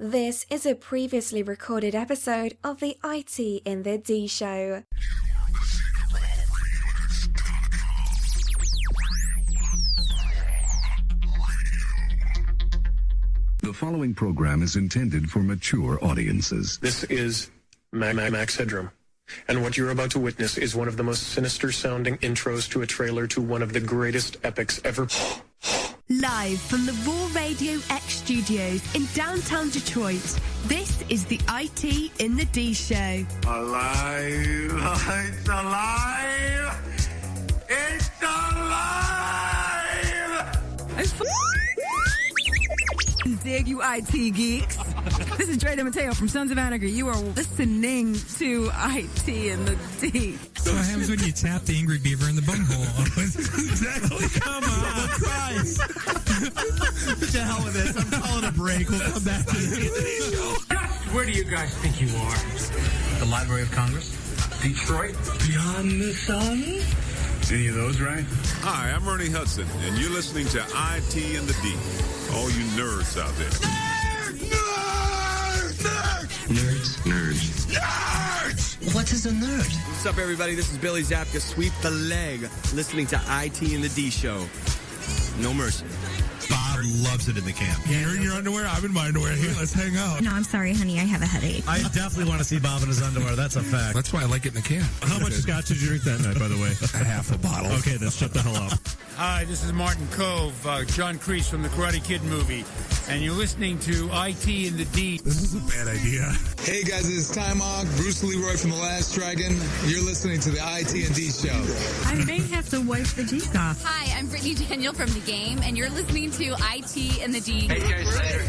This is a previously recorded episode of the IT in the D Show. The following program is intended for mature audiences. This is Max Headroom, and what you're about to witness is one of the most sinister-sounding intros to a trailer to one of the greatest epics ever. Live from the Raw Radio X studios in downtown Detroit, this is the IT in the D Show. Alive! It's alive! It's alive! Dig you IT geeks. This is Dre DeMatteo from Sons of Anarchy. You are listening to IT in the D. So what happens when you tap the angry beaver in the bunghole? Exactly. Come on. Christ. To hell with this. I'm calling a break. We'll come back to this. Where do you guys think you are? The Library of Congress? Detroit? Beyond the sun? Any of those right? Hi, I'm Ernie Hudson, and you're listening to IT in the D. All you nerds out there. Nerds. What is a nerd? What's up, everybody? This is Billy Zapka. Sweep the leg. Listening to IT in the D Show. No mercy. Bob loves it in the camp. You're in your underwear? I'm in my underwear. Here, let's hang out. No, I'm sorry, honey. I have a headache. I definitely want to see Bob in his underwear. That's a fact. That's why I like it in the camp. How much scotch did you drink that night, by the way? Half a bottle. Okay, then shut the hell up. Hi, this is Martin Cove, John Kreese from the Karate Kid movie, and you're listening to IT in the D. This is a bad idea. Hey guys, this is Ty Mog, Bruce Leroy from The Last Dragon. You're listening to the IT and D Show. I may have to wipe the G's off. Hi, I'm Brittany Daniel from The Game, and you're listening to IT in the D. Hey, Jerry Slater.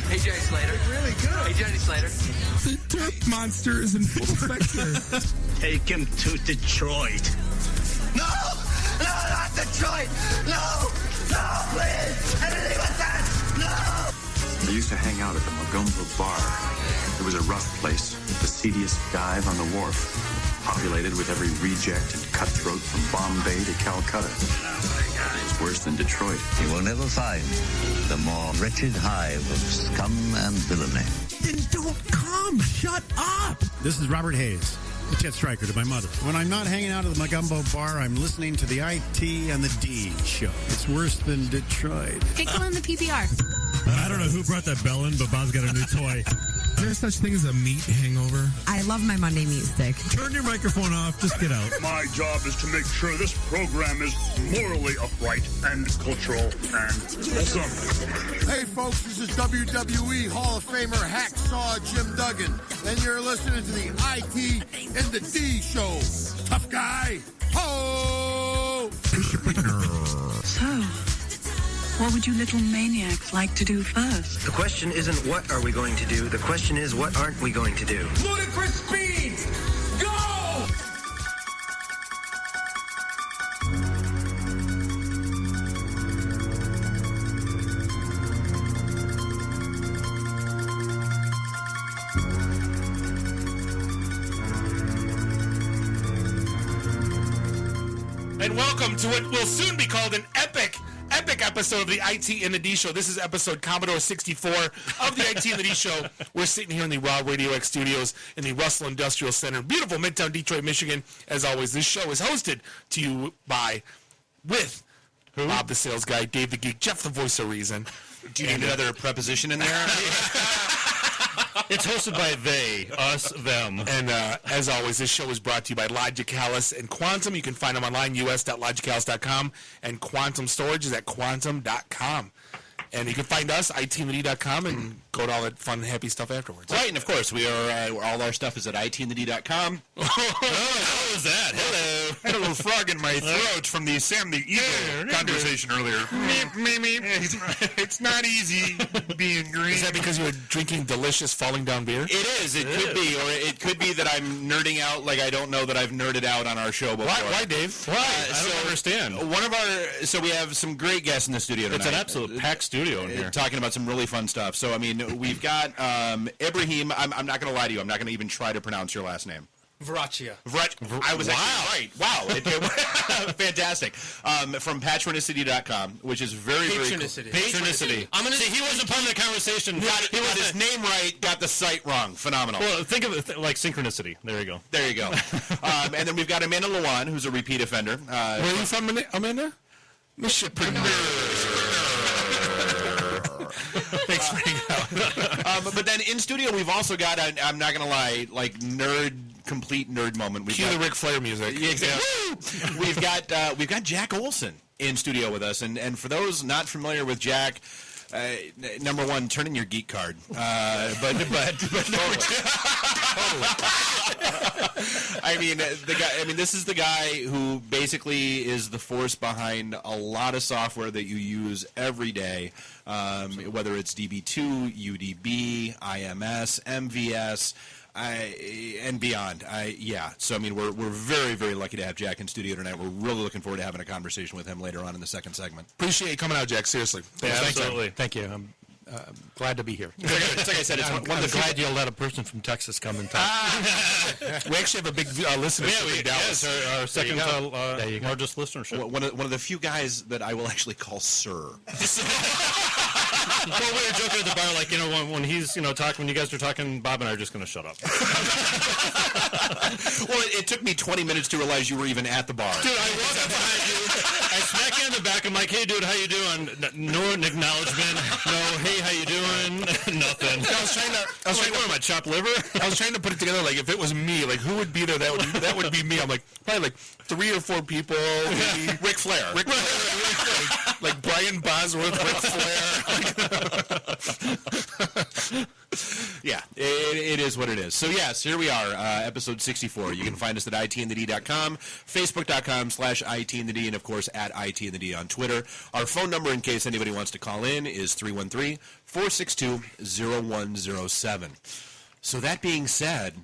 Hey, Jerry Slater. Really good. Hey, Jerry Slater. The dirt monster is in full effect here. Take him to Detroit. No! No, not Detroit! No! No, please! Anything but that! No! I used to hang out at the Magumbo Bar. It was a rough place, the seediest dive on the wharf, populated with every reject and cutthroat from Bombay to Calcutta. It's worse than Detroit. You will never find the more wretched hive of scum and villainy. Then don't come. Shut up. This is Robert Hayes, the Jet Striker to my mother. When I'm not hanging out at the Magumbo Bar, I'm listening to the IT and the D Show. It's worse than Detroit. Pickle in the PPR. I don't know who brought that bell in, but Bob's got a new toy. Is there such thing as a meat hangover? I love my Monday meat stick. Turn your microphone off. Just get out. My job is to make sure this program is morally upright and cultural and wholesome. Hey, folks, this is WWE Hall of Famer Hacksaw Jim Duggan, and you're listening to the IT and the D Show. Tough guy. Ho! Michipreneur. So, what would you little maniacs like to do first? The question isn't what are we going to do. The question is what aren't we going to do. Ludicrous speed! Go! And welcome to what will soon be called an epic episode of the IT in the D Show. This is episode Commodore 64 of the IT in the D Show. We're sitting here in the Raw Radio X studios in the Russell Industrial Center, beautiful Midtown Detroit, Michigan. As always, this show is hosted to you with Bob the Sales Guy, Dave the Geek, Jeff the Voice of Reason. Do you need another preposition in there? It's hosted by they, us, them. And as always, this show is brought to you by Logicalis and Quantum. You can find them online, us.logicalis.com, and Quantum Storage is at quantum.com. And you can find us, itinthed.com, and go to all that fun, happy stuff afterwards. Right, and of course, we are all our stuff is at itinthed.com. Oh, how was that? Hello. I had a little frog in my throat from the Sam the Eagle conversation earlier. It's not easy being green. Is that because you were drinking delicious falling down beer? It is. It could be. Or it could be that I'm nerding out like I don't know that I've nerded out on our show before. Why Dave? Why? I don't understand. So we have some great guests in the studio tonight. It's an absolute packed studio in here. Talking about some really fun stuff. So, I mean, we've got Ibrahim. I'm not going to lie to you. I'm not going to even try to pronounce your last name. Veraccia. I was actually right. Wow. Fantastic. From Patronicity.com, which is very, very cool. Patronicity. See, he wasn't part of the conversation. He got his name right, got the site wrong. Phenomenal. Well, think of it like synchronicity. There you go. There you go. And then we've got Amanda Lewan, who's a repeat offender. Where are you from, Amanda? Michipreneur. Thanks for hanging out. But then in studio, we've also got, I'm not going to lie, like complete nerd moment. Cue the Ric Flair music. Yeah, exactly. We've got Jack Olson in studio with us, and for those not familiar with Jack, number one, turn in your geek card. But number two, I mean, this is the guy who basically is the force behind a lot of software that you use every day, whether it's DB2, UDB, IMS, MVS. And beyond. So, I mean, we're very, very lucky to have Jack in studio tonight. We're really looking forward to having a conversation with him later on in the second segment. Appreciate you coming out, Jack. Seriously. Yeah, absolutely. Thank you. I'm glad to be here. It's like I said, I'm glad you let a person from Texas come and talk. We actually have a big listener in Dallas. Yes, our second largest listenership. One of the few guys that I will actually call sir. Well, we were joking at the bar, like, when he's, talking, when you guys are talking, Bob and I are just going to shut up. Well, it took me 20 minutes to realize you were even at the bar. Dude, I walk up behind you, I smack you in the back, I'm like, hey, dude, how you doing? No acknowledgement, no, hey, how you doing? Nothing. I was trying to chopped liver? I was trying to put it together, like, if it was me, like, who would be there? That would be me. I'm like, probably like 3 or 4 people. Maybe. Ric Flair. Like Brian Bosworth, Ric Flair. Yeah, it is what it is. So, yes, here we are, episode 64. You can find us at itandthed.com, facebook.com/itandthed, and, of course, at itandthed on Twitter. Our phone number, in case anybody wants to call in, is 313-462-0107. So, that being said,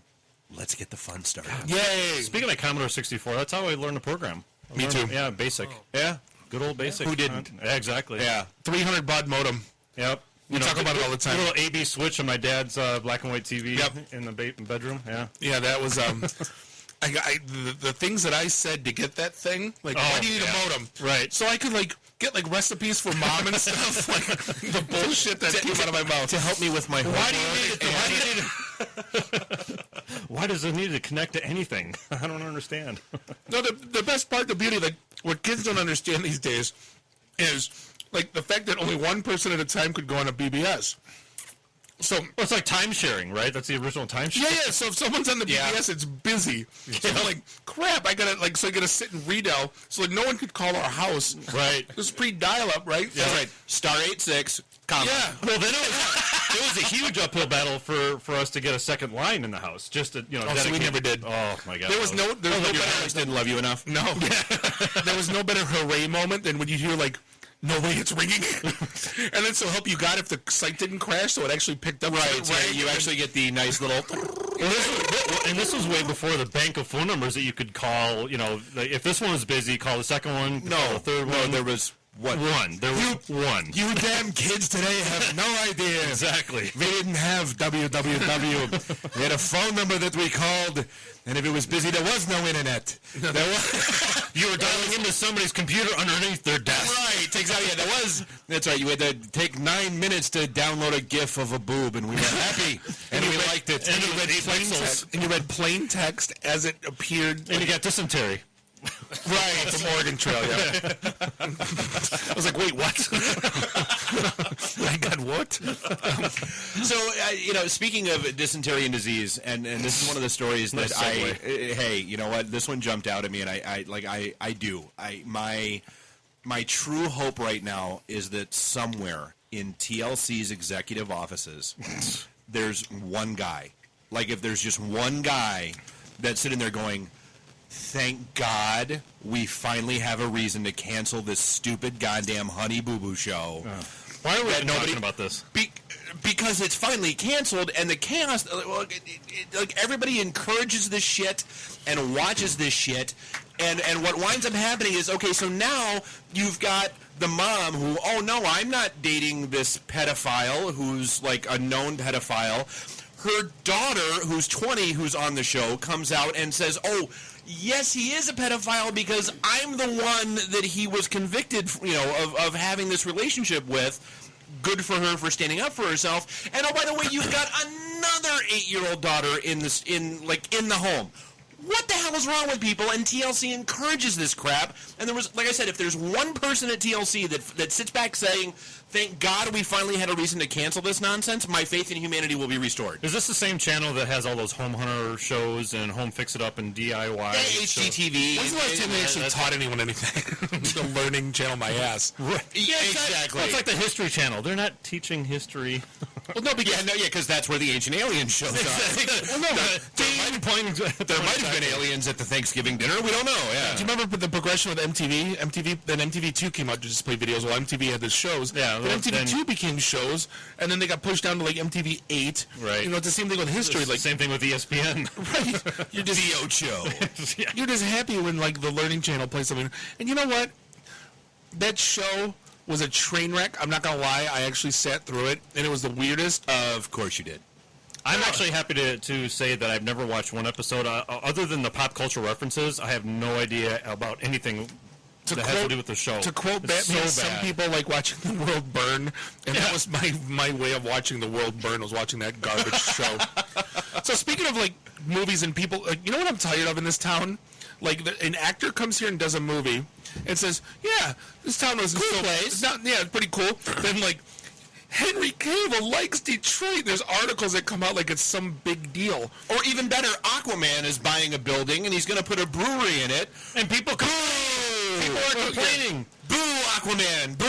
let's get the fun started. Yay! Speaking of Commodore 64, that's how I learned the program. Me too. Yeah, basic. Yeah? Good old basic. Who didn't? Yeah, exactly. Yeah. 300 baud modem. Yep. We talk about it all the time. A little AB switch on my dad's black and white TV in the bedroom. Yeah. Yeah, that was the things that I said to get that thing. Like, why do you need a modem? Right. So I could get recipes for mom and stuff. Like the bullshit that came out of my mouth to help me with my. Why do you need it? Why do you need it? Why does it need to connect to anything? I don't understand. No, the best part, the beauty, like what kids don't understand these days, is like the fact that only one person at a time could go on a BBS. So it's like time sharing, right? That's the original time sharing. Yeah. So if someone's on the BBS, it's busy. So I'm like, crap, I gotta sit in Redell. So no one could call our house. Right. This is pre-dial-up, right? Yeah. That's right. *86. Comma. Yeah. Well, then it was a huge uphill battle for us to get a second line in the house. Just to so we never did. Oh my God. There was no your parents didn't love you enough. No. There was no better hooray moment than when you hear no way, it's ringing. And then so help you God if the site didn't crash, so it actually picked up. Right. You actually get the nice little. And this was way before the bank of phone numbers that you could call. If this one was busy, call the second one. No, the third one. There was one. There was one. You damn kids today have no idea. Exactly. They didn't have www. They had a phone number that we called, and if it was busy, there was no internet. You were dialing into somebody's computer underneath their desk. Right, exactly. Yeah, that's right. You had to take 9 minutes to download a GIF of a boob, and we were happy, and we liked it. And you read plain text as it appeared. And you got dysentery. Right, from Oregon Trail, yeah. I was like, wait, what? I got what? So, speaking of dysentery and disease, and this is one of the stories that hey, you know what? This one jumped out at me, and my true hope right now is that somewhere in TLC's executive offices, there's one guy. Like, if there's just one guy that's sitting there going, thank God we finally have a reason to cancel this stupid goddamn Honey Boo Boo show. Why are we talking about this? Because it's finally canceled, and the chaos, everybody encourages this shit and watches this shit, and what winds up happening is, okay, so now you've got the mom who, oh no, I'm not dating this pedophile who's like a known pedophile. her daughter, who's 20, who's on the show, comes out and says, oh, yes, he is a pedophile because I'm the one that he was convicted, of having this relationship with. Good for her for standing up for herself. And oh, by the way, you've got another 8-year-old daughter in the home. What the hell is wrong with people? And TLC encourages this crap. And there was, like I said, if there's one person at TLC that sits back saying, thank God we finally had a reason to cancel this nonsense, my faith in humanity will be restored. Is this the same channel that has all those home hunter shows and home fix-it-up and DIY? Yeah, HGTV. When's the last time they actually taught anyone anything? The learning channel, my ass. Right. Yeah, exactly. It's like the History Channel. They're not teaching history. Well, no, because that's where the Ancient Aliens shows up. Well, no, there might have been aliens at the Thanksgiving dinner. We don't know. Yeah. Do you remember the progression with MTV? Then MTV2 came out to just play videos while MTV had the shows. Yeah. Then MTV2 became shows, and then they got pushed down to like MTV8. Right. It's the same thing with history. Like same thing with ESPN. Right. You're just the Ocho. Yeah. You're just happy when like the Learning Channel plays something. And you know what? That show was a train wreck. I'm not gonna lie. I actually sat through it, and it was the weirdest. Of course you did. I'm actually happy to say that I've never watched one episode. Other than the pop culture references, I have no idea about anything that has to do with the show. To quote Batman, some people like watching the world burn, and that was my way of watching the world burn, was watching that garbage show. So speaking of like movies and people, you know what I'm tired of in this town? Like an actor comes here and does a movie and says, yeah, this town was cool place. It's pretty cool. Then like, Henry Cavill likes Detroit. There's articles that come out like it's some big deal. Or even better, Aquaman is buying a building and he's going to put a brewery in it. And people are complaining. Boo, Aquaman. Boo.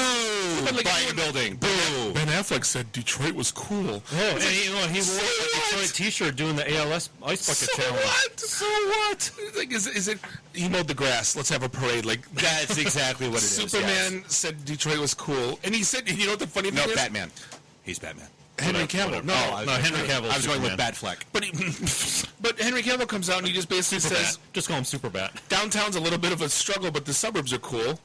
Like, buying a building. Boo. Ben Affleck said Detroit was cool. Oh, and he wore a Detroit T-shirt doing the ALS Ice Bucket Challenge. So what? Like, is it? He mowed the grass. Let's have a parade. Like that's exactly what it is. Superman said Detroit was cool, and he said, you know what the funny thing is? No, Batman. He's Batman. Henry Cavill. No, Henry Cavill. I was going with Batfleck. But Henry Cavill comes out and he just basically says, just call him Superbat. Downtown's a little bit of a struggle, but the suburbs are cool.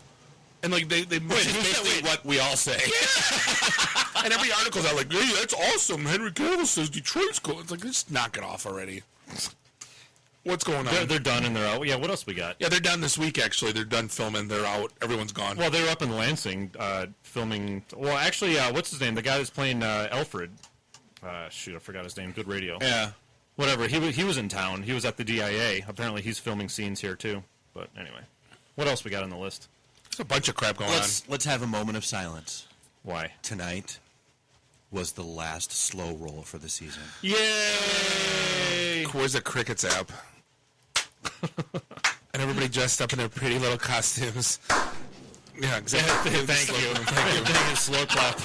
And like they basically what we all say. Yeah. And every article's out like, hey, that's awesome. Henry Cavill says Detroit's cool. It's like, just knock it off already. What's going on? They're done and they're out. Yeah, what else we got? Yeah, they're done this week, actually. They're done filming. They're out. Everyone's gone. Well, they were up in Lansing filming. Well, actually, what's his name? The guy that's playing Alfred. Shoot, I forgot his name. Good radio. Yeah. Whatever. He was in town. He was at the DIA. Apparently, he's filming scenes here, too. But anyway. What else we got on the list? There's a bunch of crap going on. Let's have a moment of silence. Why? Tonight was the last slow roll for the season. Yay! Where's the Crickets app? And everybody dressed up in their pretty little costumes. Yeah, exactly. Thank you. Slow clap.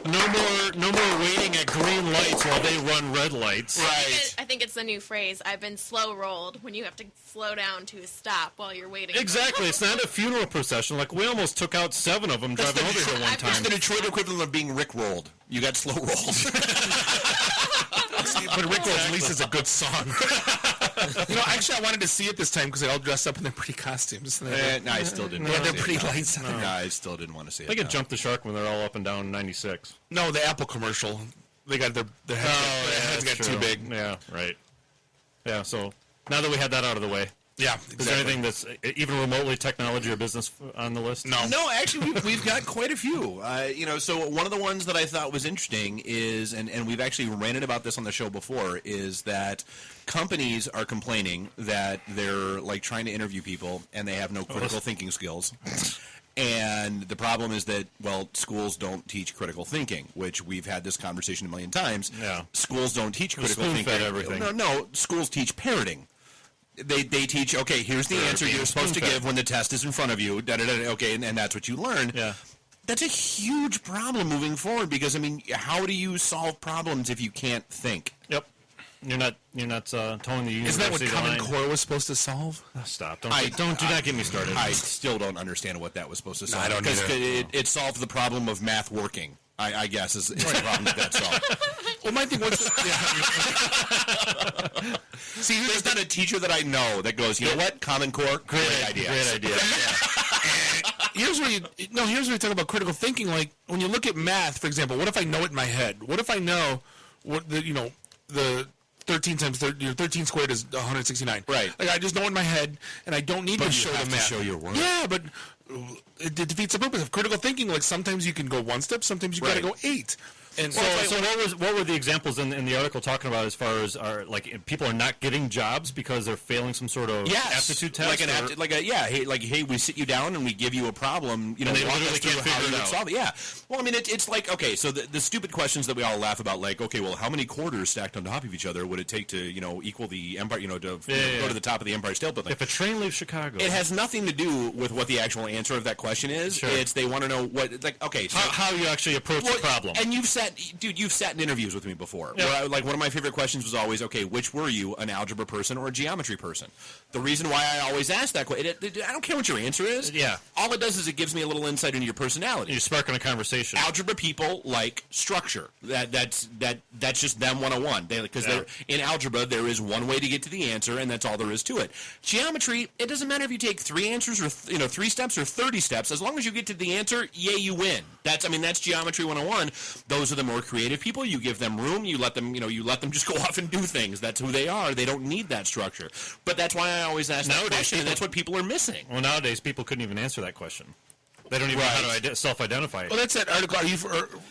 No more waiting at green lights while they run red lights. Right. I think it's the new phrase. I've been slow rolled, when you have to slow down to a stop while you're waiting. Exactly. It's not a funeral procession. Like, we almost took out 7 of them driving over here one time. It's the Detroit equivalent of being Rick rolled. You got slow rolled. But Rick Roll at least is a good song. Actually, I wanted to see it this time because they all dressed up in their pretty costumes. No, I still didn't. Yeah, they're pretty lights on. No, I still didn't want to see it. They could jump the shark when they're all up and down 96. No, the Apple commercial. They got their heads got too big. Yeah, right. Yeah, so now that we had that out of the way. Yeah, exactly. Is there anything that's even remotely technology or business on the list? No. No, actually, we've got quite a few. So one of the ones that I thought was interesting is, and we've actually ranted about this on the show before, is that companies are complaining that they're like trying to interview people and they have no critical thinking skills. And the problem is that, well, schools don't teach critical thinking, which we've had this conversation a million times. Yeah. Schools don't teach critical thinking. Spoon-fed everything. No, schools teach parroting. They teach, okay, here's the answer you're supposed to give when the test is in front of you, okay, and that's what you learn. Yeah. That's a huge problem moving forward because, I mean, how do you solve problems if you can't think? Yep. You're not towing the university. Isn't that what Common Core was supposed to solve? Oh, stop. Do not get me started. I still don't understand what that was supposed to solve. No, I don't either. It solved the problem of math working. I guess is the problem that solved. Well, my thing was, see, there's not a teacher that I know that goes, you know what, Common Core, great idea. Great idea. here's where you talk about critical thinking. Like when you look at math, for example, what if I know it in my head? What if I know what the 13 times 13 squared is 169. Right. Like I just know it in my head, and I don't need to show the math. Show your work. Yeah, but it defeats the purpose of critical thinking. Like sometimes you can go one step, sometimes you got to go 8. And so what were the examples in the article talking about as far as people are not getting jobs because they're failing some sort of aptitude test? Hey, we sit you down and we give you a problem, and they literally can't figure it out. Solve it. Yeah. Well, I mean, it's like, okay, so the stupid questions that we all laugh about, like, okay, well, how many quarters stacked on top of each other would it take to, equal the Empire, to go to the top of the Empire State Building? If a train leaves Chicago. It has nothing to do with what the actual answer of that question is. Sure. It's they want to know what, like, okay. So how you actually approach the problem. And you've sat in interviews with me before. Yeah. Where one of my favorite questions was always, okay, which were you, an algebra person or a geometry person? The reason why I always ask that question, I don't care what your answer is. Yeah. All it does is it gives me a little insight into your personality. You're sparking a conversation. Algebra people like structure. That's just them 101. Because in algebra, there is one way to get to the answer, and that's all there is to it. Geometry, it doesn't matter if you take 3 answers or 3 steps or 30 steps. As long as you get to the answer, you win. That's Geometry 101. Those are the more creative people. You give them room. You let them just go off and do things. That's who they are. They don't need that structure. But that's why I always ask that question, and that's what people are missing. Well, nowadays, people couldn't even answer that question. They don't even know how to self-identify. Well, that's that article.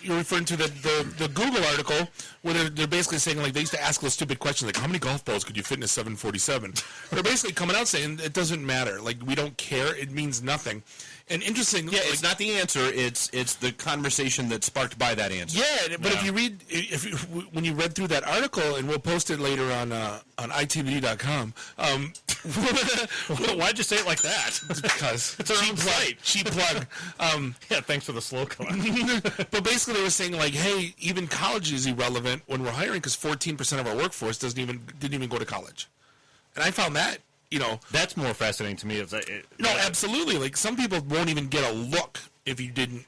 You're referring to the Google article where they're basically saying, like, they used to ask those stupid questions, like, how many golf balls could you fit in a 747? They're basically coming out saying it doesn't matter. Like, we don't care. It means nothing. And interesting. Yeah, it's not the answer. It's the conversation that's sparked by that answer. Yeah, but when you read through that article, and we'll post it later on itv.com. Why'd you say it like that? Because it's our own site. Cheap plug. Yeah, thanks for the slow clap. But basically, they were saying, like, hey, even college is irrelevant when we're hiring because 14% of our workforce didn't even go to college, and I found that. That's more fascinating to me. Absolutely. Like, some people won't even get a look if you didn't,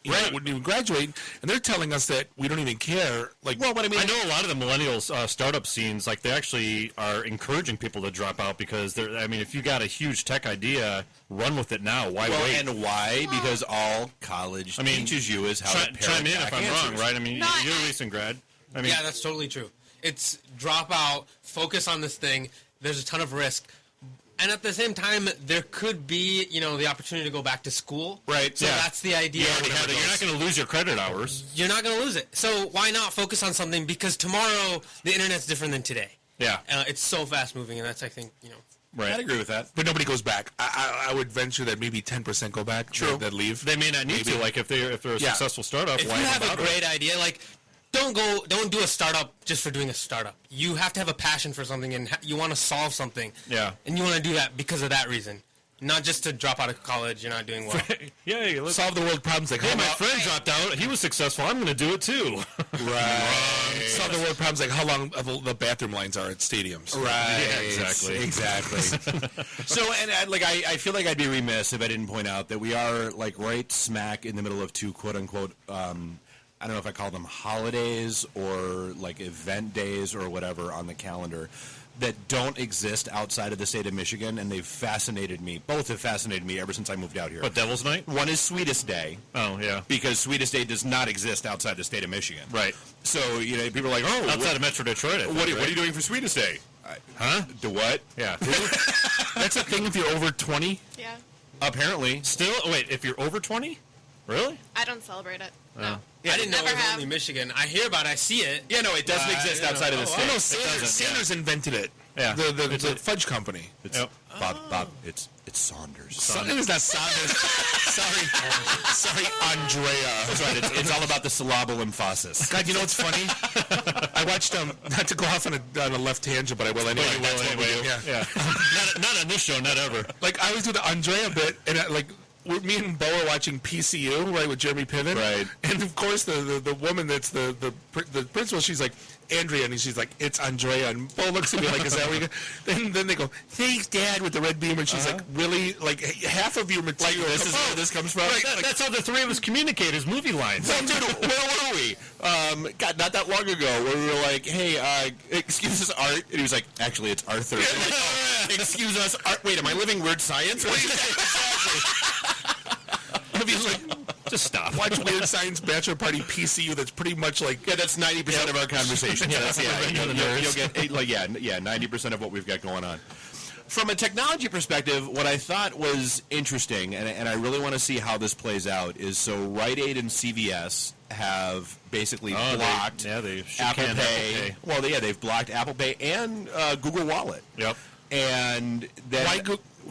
wouldn't even graduate, and they're telling us that we don't even care. Like, I know a lot of the millennials startup scenes, like, they actually are encouraging people to drop out because if you got a huge tech idea, run with it now. Why wait? And why? Because all college teaches you is how to parrot chime in if I'm answers. wrong, right? You're a recent grad. Yeah, that's totally true. It's drop out, focus on this thing. There's a ton of risk. And at the same time, there could be, the opportunity to go back to school. Right. So that's the idea. You're not going to lose your credit hours. You're not going to lose it. So why not focus on something? Because tomorrow, the internet's different than today. Yeah. It's so fast moving, and that's, I think, Right. I'd agree with that. But nobody goes back. I would venture that maybe 10% go back. True. That leave. They may not need to. Like, if they're a successful startup, if you have a great idea, like, don't do a startup just for doing a startup. You have to have a passion for something, and you want to solve something. Yeah. And you want to do that because of that reason. Not just to drop out of college, you're not doing well. Let's solve the world problems. Like, hey, my friend dropped out. He was successful. I'm going to do it too. Right. Solve the world problems, like how long the bathroom lines are at stadiums. Right. Yeah, exactly. So, and I feel like I'd be remiss if I didn't point out that we are, like, right smack in the middle of two quote-unquote I don't know if I call them holidays or like event days or whatever on the calendar that don't exist outside of the state of Michigan, and they've fascinated me. Both have fascinated me ever since I moved out here. What, Devil's Night? One is Sweetest Day. Oh, yeah. Because Sweetest Day does not exist outside the state of Michigan. Right. So, people are like, oh. Outside of Metro Detroit. What are you doing for Sweetest Day? Huh? The what? Yeah. That's a thing if you're over 20? Yeah. Apparently. Still? Wait, if you're over 20? Really? I don't celebrate it. No. Yeah, I didn't know it was only Michigan. I hear about it. I see it. Yeah, no, it doesn't exist outside of the state. Oh, no, Sanders invented it. Yeah. The fudge company. It's Bob, it's Saunders. It was not Saunders. Sorry, Andrea. That's right. It's all about the syllable emphasis. God, you know what's funny? I watched not to go off on a left tangent, but I will anyway. Yeah. Not on this show, not ever. Like, I always do the Andrea bit, and me and Bo are watching PCU, right, with Jeremy Piven. Right. And, of course, the woman that's the principal, she's like, Andrea, and she's like, it's Andrea. And Bo looks at me like, is that what you got? Then they go, thanks, Dad, with the red beamer. And she's like, really? Like, half of your material. Like, this is where this comes from? That's how the three of us communicate, is movie lines. Well, dude, where were we? God, not that long ago, where we were like, hey, excuse us, Art. And he was like, actually, it's Arthur. Like, excuse us, Art. Wait, am I living weird science? Have you just stop? Watch Weird Science Bachelor Party PCU. That's pretty much like that's 90% of our conversations. You'll get 90% of what we've got going on. From a technology perspective, what I thought was interesting, and I really want to see how this plays out, is so Rite Aid and CVS have basically blocked Apple Pay. Well, they've blocked Apple Pay and Google Wallet. Yep. And then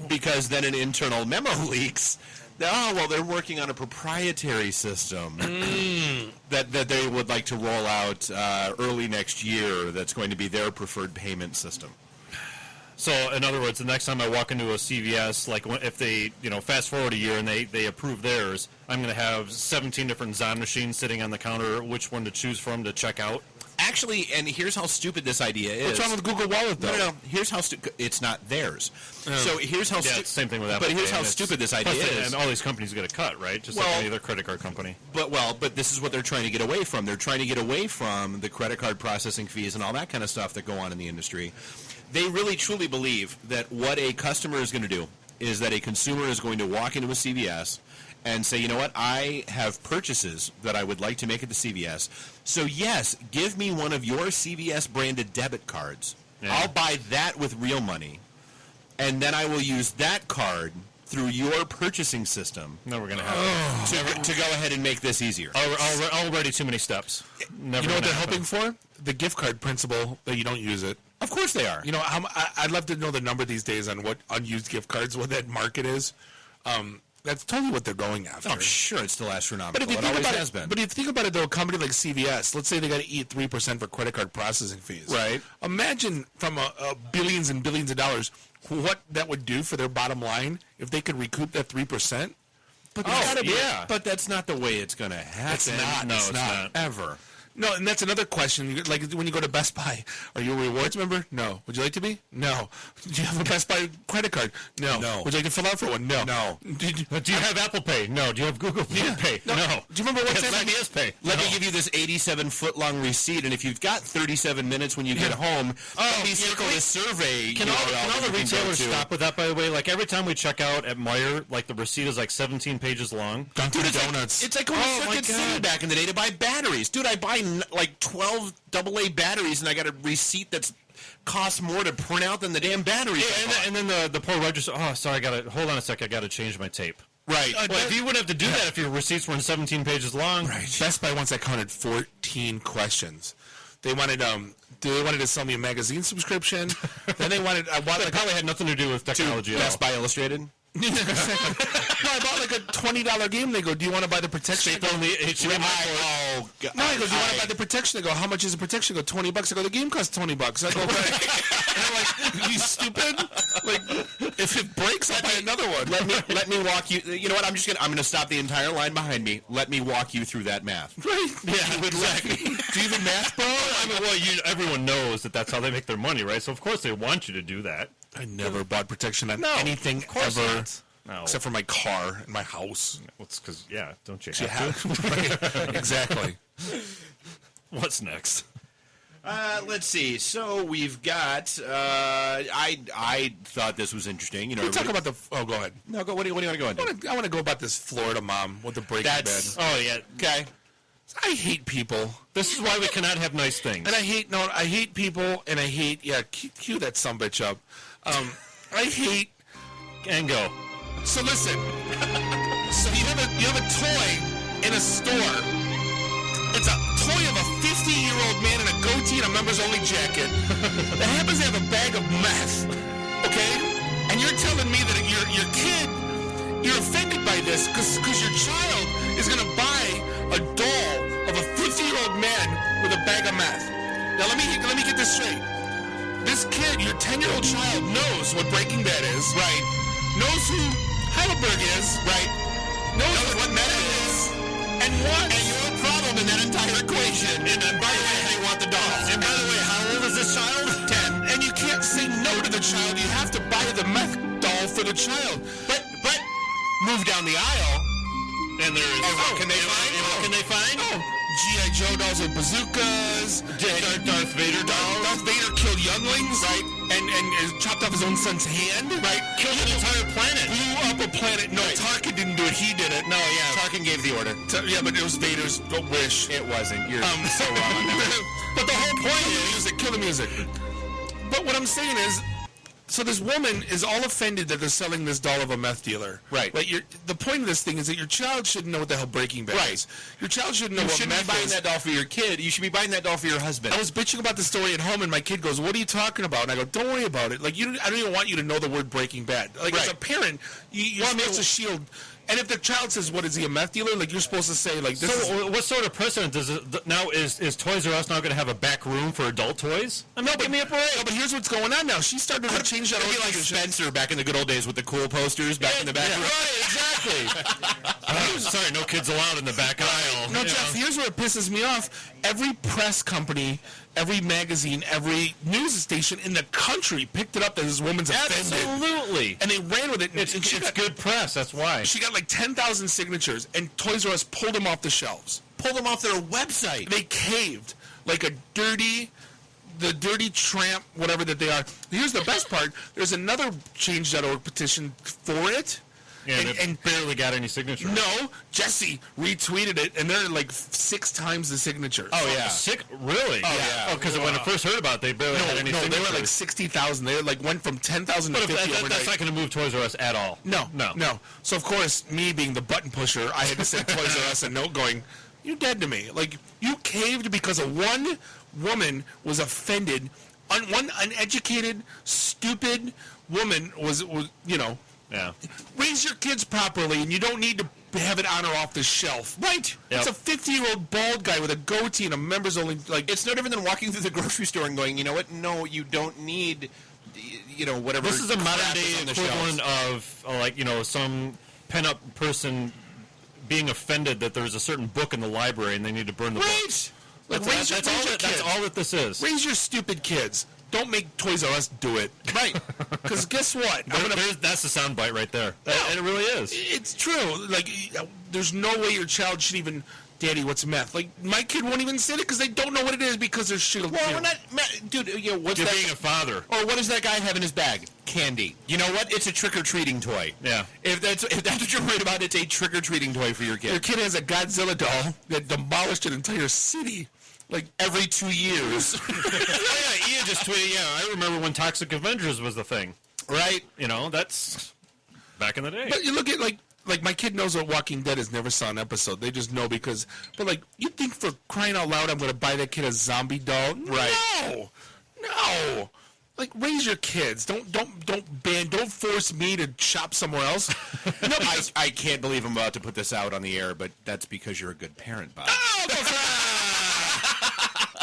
because then an internal memo leaks. They're working on a proprietary system that they would like to roll out early next year. That's going to be their preferred payment system. So, in other words, the next time I walk into a CVS, like if they, fast forward a year and they approve theirs, I'm going to have 17 different Zon machines sitting on the counter, which one to choose from to check out. Actually, and here's how stupid this idea is. What's wrong with Google Wallet, though? No. Here's how stupid. It's not theirs. So here's how. Same thing with Apple. But here's how stupid this idea is. And all these companies get a cut, right? Just like any other credit card company. But this is what they're trying to get away from. They're trying to get away from the credit card processing fees and all that kind of stuff that go on in the industry. They really truly believe that what a customer is going to do is that a consumer is going to walk into a CVS and say, you know what, I have purchases that I would like to make at the CVS. So, yes, give me one of your CVS-branded debit cards. Yeah. I'll buy that with real money, and then I will use that card through your purchasing system. No, we're going to have to go ahead and make this easier. Already too many steps. Never you know what they're hoping for? The gift card principle that you don't use it. Of course they are. I'd love to know the number these days on what unused gift cards, what that market is. That's totally what they're going after. Oh, sure, it's still astronomical. But if you it think always about has been. But if you think about it, though, a company like CVS, let's say they got to eat 3% for credit card processing fees. Right. Imagine from billions and billions of dollars what that would do for their bottom line if they could recoup that 3%. But but that's not the way it's going to happen. It's not. No, it's not. Ever. No, and that's another question. Like when you go to Best Buy, are you a rewards member? No. Would you like to be? No. Do you have a Best Buy credit card? No. Would you like to fill out for one? No. Do you have Apple Pay? No. Do you have Google Pay? No. Do you remember what time Let me pay? Let me give you this 87-foot-long receipt, and if you've got 37 minutes when you get home, let me circle this survey. Can all the retailers stop with that, by the way? Like every time we check out at Meijer, like the receipt is like 17 pages long. Dunkin' Donuts. It's like going to Circuit City back in the day to buy batteries. Dude, I buy like 12 AA batteries, and I got a receipt that's costs more to print out than the damn batteries. Yeah, and then the poor register. Oh, sorry, hold on a sec. I got to change my tape. Right. Well, if you wouldn't have to do that if your receipts were 17 pages long. Right. Best Buy once I counted 14 questions. They wanted to sell me a magazine subscription. Then they wanted. It probably had nothing to do with technology. Best Buy Illustrated. No, I bought like a $20 game. They go, do you want to buy the protection? I go, do you want to buy the protection? They go, how much is the protection? I go, $20. I go, the game costs $20. I go, and I'm like, you stupid? Like, if it breaks, I'll buy another one. Let me walk you. You know what? I'm gonna stop the entire line behind me. Let me walk you through that math. Right? Yeah, exactly. Do you even math, bro? I mean, well, everyone knows that's how they make their money, right? So of course they want you to do that. I never bought protection on anything ever, except for my car and my house. Well, it's because, don't you have to? Right. Exactly. What's next? Let's see. So we've got. I thought this was interesting. You know, we talk about the. Oh, go ahead. No, go. What do you want to go into? I want to go about this Florida mom with the breaking bed. Oh yeah. Okay. I hate people. This is why we cannot have nice things. And I hate people, and I hate. Yeah, cue that sumbitch up. I hate. And go. So listen. So you have a toy in a store. It's a toy of a 50-year-old man in a goatee and a members-only jacket that happens to have a bag of meth. Okay? And you're telling me that your kid, you're offended by this because your child is going to buy a doll of a 50-year-old man with a bag of meth. Now let me get this straight. This kid, your 10-year-old child, knows what Breaking Bad is. Right. Knows who Heidelberg is. Right. Knows what meth is. And your problem in that entire equation. And by the way, they want the dolls. And by the way, how old is this child? 10. And you can't say no to the child. You have to buy the meth doll for the child. But move down the aisle, and there is. What can they find? What can they find? Oh, G.I. Joe dolls with bazookas. Darth Vader dolls. Darth Vader killed younglings, right? And chopped off his own son's hand, right? Killed an entire planet. Blew up a planet. No, right. Tarkin didn't do it. He did it. No, yeah. Tarkin gave the order. Yeah, but it was Vader's wish. It wasn't. You're so wrong on that. But the whole point is kill the music. But what I'm saying is, so this woman is all offended that they're selling this doll of a meth dealer. Right. Like the point of this thing is that your child shouldn't know what the hell Breaking Bad is. Your child shouldn't know what meth is. You shouldn't be buying that doll for your kid. You should be buying that doll for your husband. I was bitching about the story at home, and my kid goes, "What are you talking about?" And I go, "Don't worry about it. Like I don't even want you to know the word Breaking Bad. Like as a parent, you're supposed to shield." And if the child says, "What is he, a meth dealer?" Like you're supposed to say, "Like this." So, what sort of precedent does it now? Is Toys R Us now going to have a back room for adult toys? Give me a break. No, but here's what's going on now. She started to change that. It'd be like Spencer back in the good old days with the cool posters back in the back room. Right, exactly. Sorry, no kids allowed in the back aisle. No, Jeff. Here's where it pisses me off. Every press company, every magazine, every news station in the country picked it up that this woman's offended. Absolutely. And they ran with it. It's good press, that's why. She got like 10,000 signatures, and Toys R Us pulled them off the shelves. Pulled them off their website. They caved like the dirty tramp, whatever that they are. Here's the best part. There's another Change.org petition for it. Yeah, and barely got any signatures. No, Jesse retweeted it, and they're like 6 times the signatures. Oh, yeah. Really? Oh, yeah. Oh, because when I first heard about it, they barely had any signatures. No, they were like 60,000. They went from 10,000 to 50 overnight. That's not going to move Toys R Us at all. No. So, of course, me being the button pusher, I had to send Toys R Us a note going, "You're dead to me. Like, you caved because of one woman was offended. One uneducated, stupid woman was you know... Yeah. Raise your kids properly, and you don't need to have it on or off the shelf. Right. Yep. It's a 50-year-old bald guy with a goatee and a members only. Like, it's no different than walking through the grocery store and going, you know what? No, you don't need, whatever. This is a modern-day equivalent of, some pen-up person being offended that there's a certain book in the library and they need to burn the book. That's all that this is. Raise your stupid kids. Don't make Toys R Us do it. Right. Because guess what? That's the soundbite right there. And it really is. It's true. Like, there's no way your child should even, "Daddy, what's meth?" Like, my kid won't even say it because they don't know what it is because they're shielded. Well, we're not, dude, what's You're that? being a father. Or what does that guy have in his bag? Candy. You know what? It's a trick-or-treating toy. Yeah. If that's what you're worried about, it's a trick-or-treating toy for your kid. Your kid has a Godzilla doll that demolished an entire city. Like every 2 years. Ian just tweeted, I remember when Toxic Avengers was the thing. Right? That's back in the day. But you look at, like my kid knows what Walking Dead is, never saw an episode. They just know because, but like, you think for crying out loud I'm going to buy that kid a zombie doll? Right. No. Like, raise your kids. Don't force me to shop somewhere else. No, I can't believe I'm about to put this out on the air, but that's because you're a good parent, Bob.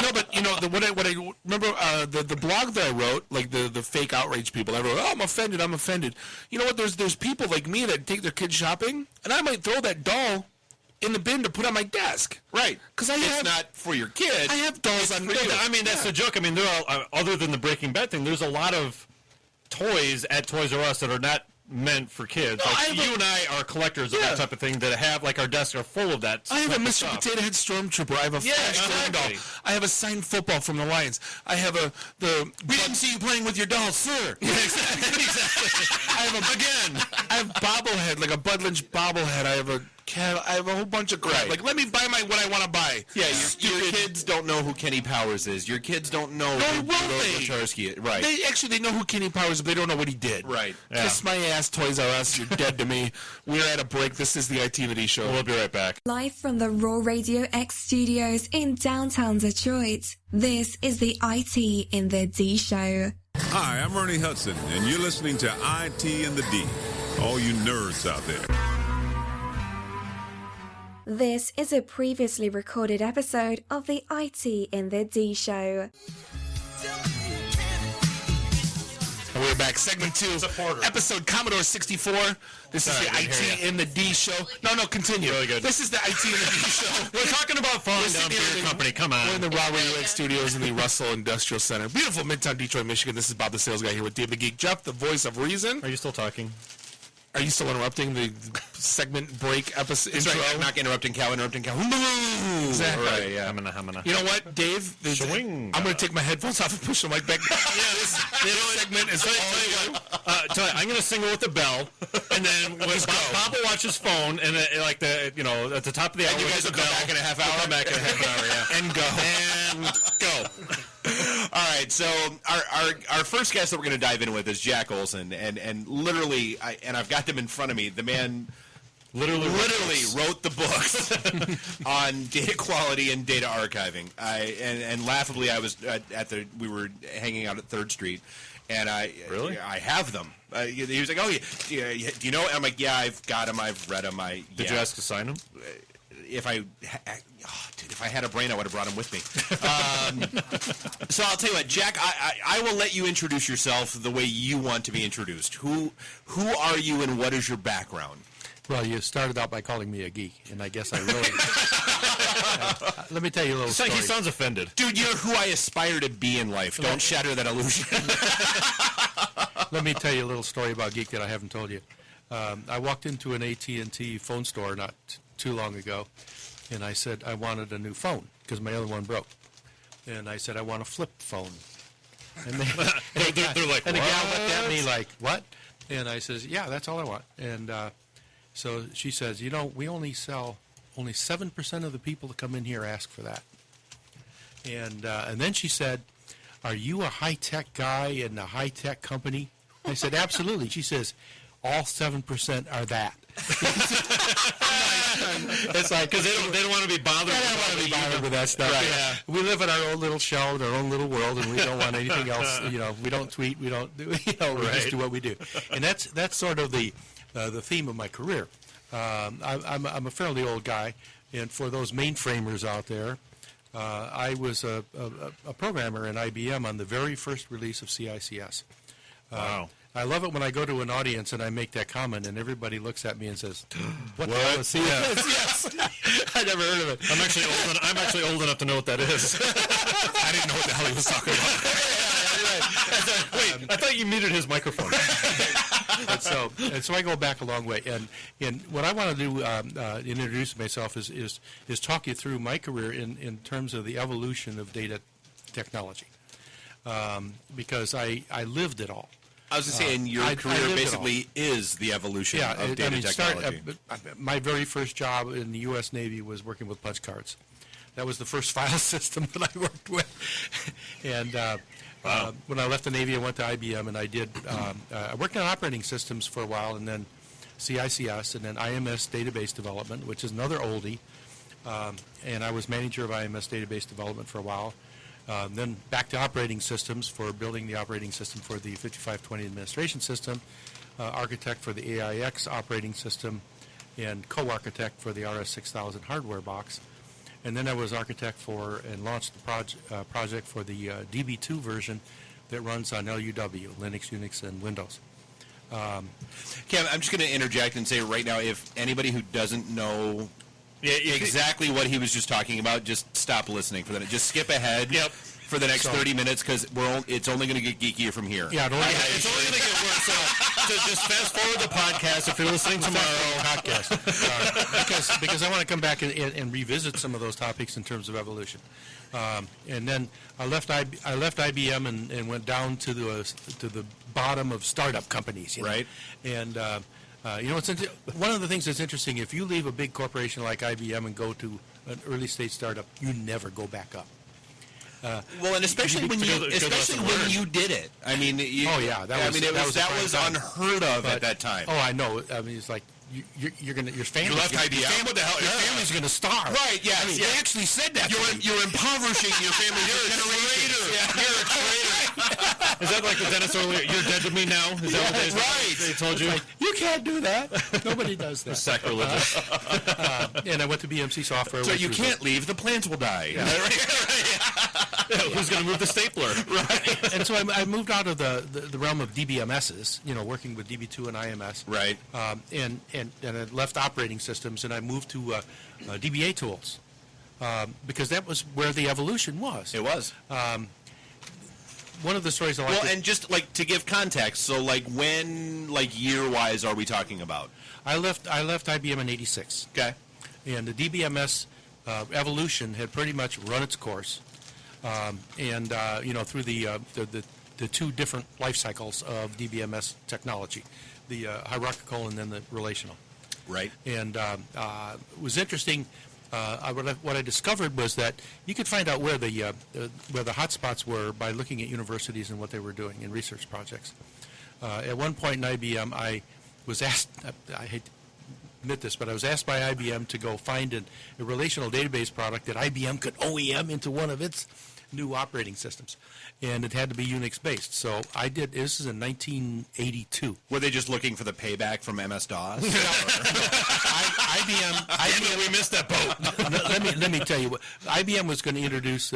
No, but what I remember the blog that I wrote, like the fake outrage people. I wrote, I'm offended. You know what? There's people like me that take their kids shopping, and I might throw that doll in the bin to put on my desk. Right. Because it's not for your kid. I have dolls on. I mean, that's the joke. I mean, there are other than the Breaking Bad thing. There's a lot of toys at Toys R Us that are not meant for kids. No, like you and I are collectors of that type of thing that have, like, our desks are full of that. I have a Mr. Potato Head Stormtrooper. I have a Flash Gordon doll. I have a signed football from the Lions. I have We didn't see you playing with your doll, sir. Yeah, exactly. I have bobblehead, like a Bud Lynch bobblehead. I have a cat. I have a whole bunch of crap. Right. Like, let me buy what I want to buy. Yeah, your kids don't know who Kenny Powers is. Your kids don't know who Wachowski is. Right. They know who Kenny Powers is, but they don't know what he did. Right. Yeah. Kiss my ass, Toys R Us. You're dead to me. We're at a break. This is the IT and the D Show. We'll be right back. Live from the Raw Radio X studios in downtown Detroit, this is the IT in the D Show. Hi, I'm Ernie Hudson, and you're listening to IT and the D. All you nerds out there. This is a previously recorded episode of the IT in the D Show. And we're back. Segment 2, episode Commodore 64. This is the IT in the D Show. No, continue. Really good. This is the IT in the D Show. We're talking about falling down beer company. Come on. We're in the Raw Radio X studios in the Russell Industrial Center. Beautiful Midtown Detroit, Michigan. This is Bob the Sales Guy here with Dave the Geek. Jeff, the voice of reason. Are you still talking? Are you still interrupting the segment break episode? That's right. I'm not interrupting Cal. Exactly. Right, yeah. Hamana. You know what, Dave? Swing. I'm going to take my headphones off and push the mic back. This segment is all I'm going to single with the bell, and then when Bob will watch his phone, and at the top of the hour, you guys will come back in a half hour. Come back in a half an hour, yeah, and go. All right, so our first guest that we're going to dive in with is Jack Olson, and literally, I've got them in front of me. The man literally wrote the books on data quality and data archiving. And laughably, I was we were hanging out at 3rd Street, and I have them. He was like, "Oh yeah, do you know?" I'm like, "Yeah, I've got them. I've read them. Did you ask to sign them? If I had a brain, I would have brought him with me. So I'll tell you what, Jack, I will let you introduce yourself the way you want to be introduced. Who are you and what is your background? Well, you started out by calling me a geek, and I guess I really... let me tell you a little story. He sounds offended. Dude, you're who I aspire to be in life. Don't shatter that illusion. Let me tell you a little story about geek that I haven't told you. I walked into an AT&T phone store not too long ago, and I said I wanted a new phone because my other one broke. And I said I want a flip phone. And they're like, and the gal looked at me like, what? And I says, yeah, that's all I want. And so she says, we only sell, only 7% of the people that come in here ask for that. And then she said, are you a high-tech guy in a high-tech company? I said, absolutely. She says, all 7% are that. It's like because they don't want to be bothered. They don't want to be bothered with that stuff. Right. Yeah. We live in our own little shell, in our own little world, and we don't want anything else. We don't tweet. We don't do. We just do what we do. And that's sort of the theme of my career. I'm a fairly old guy, and for those mainframers out there, I was a programmer in IBM on the very first release of CICS. Wow. I love it when I go to an audience and I make that comment and everybody looks at me and says, what the hell is CS? Yes. I never heard of it. I'm actually old enough to know what that is. I didn't know what the hell he was talking about. Wait, I thought you muted his microphone. and so I go back a long way. And what I want to do in introducing myself is talk you through my career in terms of the evolution of data technology. Because I lived it all. I was going to say, and your career basically is the evolution of data technology. My very first job in the U.S. Navy was working with punch cards. That was the first file system that I worked with. And when I left the Navy, I went to IBM, and I worked on operating systems for a while, and then CICS, and then IMS database development, which is another oldie. And I was manager of IMS database development for a while. Then back to operating systems for building the operating system for the 5520 administration system, architect for the AIX operating system, and co-architect for the RS-6000 hardware box. And then I was architect for and launched the project for the DB2 version that runs on LUW, Linux, Unix, and Windows. Kev, I'm just going to interject and say right now, if anybody who doesn't know exactly what he was just talking about, just stop listening for that. Just skip ahead for the next 30 minutes because it's only going to get geekier from here. Yeah, it's only going to get worse. So just fast forward the podcast if you're listening tomorrow. Because I want to come back and revisit some of those topics in terms of evolution. And then I left IBM and went down to the bottom of startup companies. Right. And one of the things that's interesting, if you leave a big corporation like IBM and go to an early stage startup, you never go back up. Well, and especially when you did it. I mean, that was unheard of at that time. Oh, I know. I mean, it's like your family. You left IBM. What the hell? Your family's going to starve. Right? Yeah. I mean, they actually said that. You're impoverishing your family. You're a traitor. You're a traitor. Is that like the Dennis earlier? You're dead to me now. Is that what they told you? Like, you can't do that. Nobody does that. Sacrilegious. And I went to BMC Software. So you can't leave. The plants will die. Yeah. Who's going to move the stapler? Right. And so I moved out of the realm of DBMSs, working with DB2 and IMS. Right. And I left operating systems, and I moved to DBA tools because that was where the evolution was. It was. one of the stories I like. Well, and just like to give context, so like when, like year-wise, are we talking about? I left IBM in '86. Okay. And the DBMS evolution had pretty much run its course, through the two different life cycles of DBMS technology, the hierarchical and then the relational. Right. And it was interesting. What I discovered was that you could find out where the hotspots were by looking at universities and what they were doing in research projects. At one point in IBM, I was asked, I hate to admit this, but I was asked by IBM to go find a relational database product that IBM could OEM into one of its new operating systems, and it had to be Unix-based. So I did. This is in 1982. Were they just looking for the payback from MS-DOS? IBM, we missed that boat. let me tell you what IBM was going to introduce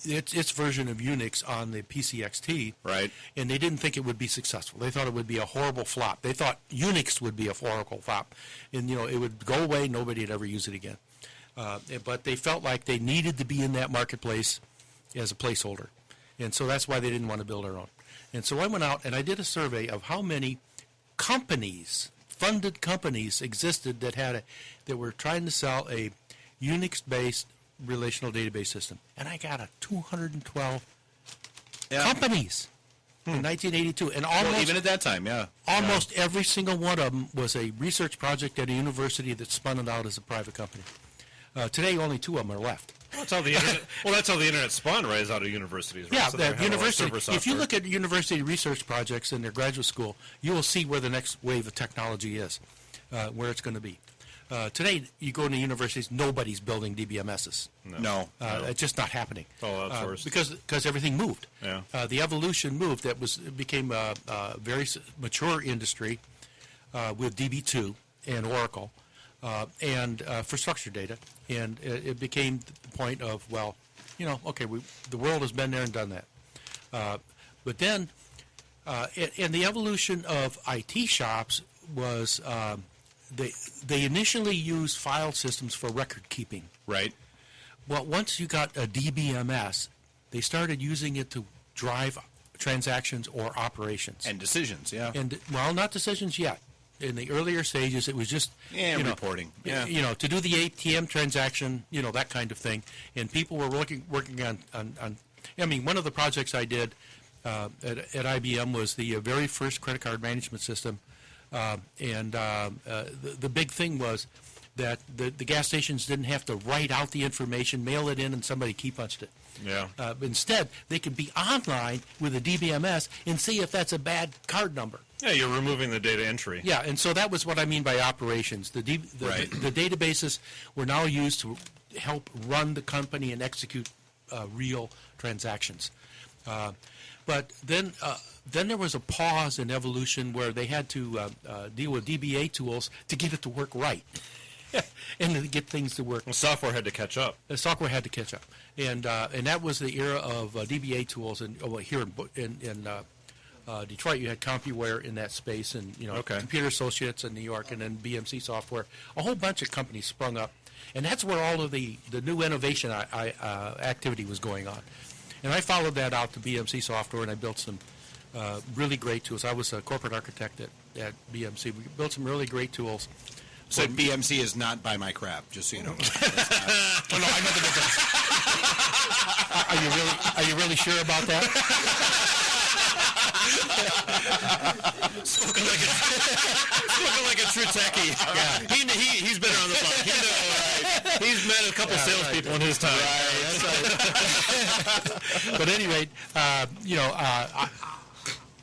its version of Unix on the PCXT, right? And they didn't think it would be successful. They thought it would be a horrible flop. They thought Unix would be a horrible flop, and it would go away. Nobody would ever use it again. But they felt like they needed to be in that marketplace as a placeholder, and so that's why they didn't want to build their own. And so I went out and I did a survey of how many companies, funded companies, existed that were trying to sell a Unix-based relational database system, and I got 212 companies in 1982, and almost even at that time, almost every single one of them was a research project at a university that spun it out as a private company. Today, only 2 of them are left. That's how the internet. Well, that's how the internet spun, right? Is out of universities. Right? Yeah, So the they have a lot of university. server If you software. look at university research projects in their graduate school, you will see where the next wave of technology is, where it's going to be. Today, you go into universities, nobody's building DBMSs. No. It's just not happening. All outsourced. Because everything moved. Yeah. The evolution moved. It became a very mature industry with DB2 and Oracle and for structured data. And it became the point of, the world has been there and done that. But then, and the evolution of IT shops was they initially used file systems for record keeping. Right. Well, once you got a DBMS, they started using it to drive transactions or operations. And decisions, yeah. And, not decisions yet. In the earlier stages, it was just reporting. Yeah. To do the ATM transaction, that kind of thing. And people were working on. I mean, one of the projects I did at IBM was the very first credit card management system, and the big thing was that the gas stations didn't have to write out the information, mail it in, and somebody key punched it. Yeah. Instead, they could be online with a DBMS and see if that's a bad card number. Yeah, you're removing the data entry. Yeah, and so that was what I mean by operations. The databases were now used to help run the company and execute real transactions. But then there was a pause in evolution where they had to deal with DBA tools to get it to work right. And to get things to work. Well, software had to catch up. The software had to catch up. And that was the era of DBA tools. And here in Detroit, you had CompuWare in that space, and Computer Associates in New York, and then BMC Software. A whole bunch of companies sprung up, and that's where all of the new innovation activity was going on. And I followed that out to BMC Software, and I built some really great tools. I was a corporate architect at BMC. We built some really great tools. So BMC is not Buy My Crap, just so you know. Oh, no, I know the difference. Are you really sure about that? Spoken like a true techie. Yeah. He's been around the block. He knows, right? He's met a couple salespeople in his time. Right. But at any rate,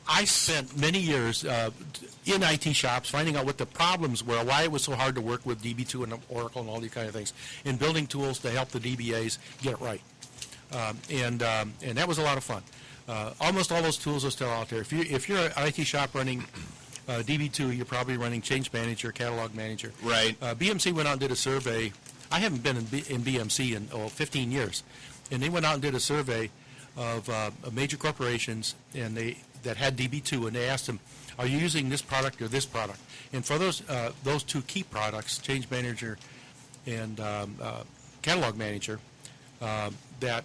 I spent many years in IT shops finding out what the problems were, why it was so hard to work with DB2 and Oracle and all these kind of things, and building tools to help the DBAs get it right. And that was a lot of fun. Almost all those tools are still out there. If you're an IT shop running DB2, you're probably running Change Manager, Catalog Manager. Right. BMC went out and did a survey. I haven't been in BMC in 15 years, and they went out and did a survey of major corporations that had DB2, and they asked them, "Are you using this product or this product?" And for those two key products, Change Manager and Catalog Manager, that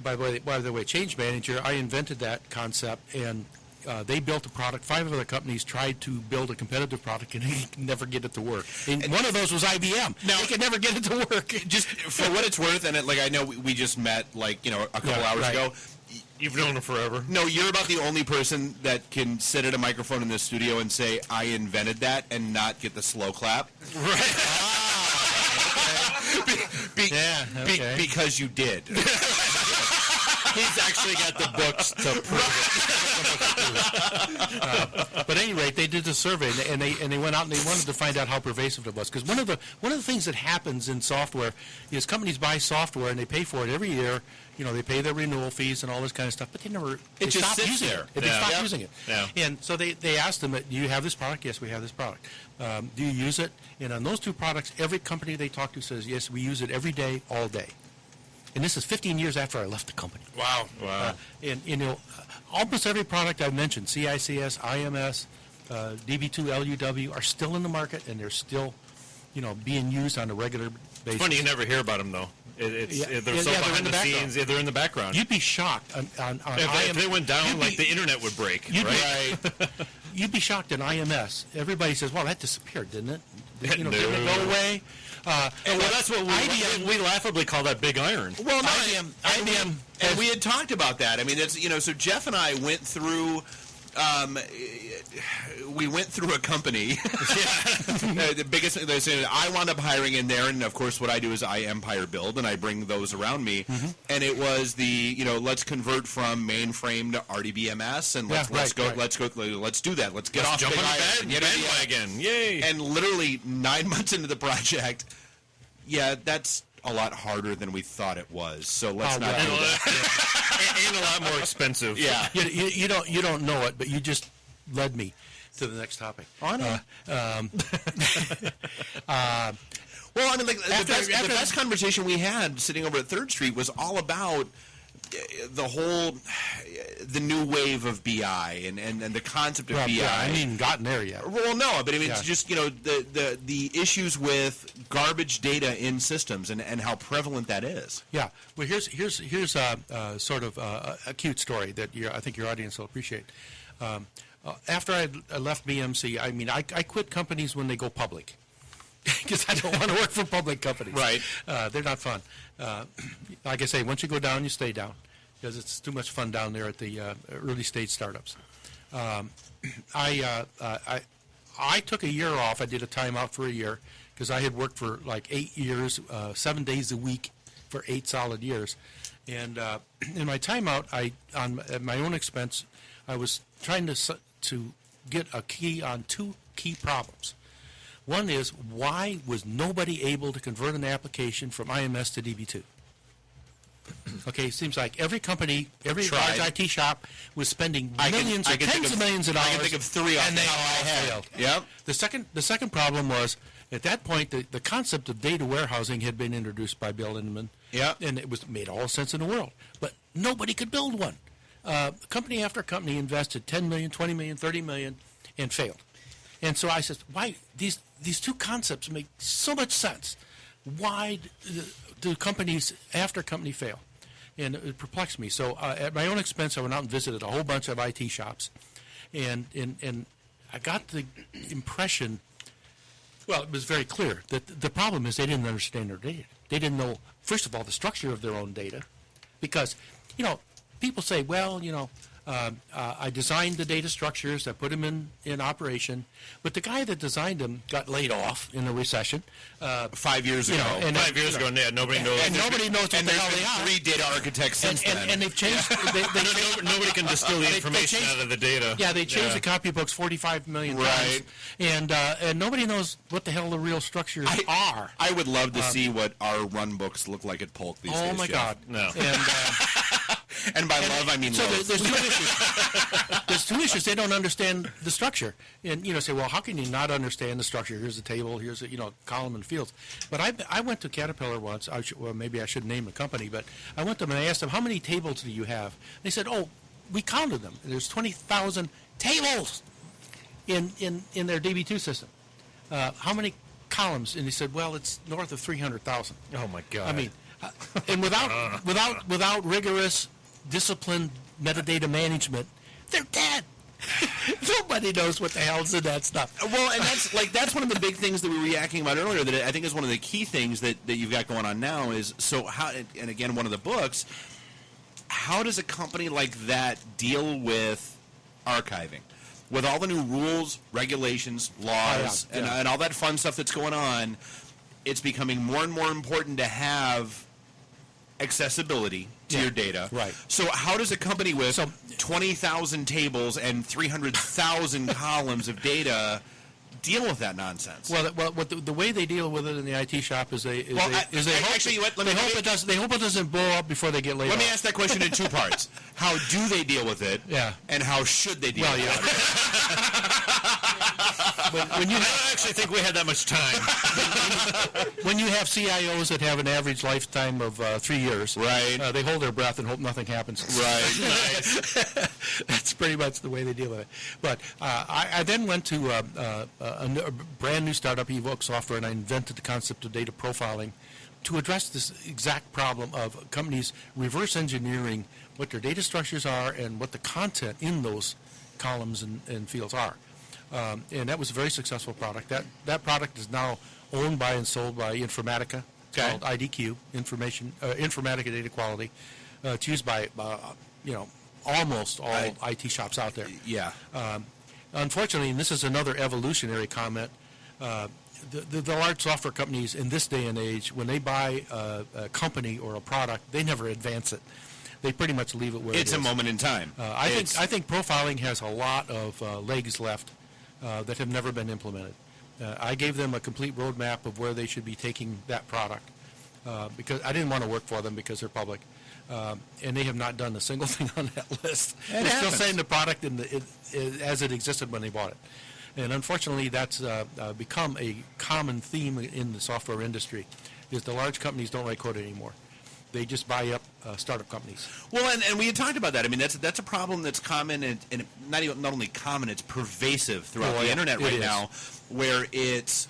by the way, Change Manager, I invented that concept, and they built a product. 5 other companies tried to build a competitive product, and they could never get it to work. And one of those was IBM. They could never get it to work. Just for what it's worth, and I know we just met a couple hours ago. You've known him forever. No, you're about the only person that can sit at a microphone in this studio and say, I invented that, and not get the slow clap. Right. Because you did. He's actually got the books to prove it. But at any rate, they did the survey, and they went out and they wanted to find out how pervasive it was. Because one of the things that happens in software is companies buy software and they pay for it every year. They pay their renewal fees and all this kind of stuff, but they stop using it. They stop using it. Yeah. And so they asked them, do you have this product? Yes, we have this product. Do you use it? And on those 2 products, every company they talk to says, yes, we use it every day, all day. And this is 15 years after I left the company. Wow. And almost every product I've mentioned, CICS, IMS, DB2, LUW, are still in the market, and they're still, being used on a regular basis. It's funny, you never hear about them, though. They're so behind the scenes. Yeah, they're in the background. You'd be shocked on if they went down, the internet would break. Right? You'd be shocked on IMS. Everybody says, well, that disappeared, didn't it? Didn't it go away? That's what we laughably call that big iron. Well, no, IBM, and we had talked about that. I mean, it's so Jeff and I went through. We went through a company. The biggest thing they say, I wound up hiring in there, and of course, what I do is I empire build, and I bring those around me. Mm-hmm. And it was let's convert from mainframe to RDBMS, and let's do that. Let's get off jump big on the bandwagon. Yay! And literally 9 months into the project, that's a lot harder than we thought it was. So let's not do that. And a lot more expensive. Yeah. You don't know it, but you just led me to the next topic. On it. Well, I mean, the best conversation we had sitting over at 3rd Street was all about the new wave of BI and the concept of BI. Yeah, I haven't even gotten there yet. Well, no, but I mean, it's just the issues with garbage data in systems and how prevalent that is. Yeah. Well, here's sort of a cute story that I think your audience will appreciate. After I left BMC, I mean, I quit companies when they go public. Because I don't want to work for public companies. Right. They're not fun. Like I say, once you go down, you stay down. Because it's too much fun down there at the early stage startups. I took a year off. I did a timeout for a year because I had worked for like 8 years, 7 days a week for 8 solid years. And in my timeout, at my own expense, I was trying to get a key on 2 key problems. One is, why was nobody able to convert an application from IMS to DB2? Okay, it seems like every company, every large IT shop was spending millions or tens of millions of dollars. I can think of 3 and they all failed. Yep. The second problem was, at that point, the concept of data warehousing had been introduced by Bill Lindemann. Yep. And it made all sense in the world. But nobody could build one. Company after company invested $10 million, $20 million, $30 million, and failed. And so I said, why these 2 concepts make so much sense? Why do companies after company fail? And it perplexed me. So at my own expense, I went out and visited a whole bunch of IT shops, and I got the impression. Well, it was very clear that the problem is they didn't understand their data. They didn't know, first of all, the structure of their own data, because people say, well, I designed the data structures, I put them in operation, but the guy that designed them got laid off in a recession 5 years ago. 5 years ago, nobody knows. And nobody knows what the hell they are. 3 data architects since then. And they've changed. Nobody can distill the information out of the data. Yeah, they changed the copybooks 45 million times. And nobody knows what the hell the real structures are. I would love to see what our run books look like at Polk these days. Oh, my God. No. And by love, I mean love. There's 2 issues. There's 2 issues. They don't understand the structure. And, say, well, how can you not understand the structure? Here's a table. Here's a, column and fields. But I went to Caterpillar once. Maybe I should name the company. But I went to them and I asked them, how many tables do you have? They said, oh, we counted them. There's 20,000 tables in their DB2 system. How many columns? And he said, well, it's north of 300,000. Oh, my God. I mean, And without rigorous, disciplined metadata management, they're dead. Nobody knows what the hell's in that stuff. Well, and that's one of the big things that we were yakking about earlier that I think is one of the key things that you've got going on now is, so how, and again, one of the books, how does a company like that deal with archiving? With all the new rules, regulations, laws, and all that fun stuff that's going on, it's becoming more and more important to have accessibility to your data. Right. So how does a company with 20,000 tables and 300,000 columns of data deal with that nonsense? Well, the way they deal with it in the IT shop is they hope it doesn't blow up before they get laid off. Let me ask that question in two parts. How do they deal with it? Yeah. And how should they deal with it? I don't actually think we had that much time. When you have CIOs that have an average lifetime of 3 years, right? They hold their breath and hope nothing happens. Right. That's pretty much the way they deal with it. But I then went to a brand new startup, Evoke Software, and I invented the concept of data profiling to address this exact problem of companies reverse engineering what their data structures are and what the content in those columns and fields are. And that was a very successful product. That product is now owned by and sold by Informatica. It's called IDQ, Informatica Data Quality. It's used by almost all IT shops out there. Yeah. Unfortunately, and this is another evolutionary comment, the large software companies in this day and age, when they buy a company or a product, they never advance it. They pretty much leave it where it is. It's a moment in time. I think profiling has a lot of legs left that have never been implemented. I gave them a complete roadmap of where they should be taking that product because I didn't want to work for them because they're public. And they have not done a single thing on that list. They're still saying the product as it existed when they bought it. And unfortunately, that's become a common theme in the software industry, is the large companies don't write code anymore. They just buy up startup companies. Well, and we had talked about that. I mean, that's a problem that's common, and not only common, it's pervasive throughout the internet right now, where it's,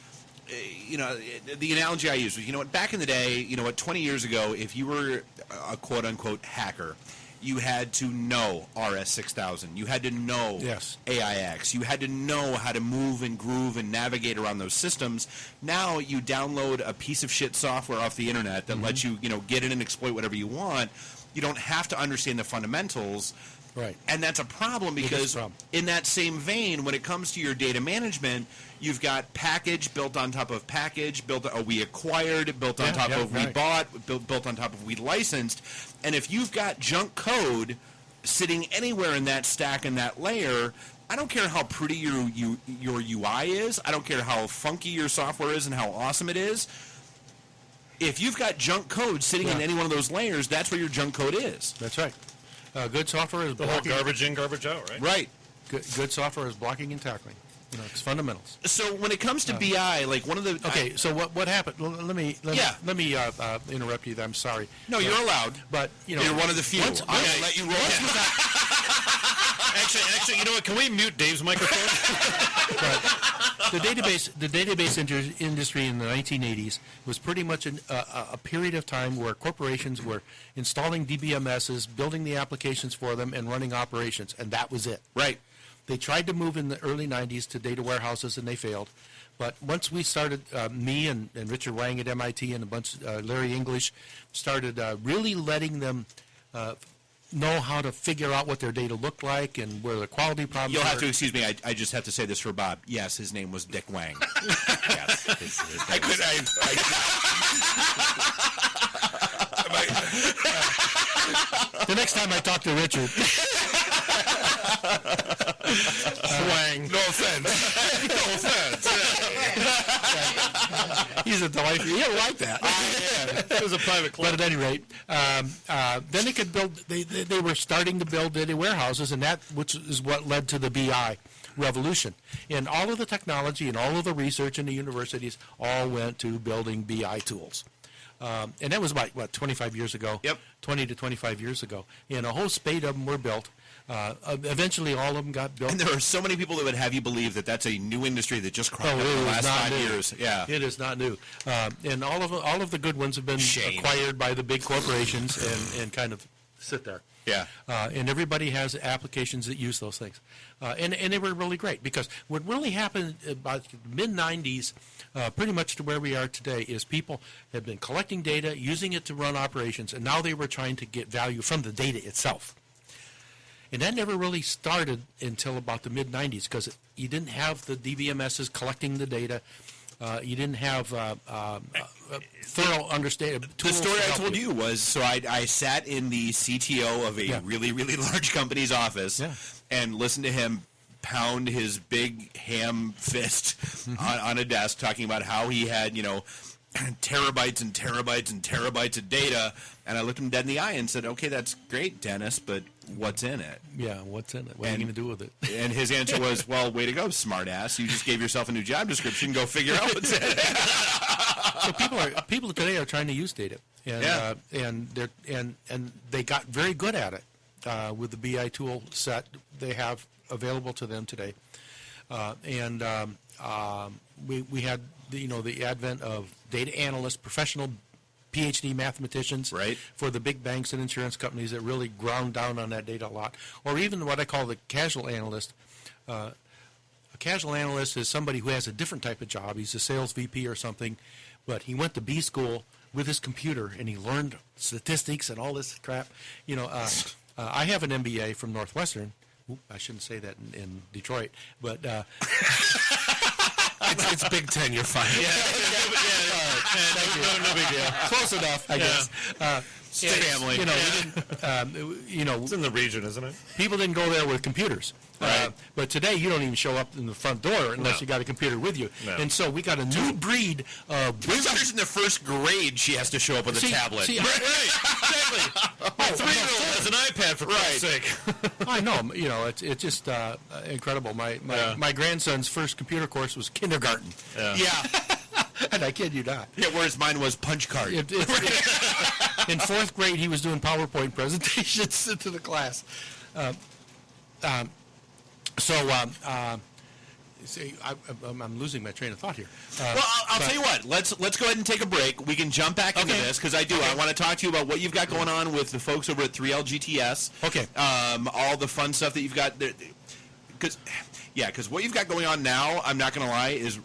the analogy I use was, back in the day, 20 years ago, if you were a quote-unquote hacker, you had to know RS-6000. You had to know AIX. You had to know how to move and groove and navigate around those systems. Now you download a piece of shit software off the internet that lets you, get in and exploit whatever you want. You don't have to understand the fundamentals. Right. And that's a problem because in that same vein, when it comes to your data management, you've got package built on top of package, we acquired, built on top of we bought, built on top of we licensed. And if you've got junk code sitting anywhere in that stack and that layer, I don't care how pretty your UI is. I don't care how funky your software is and how awesome it is. If you've got junk code sitting in any one of those layers, that's where your junk code is. That's right. Good software is the whole garbage in, garbage out, right? Right. Good software is blocking and tackling. It's fundamentals. So when it comes to BI, like one of the so what happened? Let me interrupt you. I'm sorry. No, you're allowed. But you're one of the few. I'm gonna let you roll. Actually, you know what? Can we mute Dave's microphone? The database industry in the 1980s was pretty much a period of time where corporations were installing DBMSs, building the applications for them, and running operations, and that was it. Right. They tried to move in the early 90s to data warehouses, and they failed. But once we started, me and Richard Wang at MIT and a bunch, Larry English, started really letting them know how to figure out what their data looked like and where the quality problems You'll were. have to excuse me. I just have to say this for Bob. Yes, his name was Dick Wang. Yes, the next time I talk to Richard. Wang. No offense. No offense. He's a delight. You don't like that. It was a private club. But at any rate, then they could build. They were starting to build data warehouses, and which is what led to the BI revolution. And all of the technology and all of the research in the universities all went to building BI tools. And that was about, 25 years ago? Yep. 20 to 25 years ago. And a whole spate of them were built. Eventually, all of them got built. And there are so many people that would have you believe that that's a new industry that just cropped up in the last 5 years. Yeah, it is not new. And all of the good ones have been acquired by the big corporations and kind of sit there. Yeah. And everybody has applications that use those things. And they were really great because what really happened about the mid-'90s, pretty much to where we are today, is people have been collecting data, using it to run operations, and now they were trying to get value from the data itself. And that never really started until about the mid-'90s because you didn't have the DVMSs collecting the data. You didn't have thorough understanding. The story I told you was, so I sat in the CTO of a really, really large company's office and listened to him pound his big ham fist on a desk talking about how he had, terabytes and terabytes and terabytes of data. And I looked him dead in the eye and said, okay, that's great, Dennis, but what's in it? Yeah, what's in it? What are you going to do with it? And his answer was, well, way to go, smartass. You just gave yourself a new job description. Go figure out what's in it. So people today are trying to use data, and they got very good at it with the BI tool set they have available to them today. We had the advent of data analysts, professional PhD mathematicians for the big banks and insurance companies that really ground down on that data a lot, or even what I call the casual analyst. A casual analyst is somebody who has a different type of job. He's a sales VP or something, but he went to B school with his computer and he learned statistics and all this crap. I have an MBA from Northwestern. I shouldn't say that in Detroit, but it's Big Ten. You're fine. No big deal. Close enough, I guess. Family. It's in the region, isn't it? People didn't go there with computers. But today, you don't even show up in the front door unless you got a computer with you. No. And so we got a new breed of... My daughter's in the first grade. She has to show up with a tablet. Exactly. My 3-year-old has an iPad, for Christ's sake. I know. It's just incredible. My grandson's first computer course was kindergarten. Yeah. And I kid you not. Yeah, whereas mine was punch card. In 4th grade, he was doing PowerPoint presentations to the class. See, I'm losing my train of thought here. Well, I'll tell you what. Let's go ahead and take a break. We can jump back into this because I want to talk to you about what you've got going on with the folks over at 3LGTS. Okay. All the fun stuff that you've got there. Because what you've got going on now, I'm not going to lie, is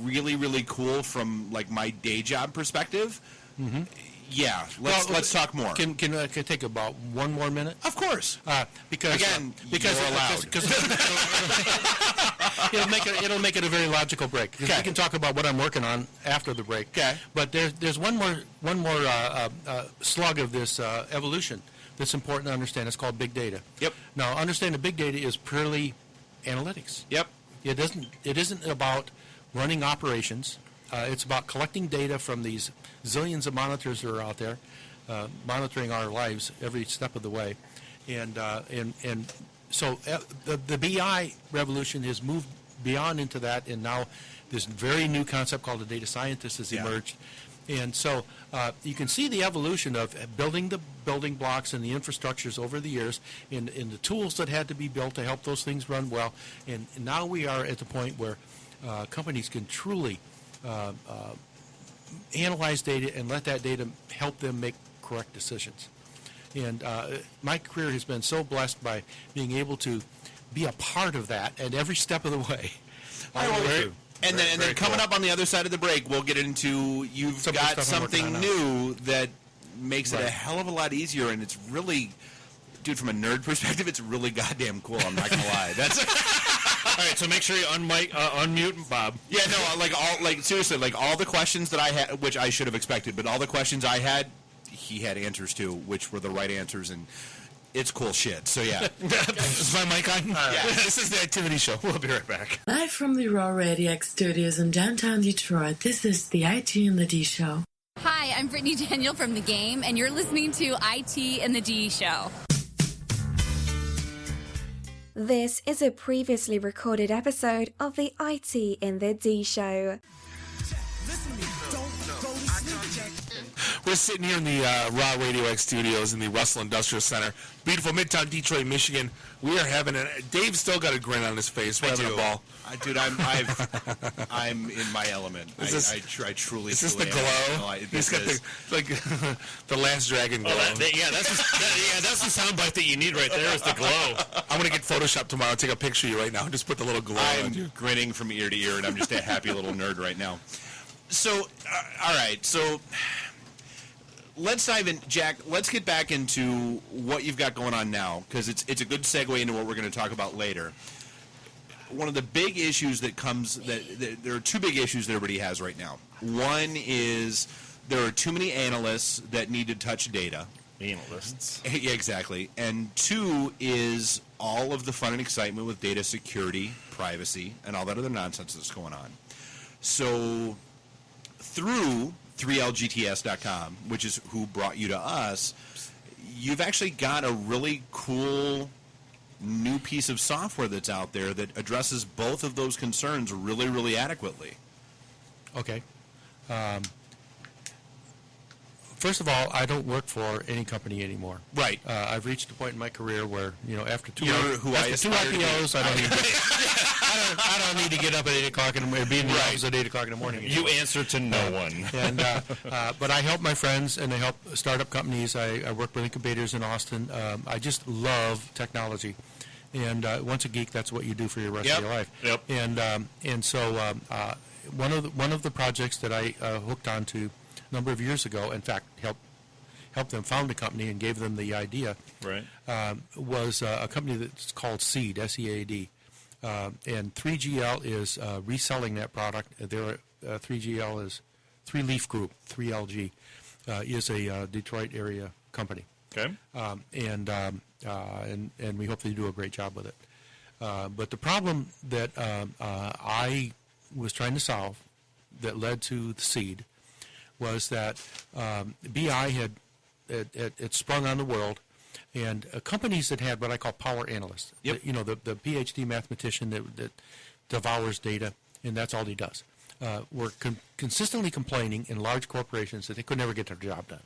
really, really cool from like my day job perspective. Mm-hmm. Yeah, let's talk more. Can I take about one more minute? Of course. Because you're allowed. It'll make it a very logical break. We can talk about what I'm working on after the break. Okay. But there's one more slug of this evolution that's important to understand. It's called big data. Yep. Now, understand that big data is purely analytics. Yep. It isn't about running operations. It's about collecting data from these zillions of monitors that are out there, monitoring our lives every step of the way, and so the BI revolution has moved beyond into that, and now this very new concept called a data scientist has emerged, and so you can see the evolution of building the building blocks and the infrastructures over the years, and the tools that had to be built to help those things run well, and now we are at the point where companies can truly analyze data and let that data help them make correct decisions. And my career has been so blessed by being able to be a part of that at every step of the way. And then coming up on the other side of the break, we'll get into you've got something new that makes it a hell of a lot easier, and it's really, dude, from a nerd perspective, it's really goddamn cool. I'm not gonna lie. That's all right. So make sure you unmute Bob. Yeah, no, seriously, all the questions that I had, which I should have expected, but all the questions I had, he had answers to, which were the right answers, and it's cool shit. So yeah. Is my mic on? Yeah. This is the Activity Show. We'll be right back. Live from the Raw Radio X studios in downtown Detroit, this is the IT and the D Show. Hi, I'm Brittany Daniel from The Game, and you're listening to IT and the D Show. This is a previously recorded episode of the IT in the D Show. We're sitting here in the Raw Radio X studios in the Russell Industrial Center. Beautiful Midtown Detroit, Michigan. We are having Dave's still got a grin on his face. We're having a ball. Dude, I'm in my element. I truly. Is this the am. glow? No, He's got the Last Dragon glow. That's the soundbite that you need right there is the glow. I'm gonna get Photoshop tomorrow. Take a picture of you right now. Just put the little glow on you. I'm grinning from ear to ear, and I'm just a happy little nerd right now. So, all right. So, let's dive in, Jack. Let's get back into what you've got going on now, because it's a good segue into what we're going to talk about later. One of the big issues that there are two big issues that everybody has right now. One is there are too many analysts that need to touch data. Analysts. Yeah, exactly. And two is all of the fun and excitement with data security, privacy, and all that other nonsense that's going on. So through 3lgts.com, which is who brought you to us, you've actually got a really cool new piece of software that's out there that addresses both of those concerns really, really adequately. Okay. First of all, I don't work for any company anymore. Right. I've reached a point in my career where, after two IPOs, I don't need to get up at 8 o'clock in the morning, be in the office at 8 o'clock in the morning anymore. You answer to no one. And but I help my friends, and I help startup companies. I work with incubators in Austin. I just love technology. And once a geek, that's what you do for the rest of your life. Yep. And so one of the projects that I hooked onto a number of years ago, in fact, helped them found a company and gave them the idea. Right. Was a company that's called Seed, SEAD. And 3GL is reselling that product. 3GL is Three Leaf Group, 3LG, is a Detroit area company. Okay. And we hope they do a great job with it. But the problem that I was trying to solve that led to the Seed was that BI had sprung on the world, and companies that had what I call power analysts, the PhD mathematician that devours data, and that's all he does, were consistently complaining in large corporations that they could never get their job done.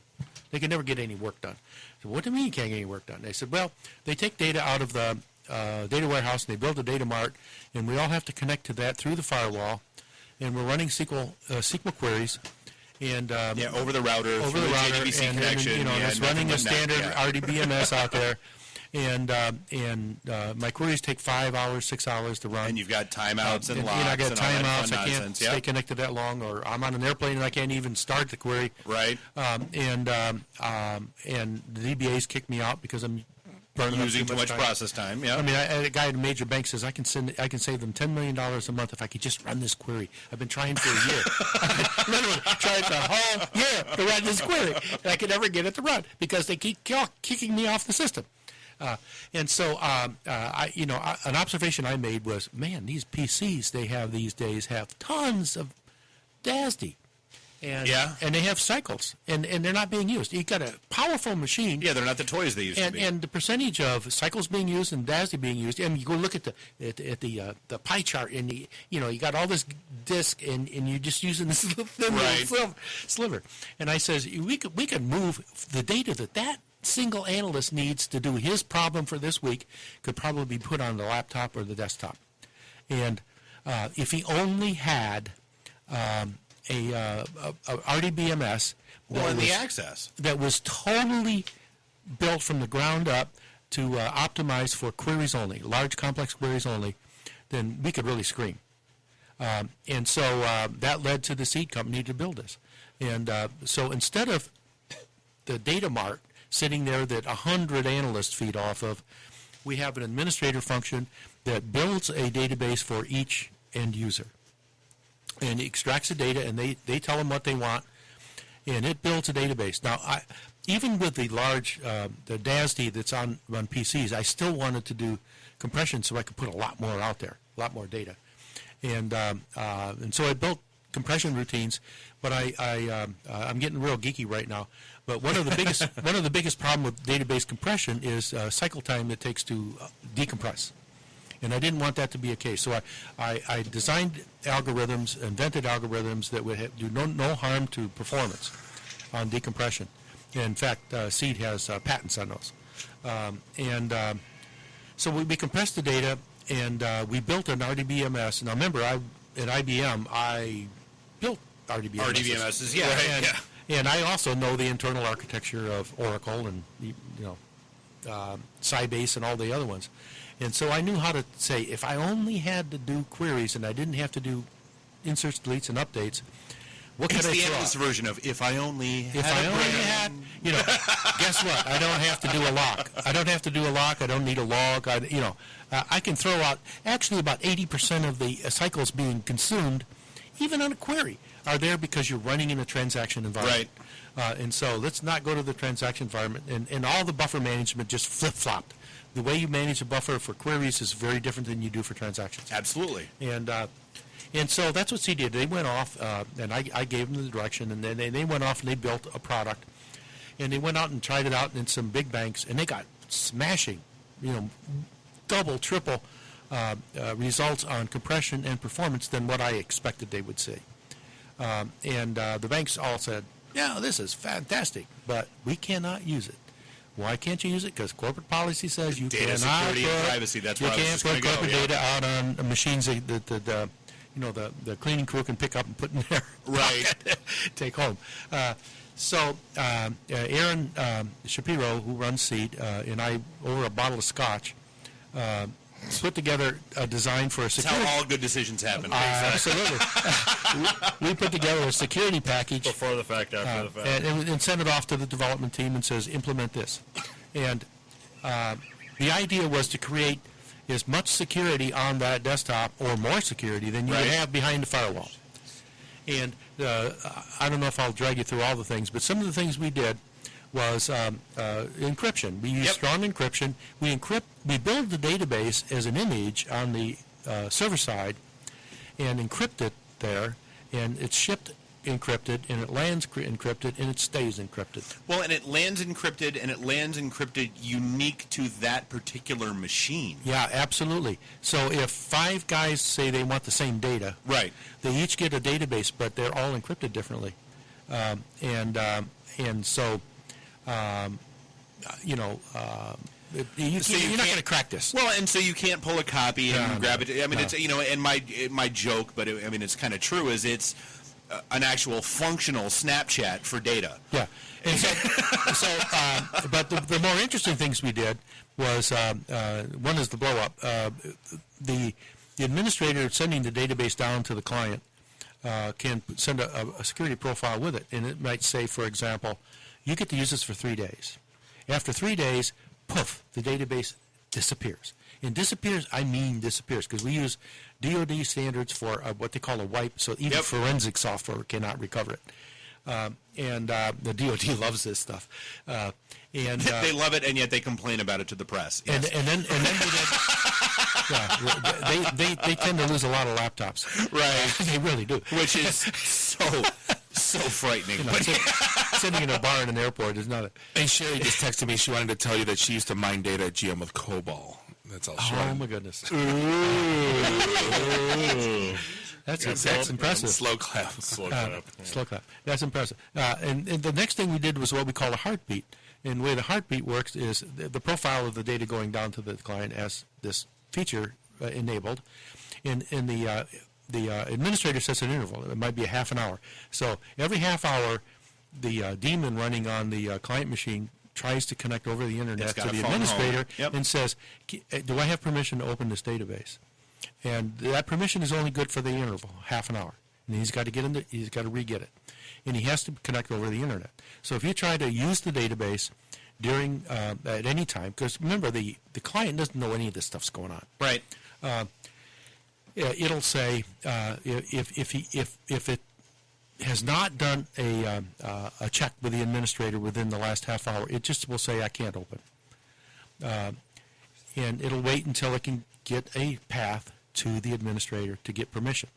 They could never get any work done. So what do you mean you can't get any work done? They said, well, they take data out of the data warehouse and they build a data mart, and we all have to connect to that through the firewall, and we're running SQL queries. And over the router, over the router, JDBC and connection, that's running a standard RDBMS out there, and my queries take 5 hours, 6 hours to run. And you've got timeouts and locks. I got and all that timeouts. fun I can't nonsense. stay connected that long, or I'm on an airplane and I can't even start the query. Right. And the DBAs kick me out because I'm burning using up too much process time. Yeah. I mean, a guy at a major bank says I can save them $10 million a month if I could just run this query. I've been trying for a year. I've been trying for a whole year to run this query, and I could never get it to run because they keep kicking me off the system. And so, an observation I made was, man, these PCs they have these days have tons of DASD. And they have cycles, and they're not being used. You've got a powerful machine. Yeah, they're not the toys they used to be. And the percentage of cycles being used and DASD being used, and you go look at the pie chart, and you got all this disk, and you're just using this thin little sliver. And I says we could move the data that single analyst needs to do his problem for this week could probably be put on the laptop or the desktop. And if he only had a RDBMS that was totally built from the ground up to optimize for queries only, large complex queries only, then we could really scream. And so that led to the Seed company to build this. And so instead of the data mart sitting there that 100 analysts feed off of, we have an administrator function that builds a database for each end user. And it extracts the data, and they tell them what they want, and it builds a database. Now, even with the large, the DASD that's on PCs, I still wanted to do compression so I could put a lot more out there, a lot more data. And so I built compression routines, but I'm getting real geeky right now. But one of the biggest problem with database compression is cycle time it takes to decompress. And I didn't want that to be a case. So I designed algorithms, invented algorithms that would do no harm to performance. on decompression. In fact, Seed has patents on those. So we compressed the data, and we built an RDBMS. Now, remember, at IBM, I built RDBMS. RDBMSs, yeah. Right, yeah. And I also know the internal architecture of Oracle and, Sybase and all the other ones. And so I knew how to say, if I only had to do queries and I didn't have to do inserts, deletes, and updates, what could I throw? It's the endless version of if I only had guess what? I don't have to do a lock. I don't need a log. I can throw out, actually about 80% of the cycles being consumed, even on a query, are there because you're running in a transaction environment. Right. And so let's not go to the transaction environment. And all the buffer management just flip-flopped. The way you manage a buffer for queries is very different than you do for transactions. Absolutely. And so that's what C did. They went off, and I gave them the direction, and then they went off and they built a product. And they went out and tried it out in some big banks, and they got smashing, double, triple results on compression and performance than what I expected they would see. The banks all said, yeah, this is fantastic, but we cannot use it. Why can't you use it? Because corporate policy says you data cannot security and privacy. That's you where I was can't just put gonna corporate go, data out on machines that the cleaning crew can pick up and put in their right take home. So Aaron Shapiro, who runs Seed, and I, over a bottle of scotch, put together a design for a security. That's how all good decisions happen. Absolutely. We put together a security package. Before the fact, after the fact. And sent it off to the development team and says, implement this. And the idea was to create as much security on that desktop or more security than you would have behind the firewall. And I don't know if I'll drag you through all the things, but some of the things we did was encryption. We used strong encryption. We build the database as an image on the server side and encrypt it there, and it's shipped encrypted, and it lands encrypted, and it stays encrypted. Well, and it lands encrypted, and it lands encrypted unique to that particular machine. Yeah, absolutely. So if 5 guys say they want the same data, right, they each get a database, but they're all encrypted differently. You're not going to crack this. Well, and so you can't pull a copy and grab it. I mean, it's and my joke, but it's kind of true. Is it's an actual functional Snapchat for data. Yeah, and but the more interesting things we did was one is the blow up. The administrator sending the database down to the client can send a security profile with it, and it might say, for example, you get to use this for 3 days. After 3 days, poof, the database disappears. And disappears, I mean disappears, because we use DoD standards for what they call a wipe, so even forensic software cannot recover it. The DoD loves this stuff. They love it, and yet they complain about it to the press. Yes. And then they tend to lose a lot of laptops. Right. They really do. Which is so frightening. Sitting in a bar in an airport is not a... And Sherry just texted me. She wanted to tell you that she used to mine data at GM with COBOL. That's all she wanted. Oh, my goodness. That's impressive. Slow clap. Slow clap. Slow clap. That's impressive. And the next thing we did was what we call a heartbeat. And the way the heartbeat works is the profile of the data going down to the client as this feature enabled. And the administrator sets an interval. It might be a half an hour. So every half hour, the daemon running on the client machine tries to connect over the internet to the administrator and says, do I have permission to open this database? And that permission is only good for the interval, half an hour. And he's got to get in he's got to re-get it. And he has to connect over the internet. So if you try to use the database during at any time, because remember, the client doesn't know any of this stuff's going on. Right. It'll say if it has not done a check with the administrator within the last half hour, it just will say, I can't open. And it'll wait until it can get a path to the administrator to get permission.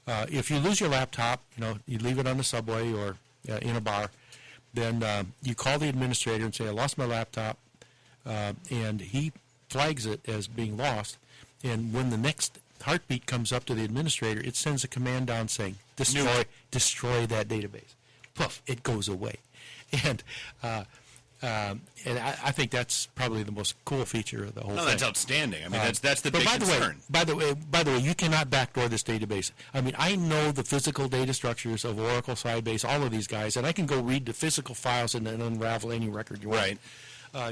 If you lose your laptop, you leave it on the subway or in a bar, then you call the administrator and say, I lost my laptop, and he flags it as being lost. And when the next heartbeat comes up to the administrator, it sends a command down saying, destroy that database. poof, it goes away. And I think that's probably the most cool feature of the whole thing. No, that's outstanding. I mean, that's the but big concern. By the way, you cannot backdoor this database. I mean, I know the physical data structures of Oracle, Sybase, all of these guys, and I can go read the physical files and then unravel any record you want. Right.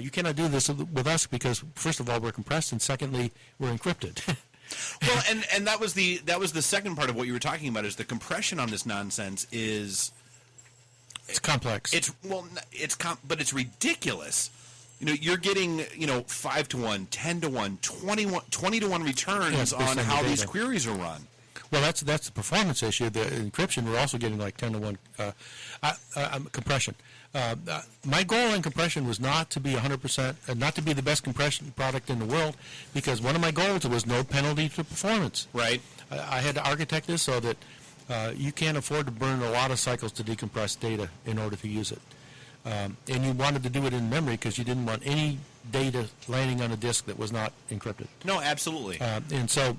You cannot do this with us because, first of all, we're compressed, and secondly, we're encrypted. Well, and that was the second part of what you were talking about is the compression on this nonsense is. It's complex. But it's ridiculous. You know, you're getting 5 to 1, 10 to 1, 20 to 1 returns on how these queries are run. Well, that's the performance issue. The encryption, we're also getting like 10 to 1 compression. My goal in compression was not to be 100%, not to be the best compression product in the world, because one of my goals was no penalty to performance. Right. I had to architect this so that you can't afford to burn a lot of cycles to decompress data in order to use it. And you wanted to do it in memory because you didn't want any data landing on a disk that was not encrypted. No, absolutely. And so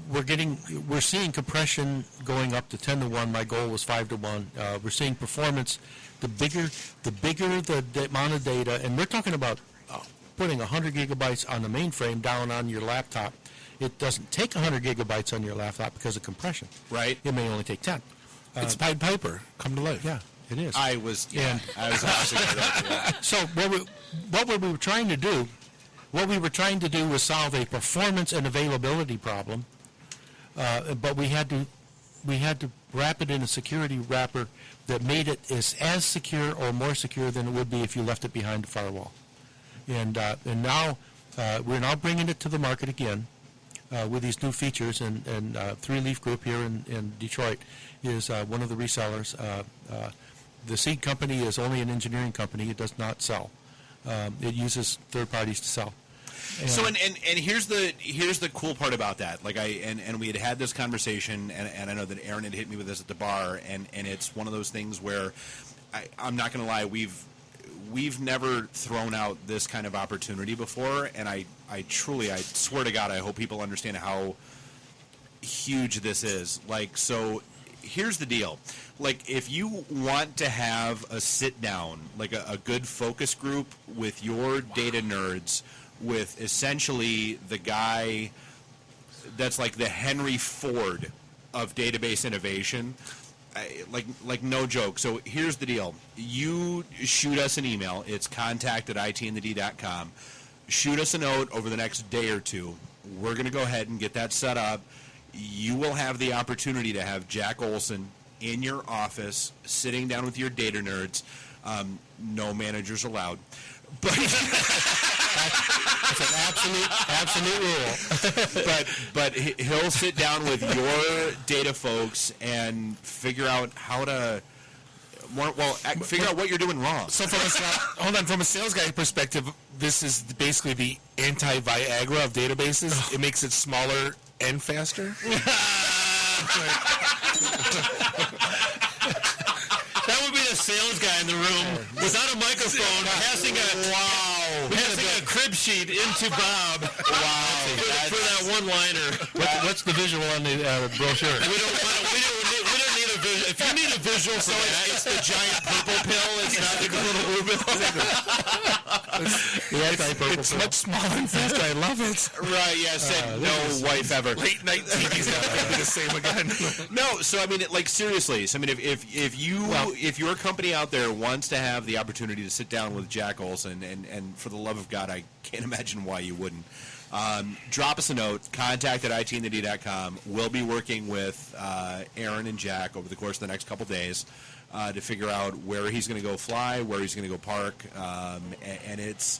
we're seeing compression going up to 10 to 1. My goal was 5 to 1. We're seeing performance. The bigger the amount of data, and we're talking about putting 100 gigabytes on the mainframe down on your laptop. It doesn't take 100 gigabytes on your laptop because of compression. Right. It may only take 10. It's Pied Piper come to life. Yeah, it is. I was opposite of that. Yeah. So what we were trying to do was solve a performance and availability problem, but we had to wrap it in a security wrapper that made it as secure or more secure than it would be if you left it behind the firewall. And now we're now bringing it to the market again. With these new features, and Three Leaf Group here in Detroit is one of the resellers. The seed company is only an engineering company. It does not sell. It uses third parties to sell. And here's the cool part about that. Like we had this conversation, and I know that Aaron had hit me with this at the bar, and it's one of those things where I'm not going to lie, we've never thrown out this kind of opportunity before, and I swear to God, I hope people understand how huge this is. Like, so here's the deal. Like, if you want to have a sit down, like a good focus group with your data nerds, with essentially the guy that's like the Henry Ford of database innovation, like no joke. So here's the deal. You shoot us an email. It's contact@itandthed.com. Shoot us a note over the next day or two. We're going to go ahead and get that set up. You will have the opportunity to have Jack Olson in your office, sitting down with your data nerds. No managers allowed. But it's an absolute rule. but he'll sit down with your data folks and figure out how to figure out what you're doing wrong. So from a sales guy perspective, this is basically the anti-Viagra of databases. It makes it smaller and faster. That would be the sales guy in the room without a microphone, passing a crib sheet into Bob. Wow, for that one-liner. What's the visual on the brochure? We don't need a visual. If you need a visual for that, it's the giant purple pill. It's not the little Rubin. It's much smaller and faster. I love it. Right, yeah, said no wife ever. Late night TV's not going to be the same again. No, so I mean, like seriously. So I mean, if your company out there wants to have the opportunity to sit down with Jack Olson, and for the love of God, I can't imagine why you wouldn't. Drop us a note, contact@itandthed.com. We'll be working with Aaron and Jack over the course of the next couple days to figure out where he's going to go fly, where he's going to go park, and it's...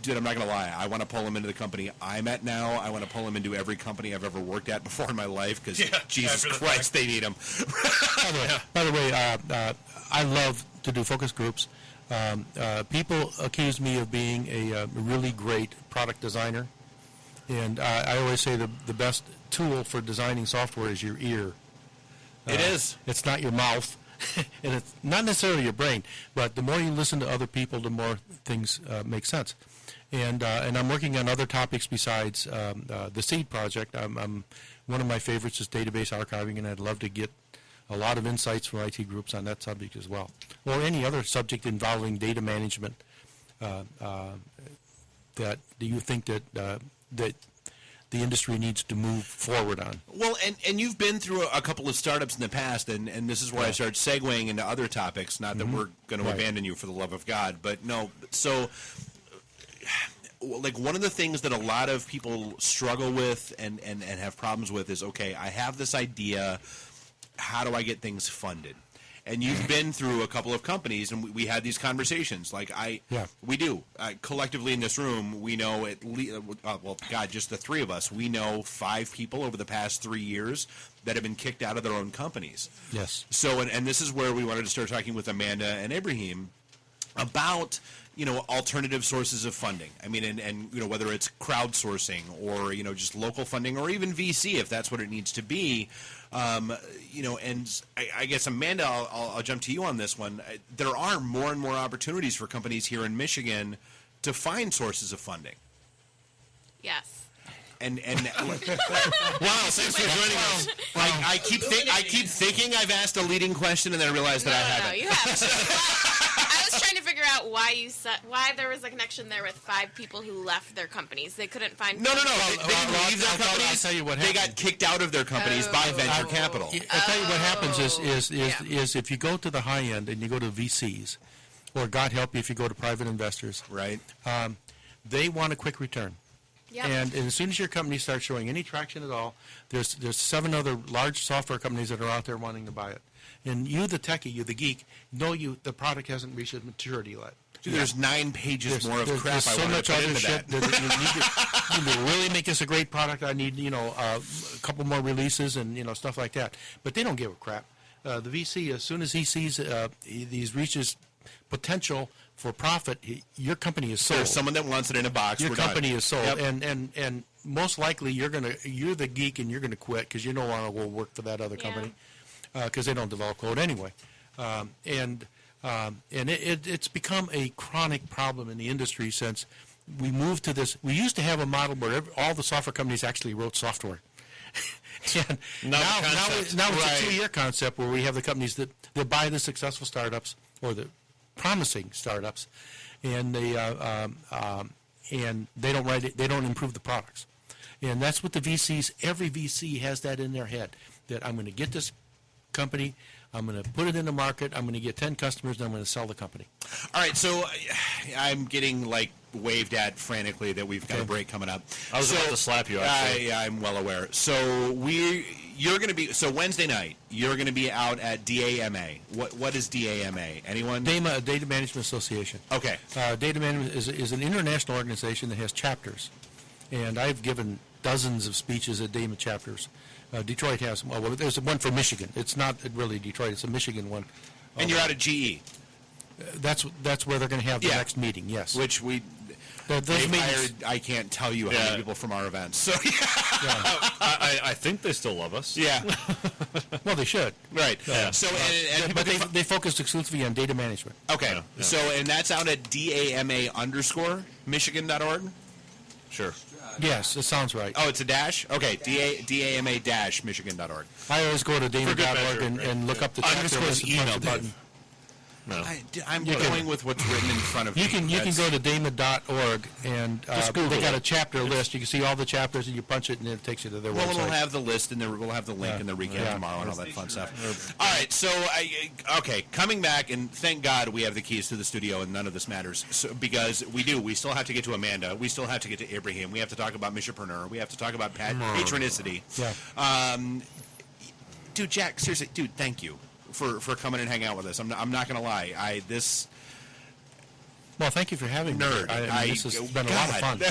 dude, I'm not going to lie. I want to pull him into the company I'm at now. I want to pull him into every company I've ever worked at before in my life because, Jesus Christ, they need him. By the way, I love to do focus groups. People accuse me of being a really great product designer, and I always say the best tool for designing software is your ear. It is. It's not your mouth. and it's not necessarily your brain, but the more you listen to other people, the more things make sense. And I'm working on other topics besides the SEED project. One of my favorites is database archiving, and I'd love to get a lot of insights from IT groups on that subject as well, or any other subject involving data management that do you think that that the industry needs to move forward on? Well, and you've been through a couple of startups in the past, and this is where I start segueing into other topics. Not that we're going to abandon you for the love of God, but no. So, like, one of the things that a lot of people struggle with and have problems with is, okay, I have this idea. How do I get things funded? And you've been through a couple of companies, and we had these conversations. Like we do collectively in this room. We know at least, just the three of us. We know 5 people over the past 3 years that have been kicked out of their own companies. Yes. So, and this is where we wanted to start talking with Amanda and Ibrahim about alternative sources of funding. I mean, and whether it's crowdsourcing or just local funding or even VC if that's what it needs to be. And I guess, Amanda, I'll jump to you on this one. There are more and more opportunities for companies here in Michigan to find sources of funding. Yes. And wow, thanks for joining us. I keep thinking I've asked a leading question, and then I realized that I haven't. No, you haven't. I was trying to figure out why there was a connection there with 5 people who left their companies. They couldn't find. No. They didn't leave their companies. I'll tell you what happened. They got kicked out of their companies by venture capital. I'll tell you what happens is if you go to the high end and you go to VCs, or God help you if you go to private investors, right? They want a quick return. Yep. And as soon as your company starts showing any traction at all, there's 7 other large software companies that are out there wanting to buy it. And you, the techie, you, the geek, know the product hasn't reached its maturity yet. Dude, there's 9 pages more of crap there's I want to put into shit that. You need to really make this a great product. I need a couple more releases and stuff like that. But they don't give a crap. The VC, as soon as he sees these reaches potential for profit, your company is sold. There's someone that wants it in a box. Your company is sold, Yep. and most likely you're the geek and you're gonna quit because you don't want to go work for that other company because they don't develop code anyway, and it's become a chronic problem in the industry since we moved to this. We used to have a model where all the software companies actually wrote software. And now it's a 2-year concept where we have the companies that buy the successful startups or the promising startups, and they don't write it. They don't improve the products, and that's what the VCs. Every VC has that in their head that I'm going to get this company, I'm going to put it in the market, I'm going to get 10 customers, and I'm going to sell the company. All right, so I'm getting waved at frantically that we've got a break coming up. I was about to slap you, actually. Yeah, I'm well aware. So you're going to be, Wednesday night, you're going to be out at DAMA. What is DAMA? Anyone? DAMA, Data Management Association. Okay. Data Management is an international organization that has chapters, and I've given dozens of speeches at DAMA chapters. Detroit has, there's one for Michigan. It's not really Detroit, it's a Michigan one. And you're out at GE. That's where they're going to have the next meeting, yes. Which they've hired, I can't tell you how many people from our events. So I think they still love us. Yeah. Well, they should. Right. Yeah. So, but they focus exclusively on data management. Okay. Yeah. So, and that's out at DAMA_Michigan.org? Sure. Yes, it sounds right. Oh, it's a dash? Okay, DAMA-Michigan.org. I always go to dama.org and look up the chapter list and punch the button. No. I'm going with what's written in front of me. You can go to dama.org and they got a chapter list. You can see all the chapters and you punch it and it takes you to their website. Well, we'll have the list and we'll have the link in the recap tomorrow and all that fun stuff. All right, so coming back, and thank God we have the keys to the studio and none of this matters because we still have to get to Amanda, we still have to get to Ibrahim, we have to talk about Michipreneur, we have to talk about Patronicity. Yeah. Dude, Jack, seriously, thank you for coming and hanging out with us. I'm not going to lie. Well, thank you for having me. This has been a lot of fun.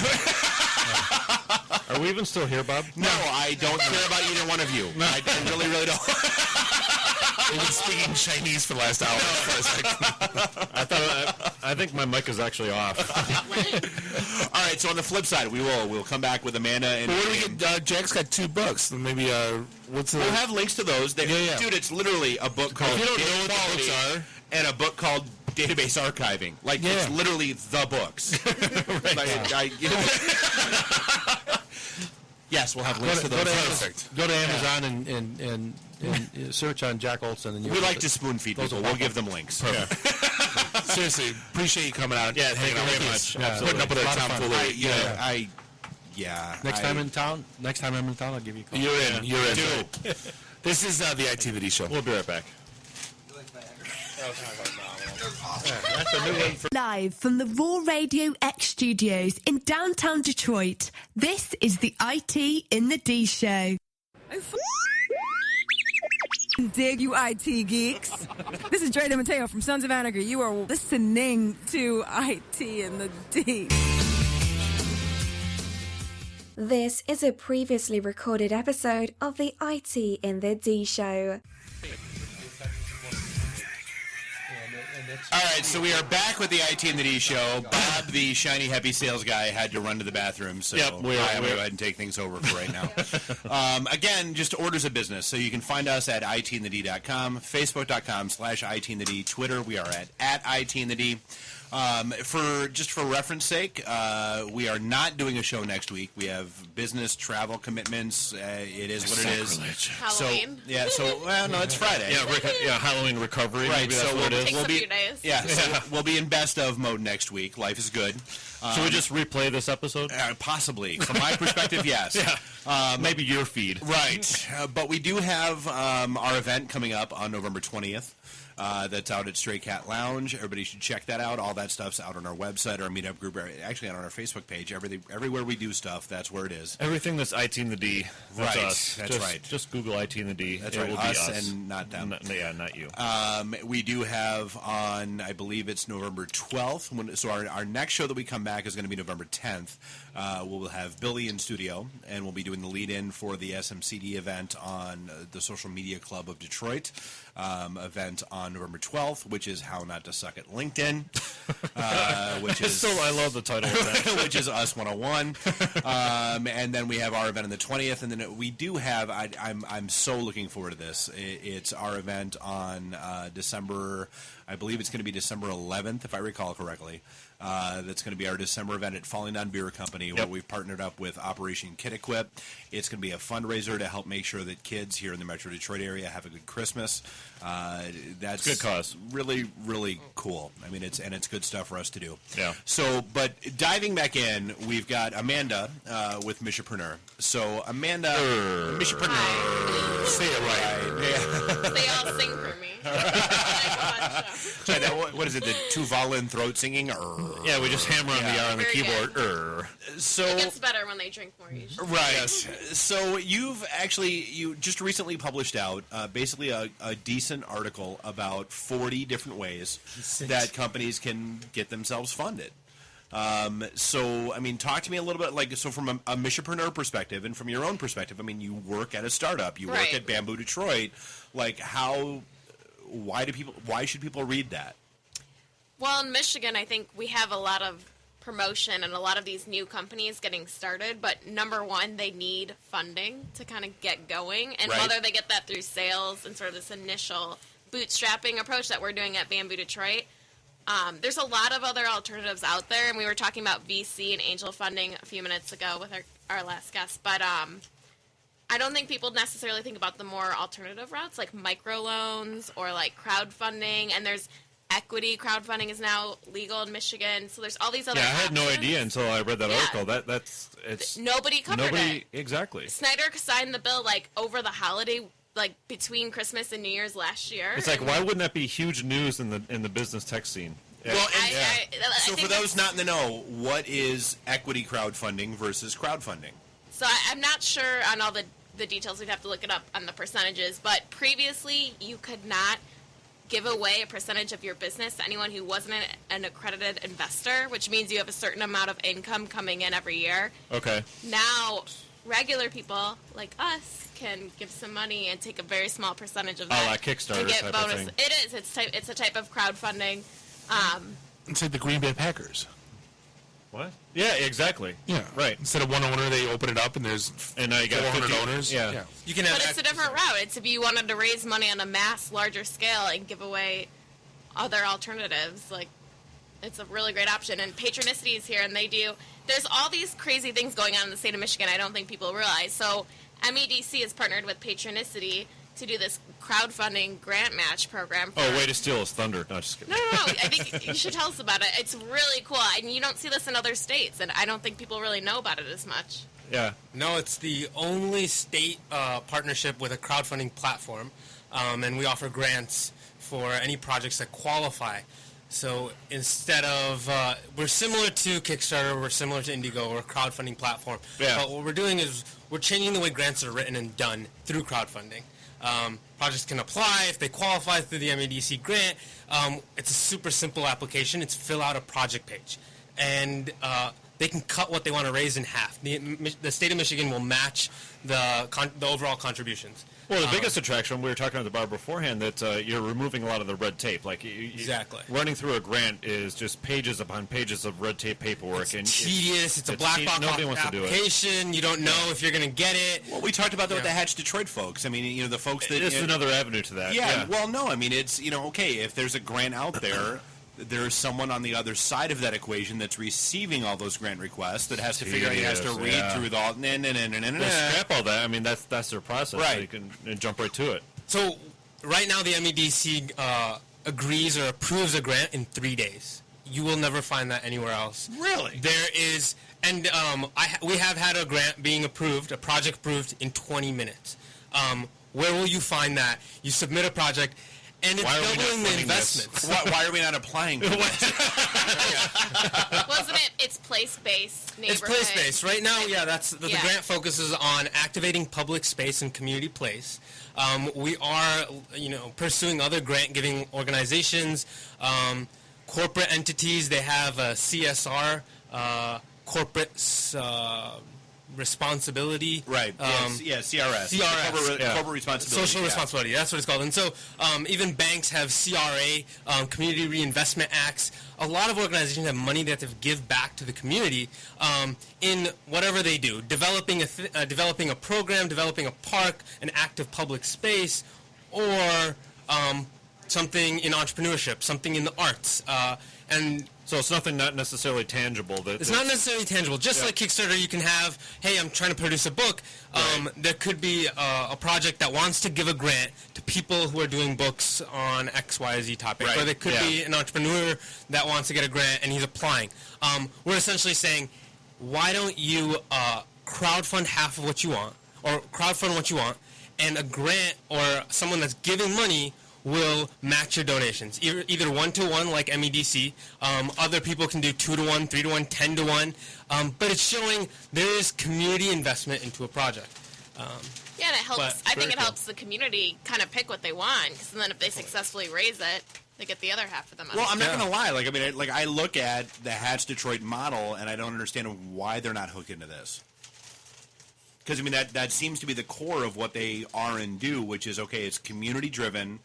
Are we even still here, Bob? No, I don't care about either one of you. I really, really don't. We've been speaking Chinese for the last hour. I I think my mic is actually off. All right, so on the flip side, we'll come back with Amanda. And what do we get? Jack's got 2 books. Maybe what's the? We'll have links to those. Dude, it's literally a book called If you don't Data know what the Quality books are, and a book called Database Archiving. Like it's literally the books. Yes, we'll have links to those. Go to Amazon and search on Jack Olson. And we like to spoon feed people. We'll give them links. Seriously, appreciate you coming out. Yeah, thank you very much. Putting up with our tomfoolery. Next time I'm in town, I'll give you a call. You're in. This is the IT and the D Show. We'll be right back. That's a new one for Live from the Raw Radio X studios in downtown Detroit, this is the IT in the D Show. Dig you IT geeks. This is Dre Mateo from Sons of Anarchy. You are listening to IT in the D. This is a previously recorded episode of the IT in the D Show. All right, so we are back with the IT and the D Show. Bob, the shiny, happy sales guy, had to run to the bathroom, so I'm going to go ahead and take things over for right now. Again, just orders of business. So you can find us at itinthed.com, facebook.com/itinthed, Twitter, we are at itinthed. For reference sake, we are not doing a show next week. We have business travel commitments. It is what it is. Halloween. No, it's Friday. Halloween recovery. Right. Maybe So that's what it is. Takes a few days. We'll be in best of mode next week. Life is good. Should we just replay this episode? Possibly. From my perspective, yes. Maybe your feed. Right. But we do have our event coming up on November 20th. That's out at Stray Cat Lounge. Everybody should check that out. All that stuff's out on our website, our meetup group, actually on our Facebook page. Everywhere we do stuff, that's where it is. Everything that's IT in the D. That's right. us. That's right. Just Google IT in the D. That's it right. Will Us be us and not them. Not you. We do have on, I believe it's November 12th. So our next show that we come back is going to be November 10th. We'll have Billy in studio, and we'll be doing the lead-in for the SMCD event on the Social Media Club of Detroit event on November 12th, which is How Not to Suck at LinkedIn, which is I love the title of that. which is Us 101. And then we have our event on the 20th, and then we do have. I'm so looking forward to this. It's our event on December. I believe it's going to be December 11th, if I recall correctly. That's going to be our December event at Falling Down Beer Company, where we've partnered up with Operation Kid Equip. It's going to be a fundraiser to help make sure that kids here in the Metro Detroit area have a good Christmas. That's good cause. Really, really cool. I mean, it's good stuff for us to do. Yeah. So, but diving back in, we've got Amanda with Michipreneur. So, Amanda, Michipreneur. Say it right. They all sing for me. What is it? The two-violin throat singing? Yeah, we just hammer on the R on the Very keyboard. So it gets better when they drink more usually. Right. So you just recently published out basically a decent article about 40 different ways that companies can get themselves funded. So, I mean, talk to me a little bit, from a Michipreneur perspective and from your own perspective. I mean, you work at a startup. You work at Bamboo Detroit. Why should people read that? Well, in Michigan, I think we have a lot of promotion and a lot of these new companies getting started, but number one, they need funding to kind of get going, and whether they get that through sales and sort of this initial bootstrapping approach that we're doing at Bamboo Detroit, there's a lot of other alternatives out there, and we were talking about VC and angel funding a few minutes ago with our last guest, but I don't think people necessarily think about the more alternative routes, like microloans or like crowdfunding, and there's equity crowdfunding is now legal in Michigan, so there's all these other I had no options. idea until I read that article. Nobody covered it. Exactly. Snyder signed the bill over the holiday, between Christmas and New Year's last year. It's why wouldn't that be huge news in the business tech scene? Yeah. Well, so for those not in the know, what is equity crowdfunding versus crowdfunding? So I'm not sure on all the details. We'd have to look it up on the percentages. But previously, you could not give away a percentage of your business to anyone who wasn't an accredited investor, which means you have a certain amount of income coming in every year. Okay. Now, regular people like us can give some money and take a very small percentage of that. Kickstarter to get type bonus. of thing. It is. It's a type of crowdfunding. It's like the Green Bay Packers. What? Yeah, exactly. Yeah. Right. Instead of one owner, they open it up and there's now you got 400 50 owners. Yeah. You can have But it's a different route. It's if you wanted to raise money on a larger scale and give away other alternatives. Like, it's a really great option. And Patronicity is here, and there's all these crazy things going on in the state of Michigan I don't think people realize. So MEDC has partnered with Patronicity to do this crowdfunding grant match program. Way to steal his thunder. No, just kidding. No. I think you should tell us about it. It's really cool. And you don't see this in other states, and I don't think people really know about it as much. Yeah. No, it's the only state partnership with a crowdfunding platform, and we offer grants for any projects that qualify. So instead of, we're similar to Kickstarter, we're similar to Indigo, we're a crowdfunding platform. Yeah. But what we're doing is we're changing the way grants are written and done through crowdfunding. Projects can apply if they qualify through the MEDC grant. It's a super simple application. It's fill out a project page. And they can cut what they want to raise in half. The state of Michigan will match the overall contributions. Well, the biggest attraction, we were talking to the bar beforehand, that you're removing a lot of the red tape. Like Exactly. Running through a grant is just pages upon pages of red tape paperwork. It's and tedious. It's a black box nobody wants to do it. application. You don't know if you're going to get it. Well, we talked about that with the Hatch Detroit folks. I mean, the folks that... This is another avenue to that. Yeah, well, no, I mean, it's, okay, if there's a grant out there... There's someone on the other side of that equation that's receiving all those grant requests that has to figure out, he has to read through the all. Well, scrap all that. I mean, that's their process. Right. So you can jump right to it. So right now the MEDC agrees or approves a grant in 3 days. You will never find that anywhere else. Really? There is, and we have had a grant being approved, a project approved in 20 minutes. Where will you find that? You submit a project. And it's doubling the investments. Why are we not applying? Wasn't it? It's place-based neighborhood. It's place-based. Right now, the grant focuses on activating public space and community place. We are, pursuing other grant-giving organizations, corporate entities. They have a CSR, corporate responsibility. Right. CRS. Corporate responsibility. Social responsibility. That's what it's called. And so even banks have CRA, Community Reinvestment Acts. A lot of organizations have money that they give back to the community in whatever they do. Developing a program, developing a park, an active public space, or something in entrepreneurship, something in the arts. So it's nothing not necessarily tangible. It's not necessarily tangible. Just like Kickstarter, you can have, hey, I'm trying to produce a book. There could be a project that wants to give a grant to people who are doing books on X, Y, Z topic. Right. Or there could be an entrepreneur that wants to get a grant and he's applying. We're essentially saying, why don't you crowdfund half of what you want, or crowdfund what you want, and a grant or someone that's giving money will match your donations, either 1-to-1 like MEDC. Other people can do 2-to-1, 3-to-1, 10-to-1. But it's showing there is community investment into a project. And it helps. I think it helps the community kind of pick what they want, because then if they successfully raise it, they get the other half of the money. Well, I'm not going to lie. I look at the Hatch Detroit model, and I don't understand why they're not hooked into this. Because, that seems to be the core of what they are and do, which is, it's community-driven,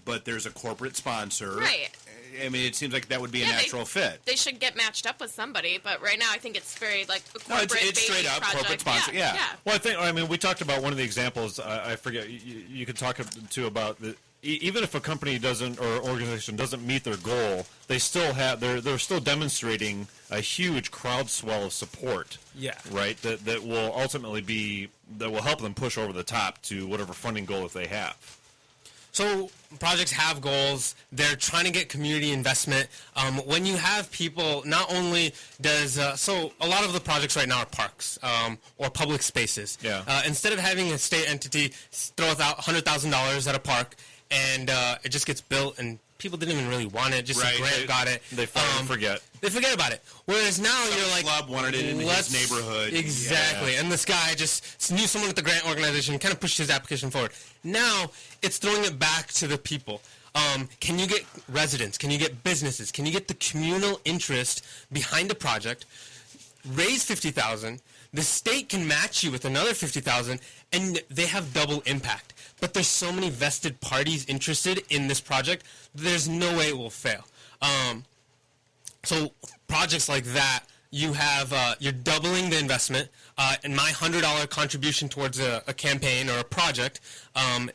but there's a corporate sponsor. Right. It seems like that would be a natural fit. They should get matched up with somebody, but right now I think it's very, a corporate it's straight up project. corporate sponsor, yeah. Well, we talked about one of the examples, I forget, you could talk to about even if a company doesn't, or organization doesn't meet their goal, they still have, they're still demonstrating a huge crowd swell of support. Yeah. Right? That will ultimately that will help them push over the top to whatever funding goal that they have. So projects have goals. They're trying to get community investment. When you have people, not only does so a lot of the projects right now are parks or public spaces. Yeah. Instead of having a state entity throw out $100,000 at a park and it just gets built and people didn't even really want it, just a grant got it. They forget. They forget about it. Whereas now you're like, club wanted it in his neighborhood. Exactly. Yeah. And this guy just knew someone at the grant organization, kind of pushed his application forward. Now it's throwing it back to the people. Can you get residents? Can you get businesses? Can you get the communal interest behind a project? Raise $50,000. The state can match you with another $50,000, and they have double impact. But there's so many vested parties interested in this project, there's no way it will fail. So projects like that, you have you're doubling the investment, and my $100 contribution towards a campaign or a project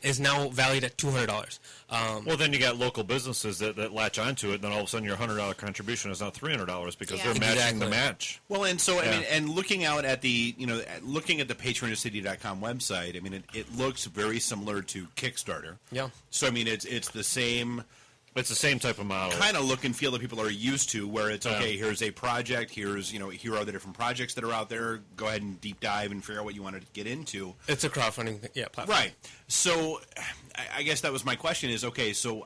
is now valued at $200. Well, then you got local businesses that latch onto it, and then all of a sudden your $100 contribution is now $300 because they're matching the match. Well, and so I mean, and looking out at the looking at the Patronicity.com website, I mean, it looks very similar to Kickstarter. Yeah. So I mean, it's the same. It's the same type of model. Kind of look and feel that people are used to, where it's, okay, here's a project, here are the different projects that are out there, go ahead and deep dive and figure out what you want to get into. It's a crowdfunding platform. Right. So I guess that was my question is, okay, so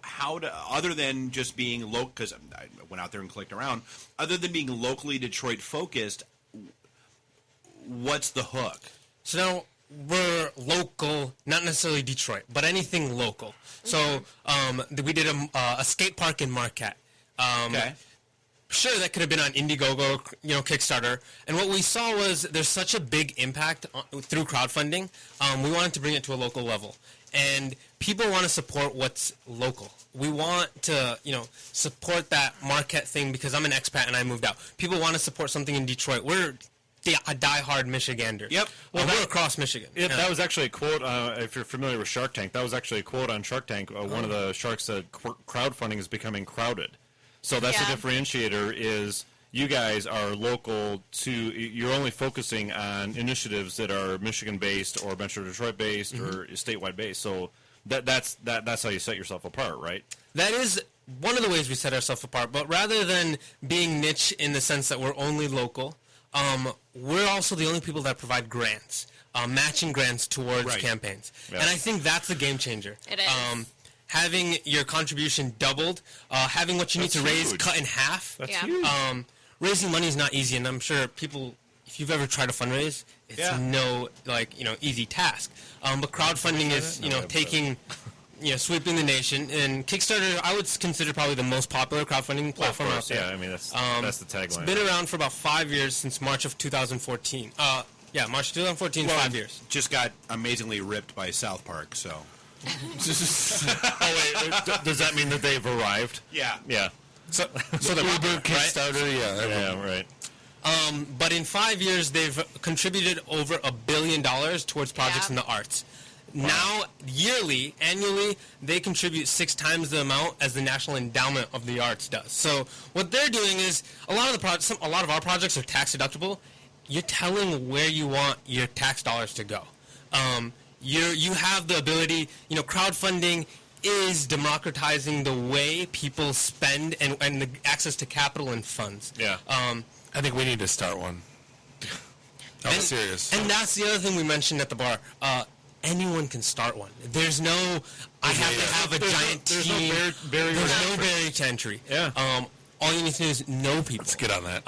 other than just being local, because I went out there and clicked around, other than being locally Detroit focused, what's the hook? So now we're local, not necessarily Detroit, but anything local. So we did a skate park in Marquette. Okay. Sure, that could have been on Indiegogo, Kickstarter. And what we saw was there's such a big impact through crowdfunding. We wanted to bring it to a local level. And people want to support what's local. We want to, support that Marquette thing because I'm an expat and I moved out. People want to support something in Detroit. We're a diehard Michigander. Yep. Well, we're across Michigan. That was actually a quote, if you're familiar with Shark Tank, that was actually a quote on Shark Tank. One of the sharks said crowdfunding is becoming crowded. So that's the differentiator is you guys are local to, you're only focusing on initiatives that are Michigan-based or Metro Detroit-based or statewide-based. So that's how you set yourself apart, right? That is one of the ways we set ourselves apart. But rather than being niche in the sense that we're only local, we're also the only people that provide grants, matching grants towards campaigns. Yeah. And I think that's the game changer. It is. Having your contribution doubled, having what you need to raise huge. cut in half. That's huge. Raising money is not easy, and I'm sure people, if you've ever tried to fundraise, it's no easy task. But crowdfunding is taking, sweeping the nation. And Kickstarter, I would consider probably the most popular crowdfunding platform out there. Yeah, I mean that's the tagline. It's been around for about 5 years, since March of 2014. March 2014, 5 years. Just got amazingly ripped by South Park, so. Does that mean that they've arrived? Yeah. Yeah. So the Uber, Kickstarter, right. But in 5 years, they've contributed over $1 billion towards projects in the arts. Wow. Now, annually, they contribute 6 times the amount as the National Endowment of the Arts does. So what they're doing is a lot of our projects are tax deductible. You're telling where you want your tax dollars to go. You have the ability. Crowdfunding is democratizing the way people spend and the access to capital and funds. Yeah. I think we need to start one. I'm serious. And that's the other thing we mentioned at the bar. Anyone can start one. There's no, I have to have a giant team. There's no barrier to entry. Yeah. All you need to do is know people. Let's get on that.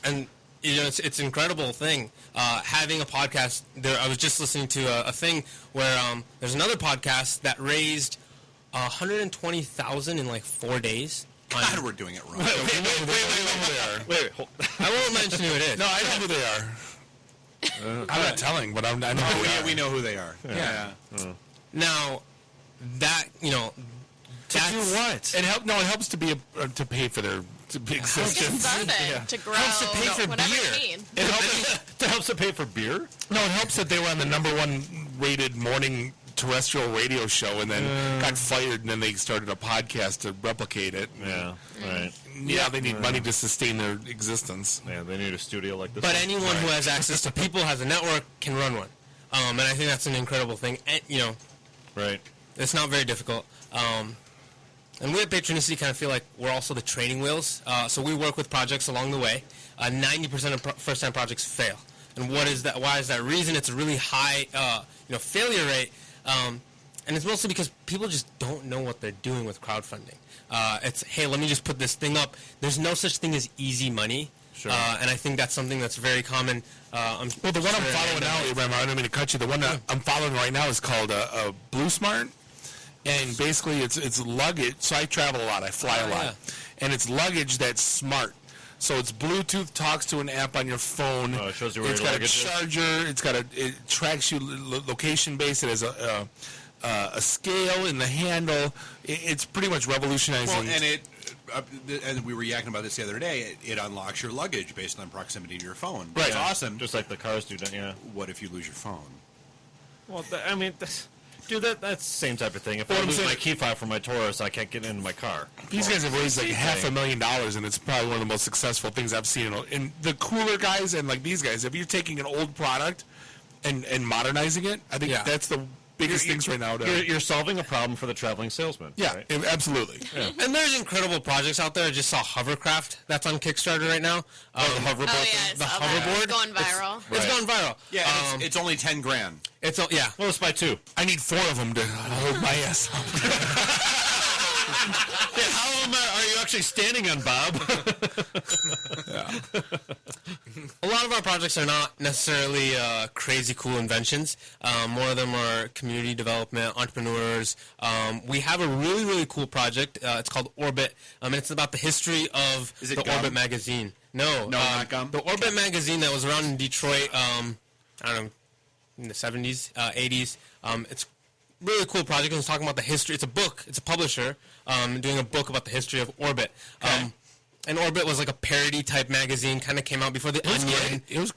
And it's an incredible thing. Having a podcast, I was just listening to a thing where there's another podcast that raised $120,000 in like 4 days. God, we're doing it wrong. Wait. I won't mention who it is. No, I know who they are. I'm not telling, but I know who they are. We know who they are. Yeah. Now, that, to do what? It helps to be to pay for their existence. To grow. Helps to pay for whatever beer. you need. It helps to pay for beer? No, it helps that they were on the #1 rated morning terrestrial radio show and then got fired, and then they started a podcast to replicate it. Yeah, right. Yeah, they need money to sustain their existence. Yeah, they need a studio like this. But anyone who has access to people, has a network, can run one. And I think that's an incredible thing. And, right. It's not very difficult. And we at Patronicity kind of feel like we're also the training wheels. So we work with projects along the way. 90% of first-time projects fail. And what is that? Why is that? Reason it's a really high, failure rate. And it's mostly because people just don't know what they're doing with crowdfunding. It's, hey, let me just put this thing up. There's no such thing as easy money. Sure. And I think that's something that's very common. Well, the one I'm following now, I don't mean to cut you. The one that I'm following right now is called Blue Smart. And basically, it's luggage. So I travel a lot. I fly a lot. Yeah. And it's luggage that's smart. So it's Bluetooth, talks to an app on your phone. It shows you where it's your got luggage a charger. It tracks you location based. It has a scale in the handle. It's pretty much revolutionizing. Well, and it and we were yakking about this the other day, it unlocks your luggage based on proximity to your phone. Right. It's awesome. Just like the cars do that, yeah. What if you lose your phone? Well, dude, that's the same type of thing. If I lose my key fob from my Taurus, I can't get into my car. These guys have raised like $500,000, and it's probably one of the most successful things I've seen. And the cooler guys and like these guys, if you're taking an old product and modernizing it, I think that's the biggest things right now. You're solving a problem for the traveling salesman. Yeah, right? Absolutely. Yeah. And there's incredible projects out there. I just saw Hovercraft that's on Kickstarter right now. The hoverboard. The hoverboard. It's going viral. It's going viral. Yeah, it's only $10,000. Yeah. Well, let's buy 2. I need 4 of them to hold my ass up. How are you actually standing on, Bob? A lot of our projects are not necessarily crazy cool inventions. More of them are community development, entrepreneurs. We have a really, really cool project. It's called Orbit, and it's about the history of the gum? Orbit magazine. No, not gum? The Orbit magazine that was around in Detroit, I don't know, in the 70s, 80s. It's a really cool project. It's talking about the history. It's a book. It's a publisher doing a book about the history of Orbit. And Orbit was like a parody type magazine, kind of came out before The Onion. It was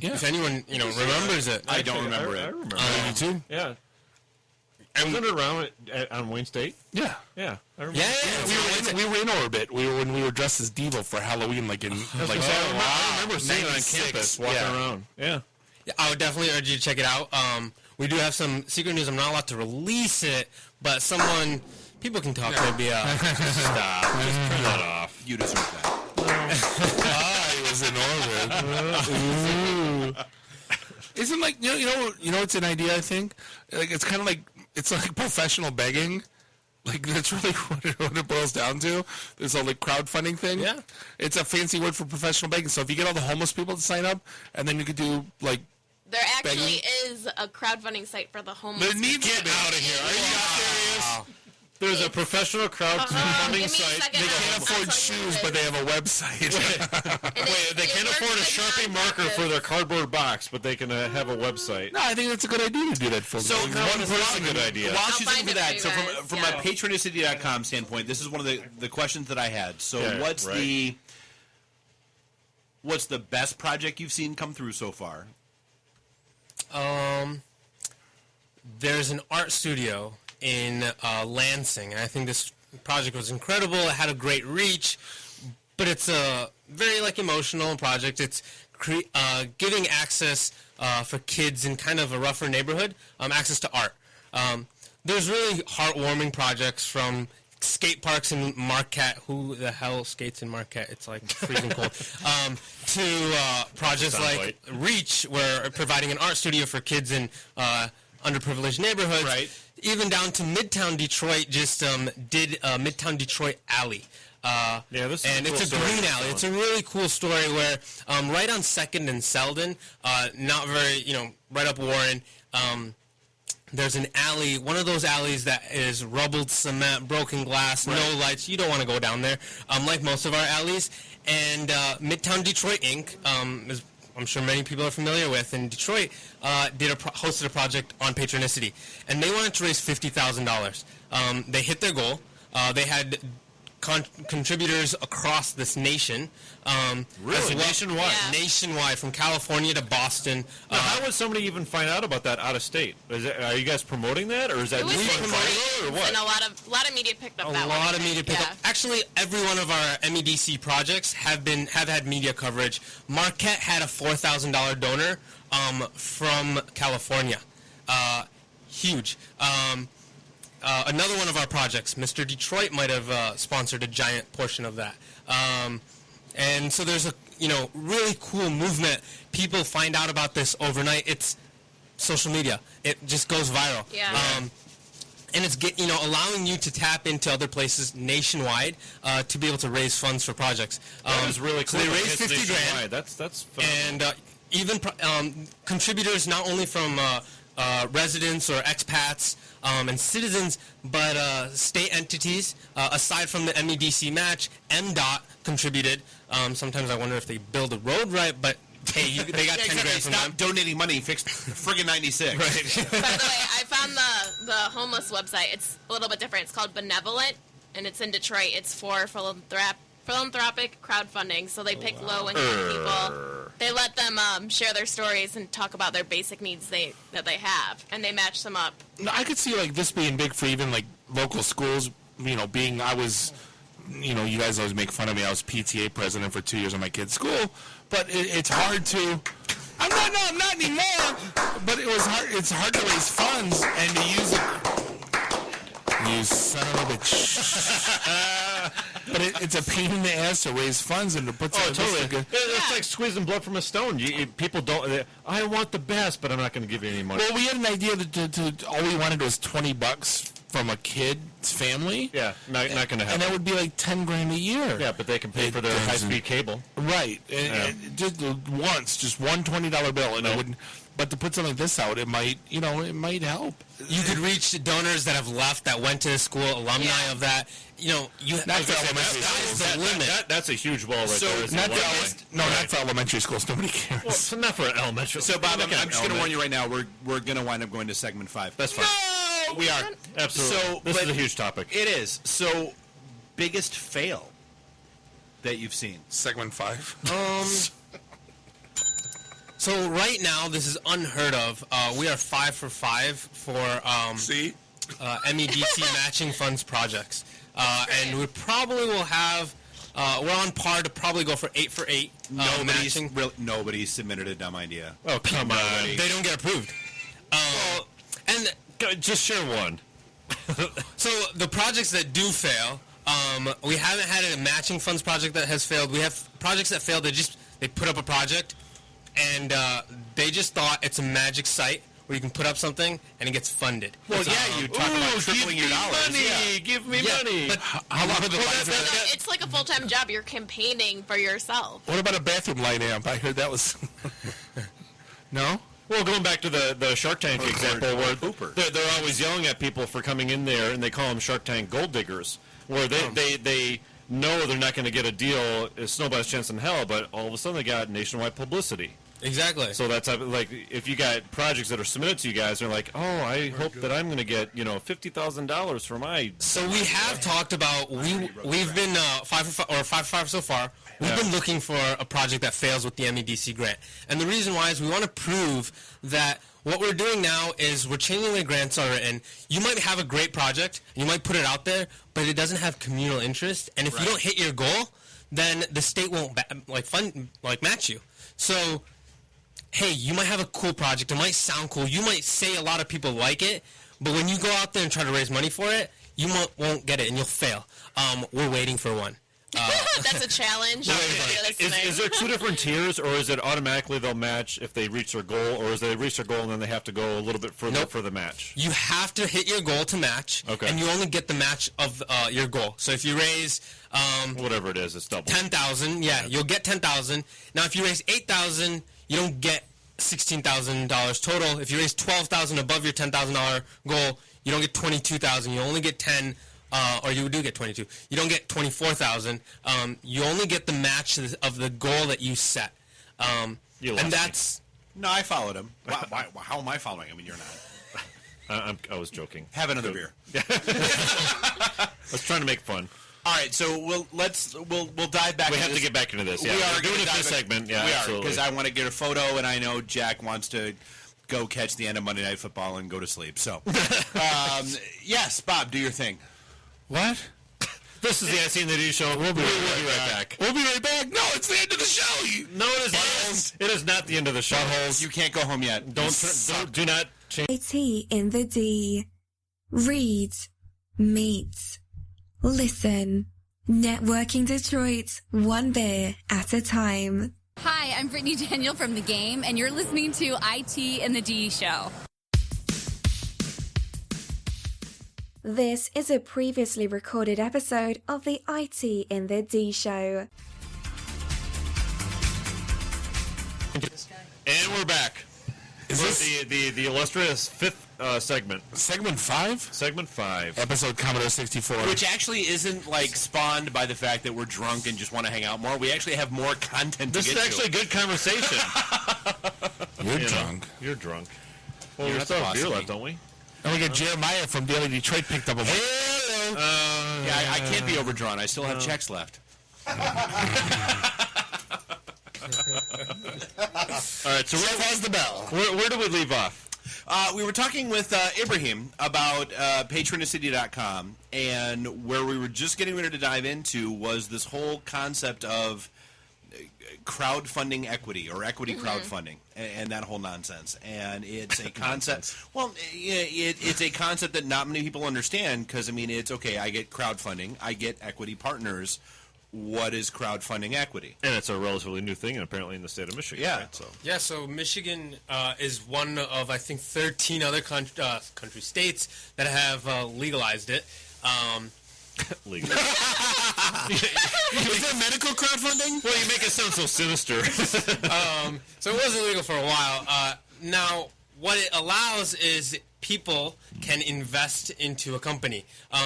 If anyone remembers it. I don't remember it. I remember You too? Yeah. Wasn't it around on Wayne State? Yeah. Yeah. I remember. Yeah. We were in Orbit. When we were dressed as Devo for Halloween, like in I remember seeing it on 96. campus walking around. Yeah. I would definitely urge you to check it out. We do have some secret news. I'm not allowed to release it, but people can talk maybe. Stop. Just turn that off. You deserve that. I was in Orbit. Isn't like you know it's an idea. I think like it's kind of like it's like professional begging. Like that's really what it boils down to. This whole like crowdfunding thing. Yeah, it's a fancy word for professional begging. So if you get all the homeless people to sign up, and then you could do like. There actually is a crowdfunding site for the homeless. There needs to be. Out of here. Are you serious? There's a professional crowdfunding site. They can't afford shoes, but they have a website. Wait, they can't afford a Sharpie marker for their cardboard box, but they can have a website. No, I think that's a good idea to do that for So one person, good idea. While she's looking for that, you so guys, from a Patronicity.com standpoint, this is one of the questions that I had. So what's the best project you've seen come through so far? There's an art studio in Lansing, and I think this project was incredible. It had a great reach, but it's a very emotional project. It's giving access for kids in kind of a rougher neighborhood, access to art. There's really heartwarming projects from skate parks in Marquette. Who the hell skates in Marquette? It's like freezing cold. To projects like Reach, where providing an art studio for kids in underprivileged neighborhoods. Right. Even down to Midtown Detroit just did Midtown Detroit Alley. This is and a cool it's a story. green alley. It's a really cool story where right on 2nd and Selden, not very, right up Warren, there's an alley, one of those alleys that is rubbled cement, broken glass, no lights. You don't want to go down there, like most of our alleys. And Midtown Detroit Inc., is, I'm sure many people are familiar with, in Detroit, hosted a project on Patronicity. And they wanted to raise $50,000. They hit their goal. They had contributors across this nation. Really? Nationwide? Yeah. Nationwide, from California to Boston. Now, how would somebody even find out about that out of state? Are you guys promoting that, or is that It was just in viral, or what? and a lot of media picked up A that one. lot of media pickup. Actually, every one of our MEDC projects have had media coverage. Marquette had a $4,000 donor from California. Huge. Another one of our projects, Mr. Detroit, might have sponsored a giant portion of that. And so there's a really cool movement. People find out about this overnight. It's social media. It just goes viral. Yeah. And it's allowing you to tap into other places nationwide to be able to raise funds for projects. That is really cool. So they raised $50,000. That's phenomenal. And even contributors not only from residents or expats and citizens, but state entities. Aside from the MEDC match, MDOT contributed. Sometimes I wonder if they build a road right, but hey, they got 10 grand from them. Donating money, fixed friggin' 96. Right. By the way, I found the homeless website. It's a little bit different. It's called Benevolent. and it's in Detroit. It's for philanthropic crowdfunding. So they pick low-income people. They let them share their stories and talk about their basic needs that they have, and they match them up. No, I could see like this being big for even like local schools. You know, you guys always make fun of me. I was PTA president for 2 years of my kid's school, but it's hard to. I'm not anymore. But it was hard. It's hard to raise funds and to use it. You son of a bitch. But it's a pain in the ass to raise funds and to put something. Totally. It's like squeezing blood from a stone. People don't. I want the best, but I'm not going to give you any money. Well, we had an idea that all we wanted was $20 from a kid's family. Yeah, not going to happen. And that would be like $10,000 a year. Yeah, but they can pay for their high-speed cable. Right. Just once, just one $20 bill, and it wouldn't. But to put something like this out, it might help. You could reach the donors that have left, that went to the school, alumni of that. Not for elementary schools. That's the limit. That's a huge wall right there. Not for elementary schools. Nobody cares. Well, so not for elementary. So, Bob, I'm just going to warn you right now. We're going to wind up going to segment 5. That's fine. No, we are absolutely. So this is a huge topic. It is. So, biggest fail that you've seen? Segment 5. So right now, this is unheard of. We are 5 for 5 for MEDC matching funds projects, and we probably will have. We're on par to probably go for 8 for 8. Nobody's submitted a dumb idea. Oh come on! They don't get approved. And just share one. So the projects that do fail, we haven't had a matching funds project that has failed. We have projects that failed. They put up a project. And they just thought it's a magic site where you can put up something and it gets funded. Well, you talk about tripling your dollars. Give me money. But how long are the It's like a full-time job. You're campaigning for yourself. What about a bathroom light amp? I heard that was... No? Well, going back to the Shark Tank example, where they're always yelling at people for coming in there, and they call them Shark Tank gold diggers, where they know they're not going to get a deal, a snowball's chance in hell, but all of a sudden they got nationwide publicity. Exactly. So that's like if you got projects that are submitted to you guys, they're like, oh, I hope that I'm going to get $50,000 for my. So we have talked about we've been 5 for 5 so far. We've been looking for a project that fails with the MEDC grant, and the reason why is we want to prove that what we're doing now is we're changing the way grants are written. You might have a great project, you might put it out there, but it doesn't have communal interest, and if you don't hit your goal, then the state won't match you. So. Hey, you might have a cool project. It might sound cool. You might say a lot of people like it, but when you go out there and try to raise money for it, you won't get it, and you'll fail. We're waiting for one. That's a challenge. Is there 2 different tiers, or is it automatically they'll match if they reach their goal, or is they reach their goal and then they have to go a little bit further for the match? You have to hit your goal to match, and you only get the match of your goal. So if you raise... whatever it is, it's double. 10,000, you'll get 10,000. Now, if you raise 8,000... you don't get $16,000 total. If you raise $12,000 above your $10,000 goal, you don't get $22,000. You only get 10, or you do get 22. You don't get $24,000. You only get the match of the goal that you set. And that's no, I followed him. How am I following him? I mean, you're not. I was joking. Have another beer. I was trying to make fun. All right, so we'll dive back. We have to get back into this. Yeah, we're doing it this segment. Yeah, we are because I want to get a photo, and I know Jack wants to go catch the end of Monday Night Football and go to sleep. So, yes, Bob, do your thing. What? This is the IC and the D show. We'll be right back. We'll be right back. No, it's the end of the show. No, it is not. It is not the end of the show. You can't go home yet. Do not change. IT in the D. Read. Meet. Listen. Networking Detroit, one beer at a time. Hi, I'm Brittany Daniel from The Game, and you're listening to IT in the D Show. This is a previously recorded episode of the IT in the D Show. And we're back. Is this the illustrious fifth segment? Segment 5? Segment 5. Episode Commodore 64. Which actually isn't like spawned by the fact that we're drunk and just want to hang out more. We actually have more content to get to. This is actually a good conversation. You're drunk. You're drunk. Well, we You're still not have the beer boss of left, don't we? And we got Jeremiah from Daily Detroit picked up a Hello. I can't be overdrawn. I still have checks left. All right, so Jeff has the bell. Where do we leave off? We were talking with Ibrahim about Patronicity.com, and where we were just getting ready to dive into was this whole concept of crowdfunding equity or equity crowdfunding and that whole nonsense. And it's a concept. Well, it's a concept that not many people understand because, I mean, it's okay, I get crowdfunding, I get equity partners. What is crowdfunding equity? And it's a relatively new thing, apparently, in the state of Michigan. Yeah. Right? So Michigan is one of, I think, 13 other country states that have legalized it. Legal. Is there medical crowdfunding? Well, you make it sound so sinister. So it was illegal for a while. Now, what it allows is people can invest into a company.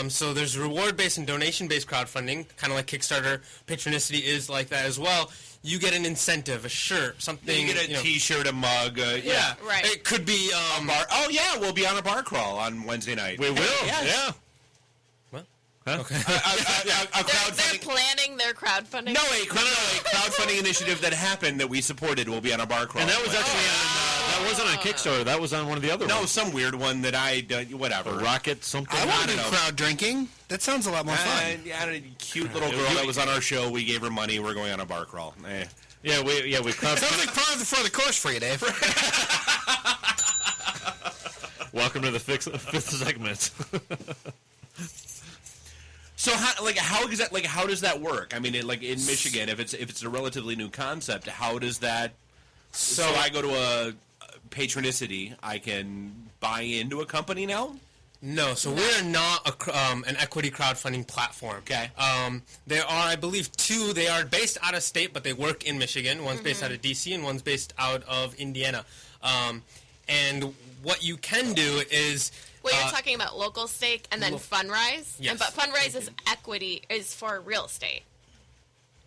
So there's reward-based and donation-based crowdfunding, kind of like Kickstarter. Patronicity is like that as well. You get an incentive, a shirt, something. You get a T-shirt, a mug. Yeah, right. It could be a bar. Oh yeah, we'll be on a bar crawl on Wednesday night. We will. Yes. Yeah. Huh? Okay. They're planning their crowdfunding. No, a crowdfunding initiative that happened that we supported will be on a bar crawl. And that was actually that wasn't on Kickstarter. That was on one of the other ones. No, some weird one that whatever. A rocket something. I want to do crowd drinking. That sounds a lot more fun. Yeah, a cute little girl that was on our show. We gave her money. We're going on a bar crawl. Yeah, we crowdfunded. Sounds like part of the course for you, Dave. Welcome to the fifth segment. So how does that work? I mean, in Michigan, if it's a relatively new concept, how does that? So I go to a Patronicity, I can buy into a company now. No, so we're not an equity crowdfunding platform. Okay. There are, I believe, two. They are based out of state, but they work in Michigan. One's based out of D.C. and one's based out of Indiana. And what you can do is. Well, you're talking about local stake and then Funrise. Yes. But Funrise is equity, is for real estate,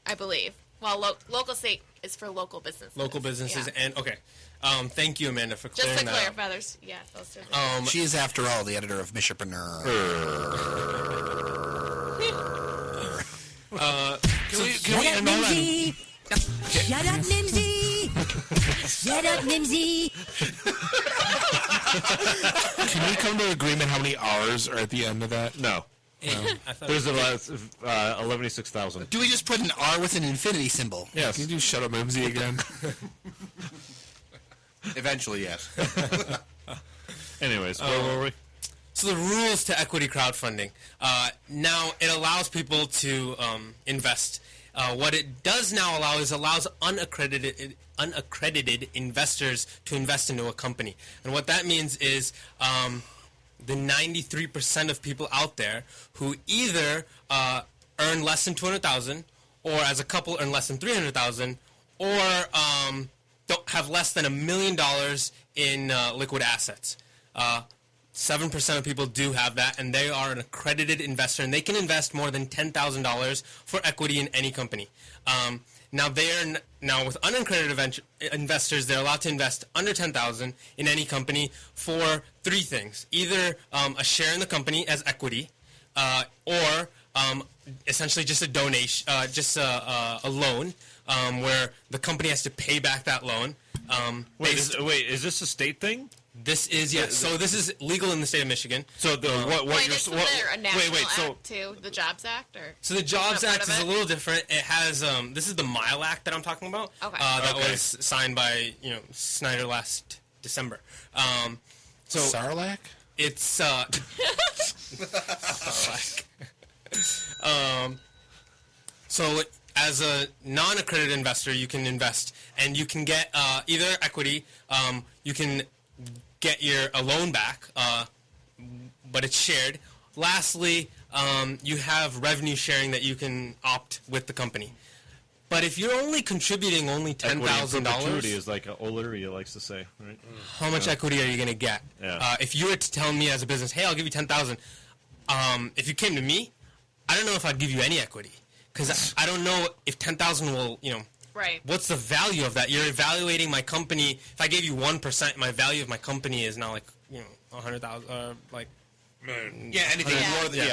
I believe. While local stake is for local businesses. Local businesses and, okay. Thank you, Amanda, for Just clearing to that clarify, out. those two things. She is, after all, the editor of Michipreneur. Shut up, Nimsy! Shut up, Nimsy! Shut up, Nimsy! Can we come to an agreement how many R's are at the end of that? No. There's about 11,600. Do we just put an R with an infinity symbol? Yes. Can you do shut up, Mimsy again? Eventually, yes. Anyways, where were we? So the rules to equity crowdfunding. Now, it allows people to invest. What it does now allows unaccredited investors to invest into a company. And what that means is the 93% of people out there who either earn less than $200,000 or as a couple earn less than $300,000 or don't have less than $1 million in liquid assets. 7% of people do have that, and they are an accredited investor, and they can invest more than $10,000 for equity in any company. Now with unaccredited investors, they're allowed to invest under $10,000 in any company for three things: either a share in the company as equity, or essentially just a donation, just a loan, where the company has to pay back that loan. Is this a state thing? This is, yes. So this is legal in the state of Michigan. So Isn't there a national act too, the Jobs Act, or? So the Jobs Act is a little different. It has this is the Mile Act that I'm talking about. Okay. That was signed by Snyder last December. So Sarlacc? It's Sarlacc. So as a non-accredited investor, you can invest, and you can get either equity. You can get a loan back, but it's shared. Lastly, you have revenue sharing that you can opt with the company. But if you're only contributing $10,000, is like O'Leary likes to say, right? How much equity are you going to get? Yeah. If you were to tell me as a business, hey, I'll give you $10,000. If you came to me, I don't know if I'd give you any equity because I don't know if $10,000 will, Right. What's the value of that? You're evaluating my company. If I gave you 1%, my value of my company is now $100,000. Yeah, anything more than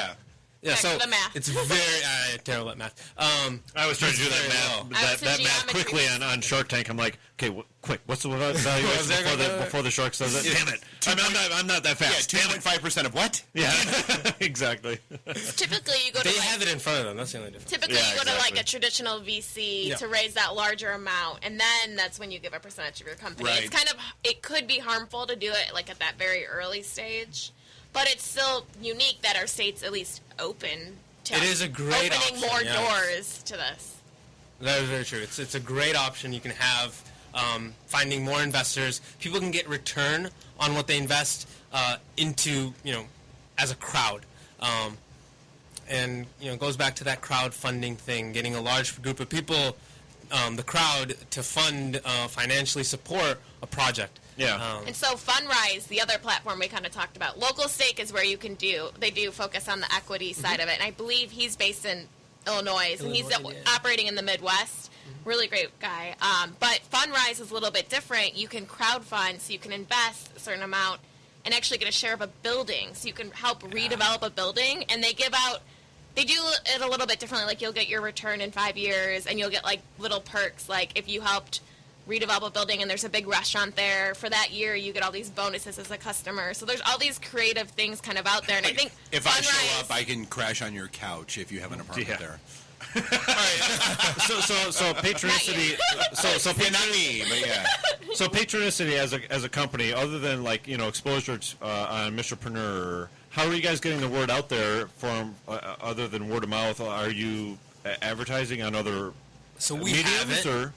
Yeah, Back so to the math. it's very terrible at math. I was trying to do that math, that math quickly on Shark Tank. I'm like, okay, quick, what's the valuation before the shark says it? Damn it! I'm not that fast. Yeah, 2.5% of what? Yeah, exactly. Typically, you go to They have it in front of them. That's the only difference. Typically, you go to like a traditional VC to raise that larger amount, and then that's when you give a percentage of your company. Right. It's it could be harmful to do it like at that very early stage, but it's still unique that our state's at least open to It is a great opening option, more yes. doors to this. That is very true. It's a great option you can have. Finding more investors, people can get return on what they invest into, as a crowd. And it goes back to that crowdfunding thing, getting a large group of people, the crowd, to fund, financially support a project. Yeah. And so Fundrise, the other platform we kind of talked about, Local Stake is where they do focus on the equity side of it. And I believe he's based in Illinois, and he's operating in the Midwest. Really great guy. But Fundrise is a little bit different. You can crowdfund, so you can invest a certain amount and actually get a share of a building. So you can help redevelop a building, and they do it a little bit differently. Like, you'll get your return in 5 years, and you'll get like little perks. Like, if you helped redevelop a building and there's a big restaurant there, for that year you get all these bonuses as a customer. So there's all these creative things kind of out there, and I think if I show up, I can crash on your couch if you have an apartment there. So Patronicity. So not me, but yeah. So Patronicity as a company, other than exposure on Michipreneur, how are you guys getting the word out there from other than word of mouth? Are you advertising on other mediums or?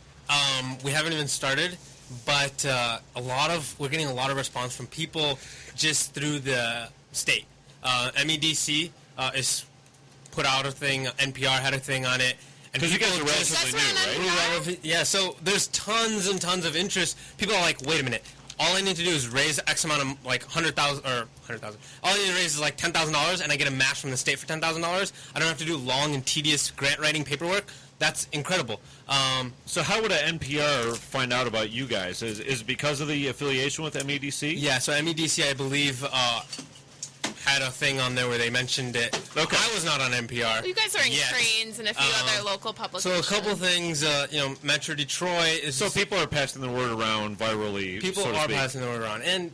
We haven't even started, but we're getting a lot of response from people just through the state. MEDC is put out a thing. NPR had a thing on it. Because you guys are relatively new, right? Yeah, so there's tons and tons of interest. People are like, wait a minute. All I need to do is raise X amount of, like, $100,000. All I need to raise is, like, $10,000, and I get a match from the state for $10,000. I don't have to do long and tedious grant writing paperwork. That's incredible. So how would an NPR find out about you guys? Is it because of the affiliation with MEDC? Yeah, so MEDC, I believe, had a thing on there where they mentioned it. Okay. I was not on NPR. Well, you guys are in Cranes and a few other local publications. So a couple things, Metro Detroit is... So people are passing the word around virally, People so to are speak. passing the word around. And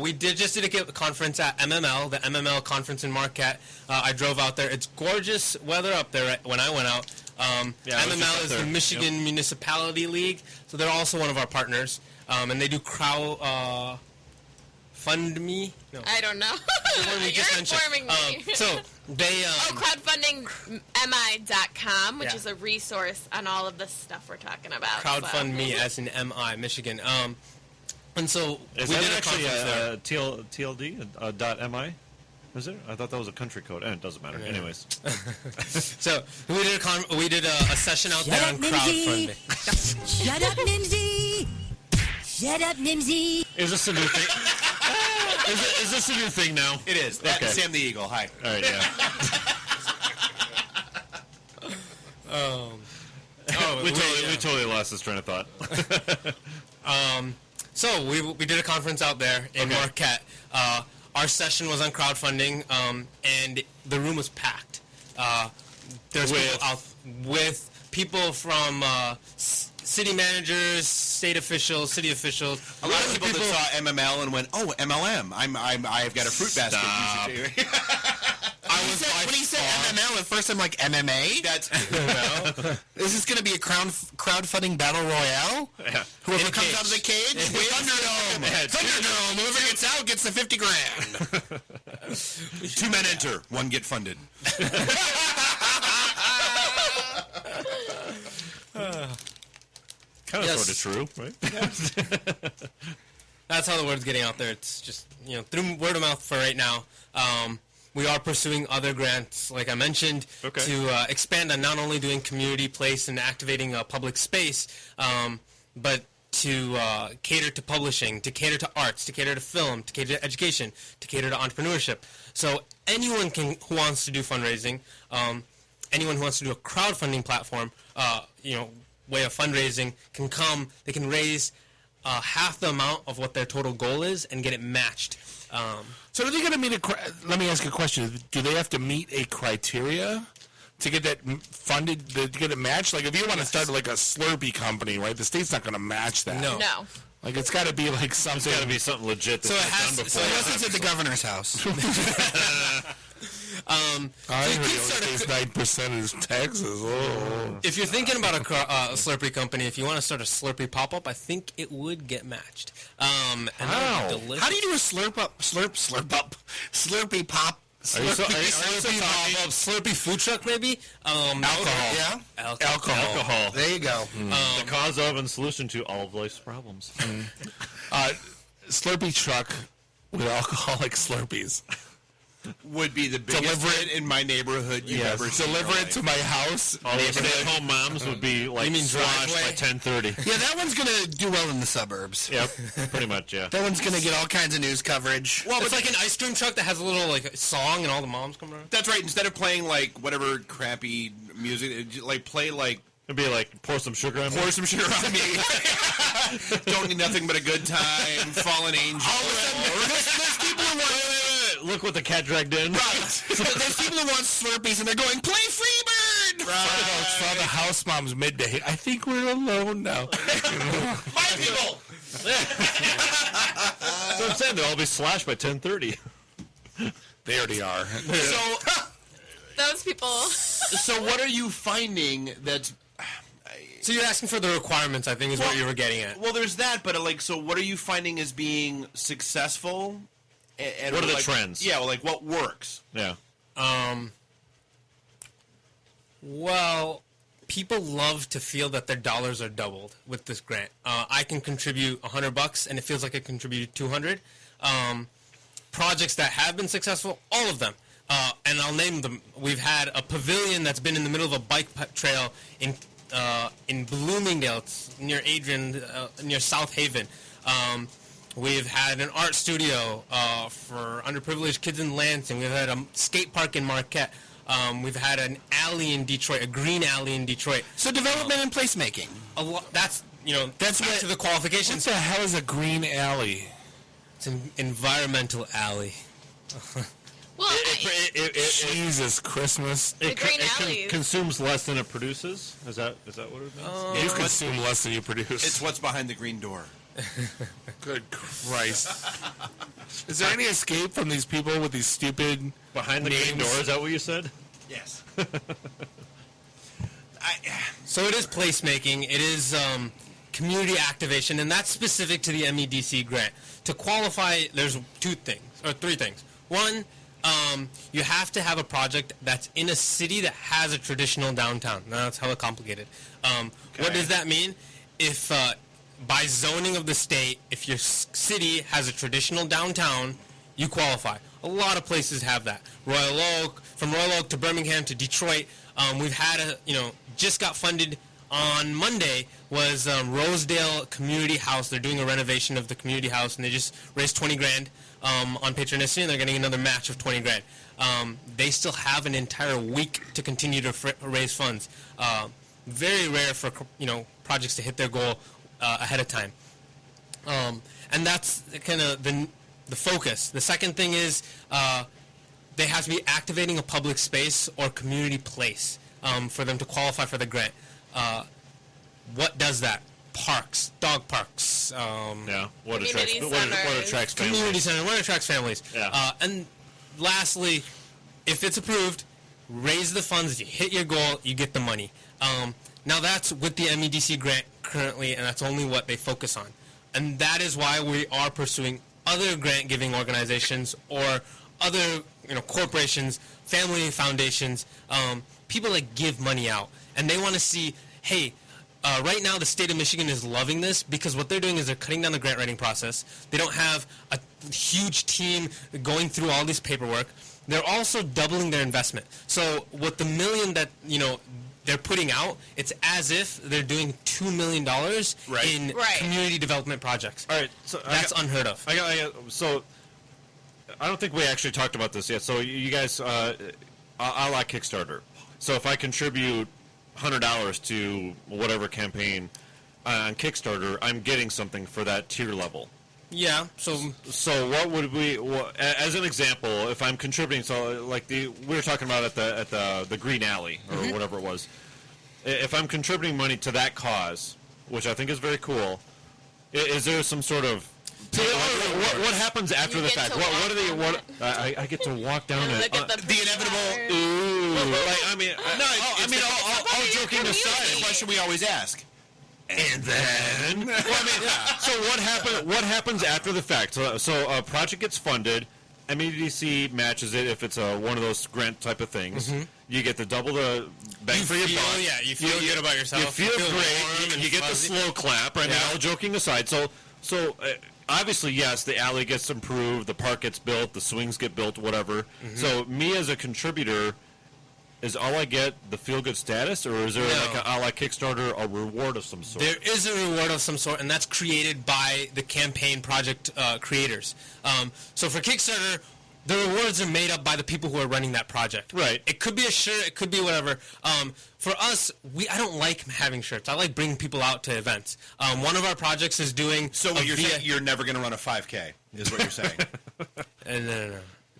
we just did a conference at MML, the MML conference in Marquette. I drove out there. It's gorgeous weather up there when I went out. MML is the Michigan Municipality League, so they're also one of our partners. And they do Fund Me? No. I don't know. You're informing me. So they... crowdfundingmi.com, which is a resource on all of the stuff we're talking about. Crowdfund Me, as in MI, Michigan. And so Is we that did a actually conference there. TLD .mi? Was it? I thought that was a country code. It doesn't matter. Yeah. Anyways. So we did a session out there on crowdfunding. Shut up, Nimsy! Shut up, Nimsy! Is this a new thing? Is this a new thing now? It is. That and Sam the Eagle. Hi. All right, yeah. We totally lost this train of thought. So we did a conference out there in Marquette. Our session was on crowdfunding, and the room was packed. There's people out with people from city managers, state officials, city officials. A lot of people that saw MML and went, "Oh, MLM! I've got a fruit basket." When he said MML, at first I'm like, MMA? That's Is this going to be a crowdfunding battle royale? Yeah. Whoever comes out of the cage wins. Thunderdome! Thunderdome! Whoever gets out gets the 50 grand. 2 men enter, 1 get funded. Kind of sort of true, right? That's how the word's getting out there. It's just, through word of mouth for right now. We are pursuing other grants, like I mentioned, to expand on not only doing community place and activating a public space, but to cater to publishing, to cater to arts, to cater to film, to cater to education, to cater to entrepreneurship. So anyone who wants to do fundraising, anyone who wants to do a crowdfunding platform, way of fundraising, can come. They can raise half the amount of what their total goal is and get it matched. So are they going to meet let me ask you a question. Do they have to meet a criteria to get that funded, to get it matched? Like, if you want to start like a Slurpee company, right, the state's not going to match that. No. Like, it's got to be like something. It's got to be something legit. So it has to. So unless it's at the governor's house. I heard pays 9% is taxes. Oh. If you're thinking about a Slurpee company, if you want to start a Slurpee pop-up, I think it would get matched. And that would be delicious. How do you do a Slurpee pop? Slurpee food truck, maybe? Alcohol. Yeah? Alcohol. There you go. The cause of and solution to all of life's problems. Slurpee truck with alcoholic Slurpees. Would be the biggest hit in my neighborhood you've ever seen. Deliver it to my house. All the stay-at-home moms would be like sloshed by 10:30. Yeah, that one's going to do well in the suburbs. Yep, pretty much, yeah. That one's going to get all kinds of news coverage. Well, it's like an ice cream truck that has a little like song and all the moms come around. That's right. Instead of playing like whatever crappy music, like play like... It'd be like, pour some sugar on me. Pour some sugar on me. Don't need nothing but a good time. Fallen angel. All of a sudden, there's people who want... Look what the cat dragged in. Right. There's people who want Slurpees, and they're going, play Freebird! Right. It's for the house moms midday. I think we're alone now. My people! So I'm saying they'll all be slashed by 10:30. They already are. So, those people. So what are you finding that's... So you're asking for the requirements, I think, is what you were getting at. Well, there's that, but like, so what are you finding as being successful? And what are the like, trends? Yeah, well, like what works? Yeah. Well, people love to feel that their dollars are doubled with this grant. I can contribute $100, and it feels like I contributed $200. Projects that have been successful, all of them. And I'll name them. We've had a pavilion that's been in the middle of a bike trail in Bloomingdale, it's near Adrian, near South Haven. We've had an art studio for underprivileged kids in Lansing. We've had a skate park in Marquette. We've had an alley in Detroit, a green alley in Detroit. So development and placemaking. That's back to the qualifications. What the hell is a green alley? It's an environmental alley. Well, Jesus Christmas! It consumes less than it produces. Is that what it means? You consume less than you produce. It's what's behind the green door. Good Christ! Is there any escape from these people with these stupid behind the green door? Is that what you said? Yes. So it is placemaking. It is community activation, and that's specific to the MEDC grant. To qualify, there's three things. One, you have to have a project that's in a city that has a traditional downtown. Now, that's hella complicated. What does that mean? If by zoning of the state, if your city has a traditional downtown, you qualify. A lot of places have that. Royal Oak, from Royal Oak to Birmingham to Detroit, we've had just got funded on Monday was Rosedale Community House. They're doing a renovation of the community house, and they just raised $20,000 on Patronicity, and they're getting another match of $20,000. They still have an entire week to continue to raise funds. Very rare for projects to hit their goal ahead of time, and that's kind of the focus. The second thing is they have to be activating a public space or community place for them to qualify for the grant. What does that? Parks, dog parks. What attracts families? Community center. What attracts families? Yeah. And lastly, if it's approved, raise the funds. If you hit your goal, you get the money. Now that's with the MEDC grant currently, and that's only what they focus on. And that is why we are pursuing other grant-giving organizations or other corporations, family foundations, people that give money out. And they want to see, hey, right now the state of Michigan is loving this because what they're doing is they're cutting down the grant writing process. They don't have a huge team going through all this paperwork. They're also doubling their investment. So with the $1 million that they're putting out, it's as if they're doing $2 million in community development projects. All right, so that's unheard of. So I don't think we actually talked about this yet. So you guys, a la Kickstarter. So if I contribute $100 to whatever campaign, on Kickstarter, I'm getting something for that tier level. Yeah. So what would we, as an example, if I'm contributing? So like we were talking about at the Green Alley or whatever it was. If I'm contributing money to that cause, which I think is very cool, is there some sort of what happens after the fact? What are they? What I get to walk down it. The inevitable. Ooh. All joking aside, the question we always ask. And then, so what happens after the fact? So a project gets funded, MEDC matches it if it's one of those grant type of things. Mm-hmm. You get the double the bang for your buck. Yeah, you feel good about yourself. You feel great. You get the slow clap. Right? Yeah. All joking aside, so obviously, yes, the alley gets improved, the park gets built, the swings get built, whatever. Mm-hmm. So me as a contributor. Is all I get the feel-good status, or is there a la Kickstarter a reward of some sort? There is a reward of some sort, and that's created by the campaign project creators. So for Kickstarter, the rewards are made up by the people who are running that project. Right. It could be a shirt, it could be whatever. For us, I don't like having shirts. I like bringing people out to events. One of our projects is doing... So what you're saying, you're never going to run a 5K, is what you're saying?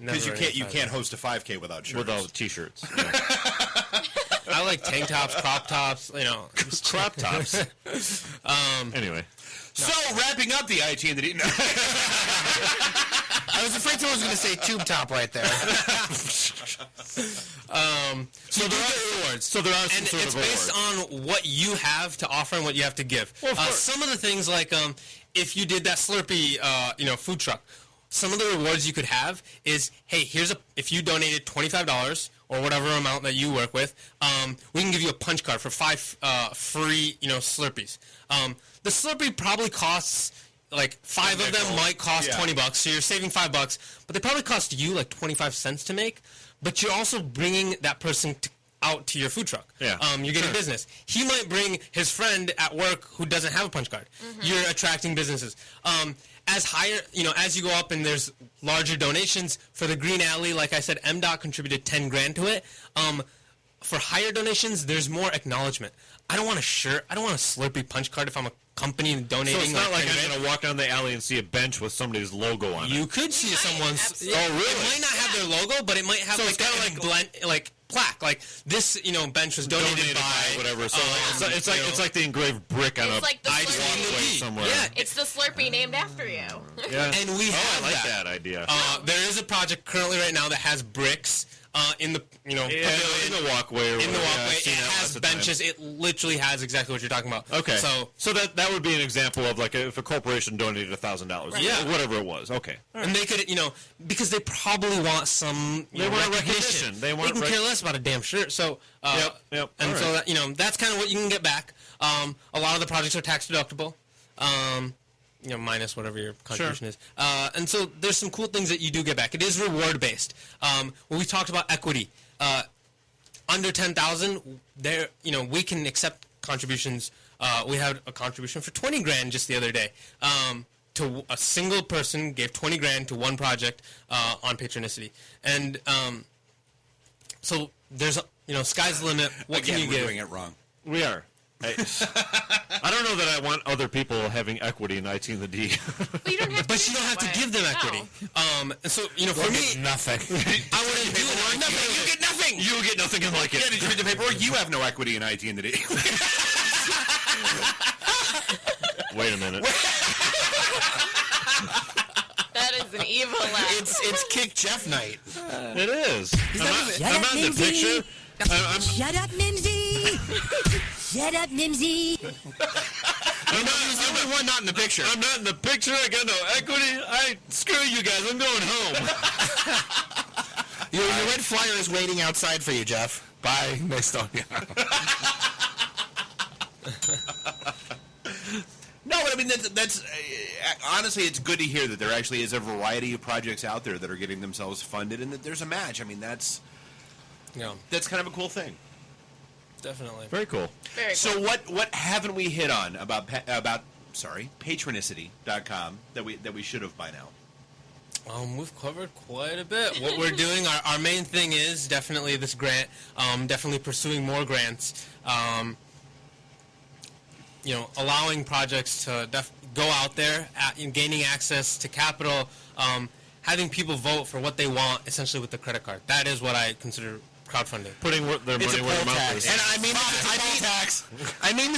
No. Because you can't host a 5K without shirts. Without T-shirts. Yeah. I like tank tops, crop tops, crop tops. Anyway. So, wrapping up the IT and the D... I was afraid someone was going to say tube top right there. So there are rewards. So there are some and sort it's of based on what you have to offer and what you have to give. Well, some of the things like if you did that Slurpee food truck, some of the rewards you could have is, hey, if you donated $25 or whatever amount that you work with, we can give you a punch card for 5 free, Slurpees. The Slurpee probably costs, like 5 of them might cost $20, so you're saving $5, but they probably cost you like 25 cents to make, but you're also bringing that person out to your food truck. Yeah. You're getting business. He might bring his friend at work who doesn't have a punch card. Mm-hmm. You're attracting businesses. As you go up and there's larger donations for the Green Alley, like I said, MDOT contributed $10,000 to it. For higher donations, there's more acknowledgement. I don't want a shirt. I don't want a Slurpee punch card if I'm a company donating. So it's not like I'm going to walk down the alley and see a bench with somebody's logo on it. You could see someone's. Oh, really? It might not have their logo, but it might have plaque. Like this, bench was donated by whatever. So it's like the engraved brick on it's a like the Slurpee somewhere. Yeah, it's the Slurpee named after you. Yeah. And we have I like that idea. There is a project currently right now that has bricks in the pavilion, in the walkway. It has benches. It literally has exactly what you're talking about. Okay. So that would be an example of like if a corporation donated $1,000. Right. Yeah. Whatever it was. Okay. Right. And they could, because they probably want some recognition. They can care less about a damn shirt. So yep. And so that, that's kind of what you can get back. A lot of the projects are tax deductible. Minus whatever your contribution is. And so there's some cool things that you do get back. It is reward based. When we talked about equity, under 10,000, there, we can accept contributions. We had a contribution for $20,000 just the other day. To a single person gave $20,000 to one project on Patronicity, and so there's sky's the limit. What can you we're give? Doing it wrong. We are. I don't know that I want other people having equity in IT and the D. But you don't have to give them equity. So for me, nothing. I wouldn't do it. Nothing. You get nothing. You get nothing and like it. Yeah, did you read the paperwork? You have no equity in IT and the D. Wait a minute. That is an evil laugh. It's Kick Jeff night. It is. I'm not in the picture. Shut up, Mimsy! Shut up, Mimsy! I'm the only one not in the picture. I'm not in the picture. I got no equity. Screw you guys. I'm going home. Your red flyer is waiting outside for you, Jeff. Bye. Nice talking. No, but I mean that's honestly, it's good to hear that there actually is a variety of projects out there that are getting themselves funded, and that there's a match. I mean, that's kind of a cool thing. Definitely. Very cool. Very so cool. what haven't we hit on about Patronicity.com that we should have by now? We've covered quite a bit. What we're doing, our main thing is definitely this grant. Definitely pursuing more grants. allowing projects to go out there, gaining access to capital, having people vote for what they want, essentially with the credit card. That is what I consider crowdfunding. Putting their money where their mouth is. And I mean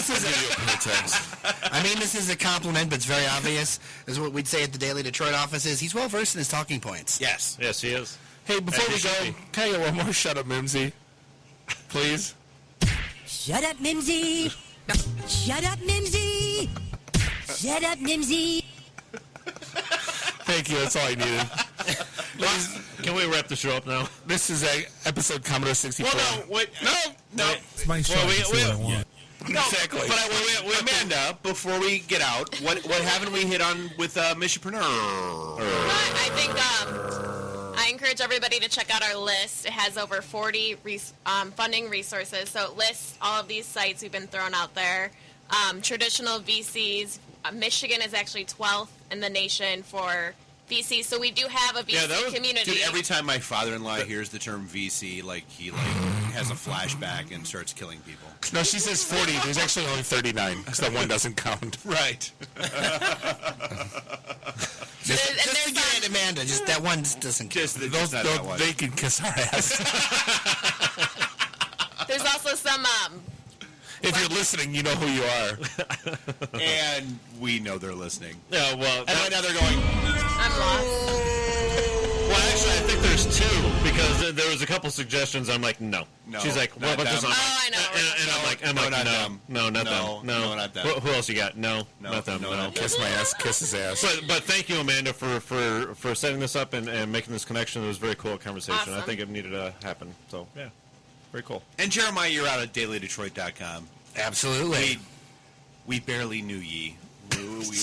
this is a compliment, but it's very obvious. Is what we'd say at the Daily Detroit office is he's well versed in his talking points. Yes, he is. Hey, before we go, can I get one more shut up, Mimsy? Please. Shut up, Mimsy. Shut up, Mimsy. Shut up, Mimsy. Thank you. That's all I needed. Can we wrap the show up now? This is episode Commodore 64. Well, no, wait, no. It's my show. That's what I want. No, exactly. But Amanda, before we get out, what haven't we hit on with Michipreneur? I think I encourage everybody to check out our list. It has over 40 funding resources, so it lists all of these sites we've been throwing out there. Traditional VCs. Michigan is actually 12th in the nation for VC, so we do have a VC community. Dude, every time my father-in-law hears the term VC, he has a flashback and starts killing people. No, she says 40. There's actually only 39, because that one doesn't count. Right. Just to get at Amanda, just that one doesn't count. They can kiss our ass. There's also some... if you're listening, you know who you are. And we know they're listening. Yeah, well... And right now they're going... I'm lost. Well, actually, I think there's two, because there was a couple suggestions. I'm like, no. She's like, what about this one? Oh, I know. And I'm like, no, not them. No, not them. Who else you got? No, not them. No. Kiss my ass, kiss his ass. But thank you, Amanda, for setting this up and making this connection. It was a very cool conversation. Awesome. I think it needed to happen. So, yeah, very cool. And Jeremiah, you're out at dailydetroit.com. Absolutely. We barely knew ye.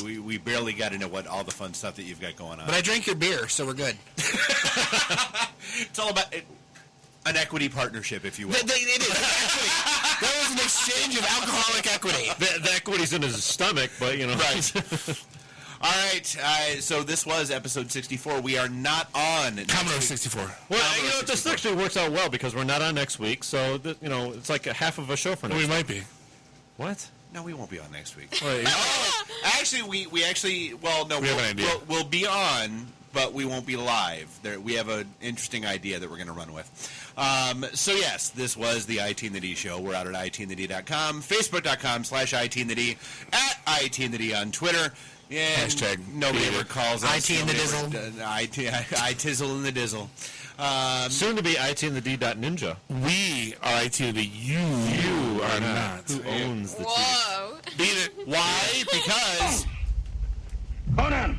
We barely got into what all the fun stuff that you've got going on. But I drank your beer, so we're good. It's all about an equity partnership, if you will. It is. That was an exchange of alcoholic equity. The equity's in his stomach, but, Right. All right, so this was episode 64. We are not on Commodore 64. Well, this actually works out well because we're not on next week, so it's like a half of a show for next week. We might be. What? No, we won't be on next week. Actually, we have an idea. We'll be on, but we won't be live. We have an interesting idea that we're going to run with. So yes, this was the IT and the D show. We're out at itandthed.com, facebook.com/itandthed, at itandthed on Twitter. Yeah, hashtag nobody ever calls us. IT and the Dizzle. Tizzle and the Dizzle. Soon to be itandthed.ninja. We are IT and the You are not. Who owns the Whoa. Beat it. Why? Because... Conan,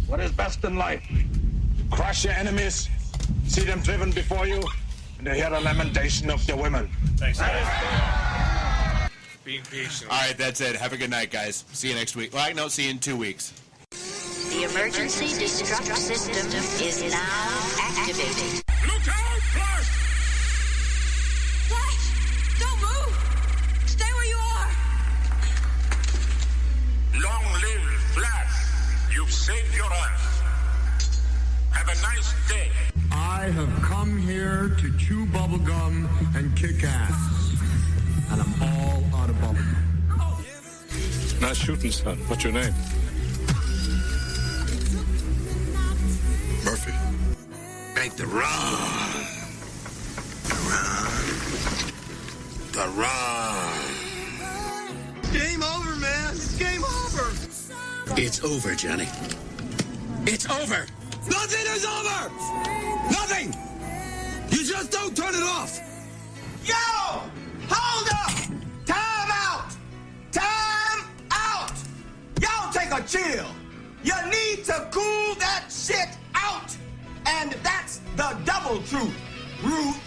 what is best in life? Crush your enemies, see them driven before you, and to hear the lamentation of your women. Thanks. Being patient. All right, that's it. Have a good night, guys. See you next week. Well, no, see you in 2 weeks. The emergency destruct system is now activated. Look out, Flash! Flash! Don't move! Stay where you are! Long live Flash! You've saved your life. Have a nice day. I have come here to chew bubblegum and kick ass. And I'm all out of bubblegum. Nice shooting, son. What's your name? Murphy. Make the run. The run. Game over, man. It's game over. It's over, Johnny. It's over. Nothing is over. Nothing. You just don't turn it off. Yo! Hold up! Time out! Time out! Y'all take a chill. You need to cool that shit out. And that's the double truth, Ruth.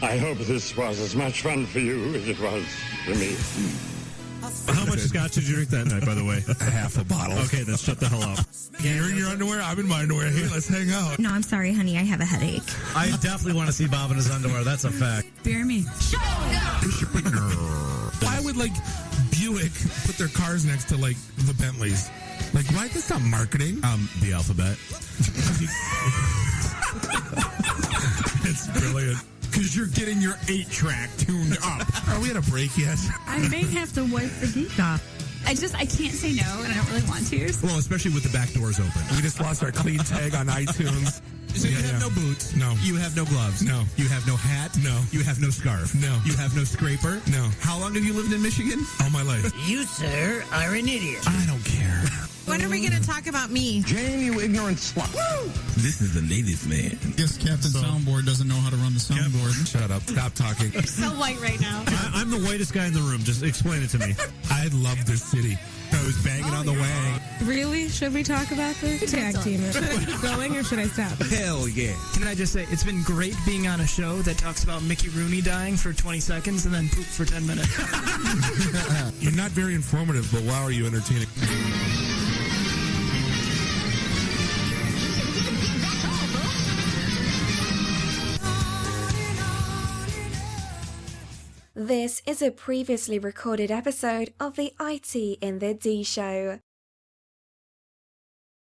I hope this was as much fun for you as it was for me. How much scotch did you drink that night, by the way? Half a bottle. Okay, then shut the hell up. You're in your underwear? I'm in my underwear. Hey, let's hang out. No, I'm sorry, honey. I have a headache. I definitely want to see Bob in his underwear. That's a fact. Bear me. Why would, Buick put their cars next to, the Bentleys? Why is this not marketing? The alphabet. It's brilliant. Because you're getting your 8-track tuned up. Are we at a break yet? I may have to wipe the geek off. I can't say no, and I don't really want to. Well, especially with the back doors open. We just lost our clean tag on iTunes. So you have no boots. No. You have no gloves. No. You have no hat. No. You have no scarf. No. You have no scraper. No. How long have you lived in Michigan? All my life. You, sir, are an idiot. I don't care. When are we going to talk about me? Jane, you ignorant slut. Woo! This is the ladies' man. Guess Captain Soundboard doesn't know how to run the soundboard. Shut up. Stop talking. You're so white right now. I'm the whitest guy in the room. Just explain it to me. I love this city. I was banging on the wang. Really? Should we talk about this? Tag team it. Should I keep going or should I stop? Hell yeah. Can I just say, it's been great being on a show that talks about Mickey Rooney dying for 20 seconds and then poop for 10 minutes. You're not very informative, but wow, are you entertaining. This is a previously recorded episode of the IT in the D Show.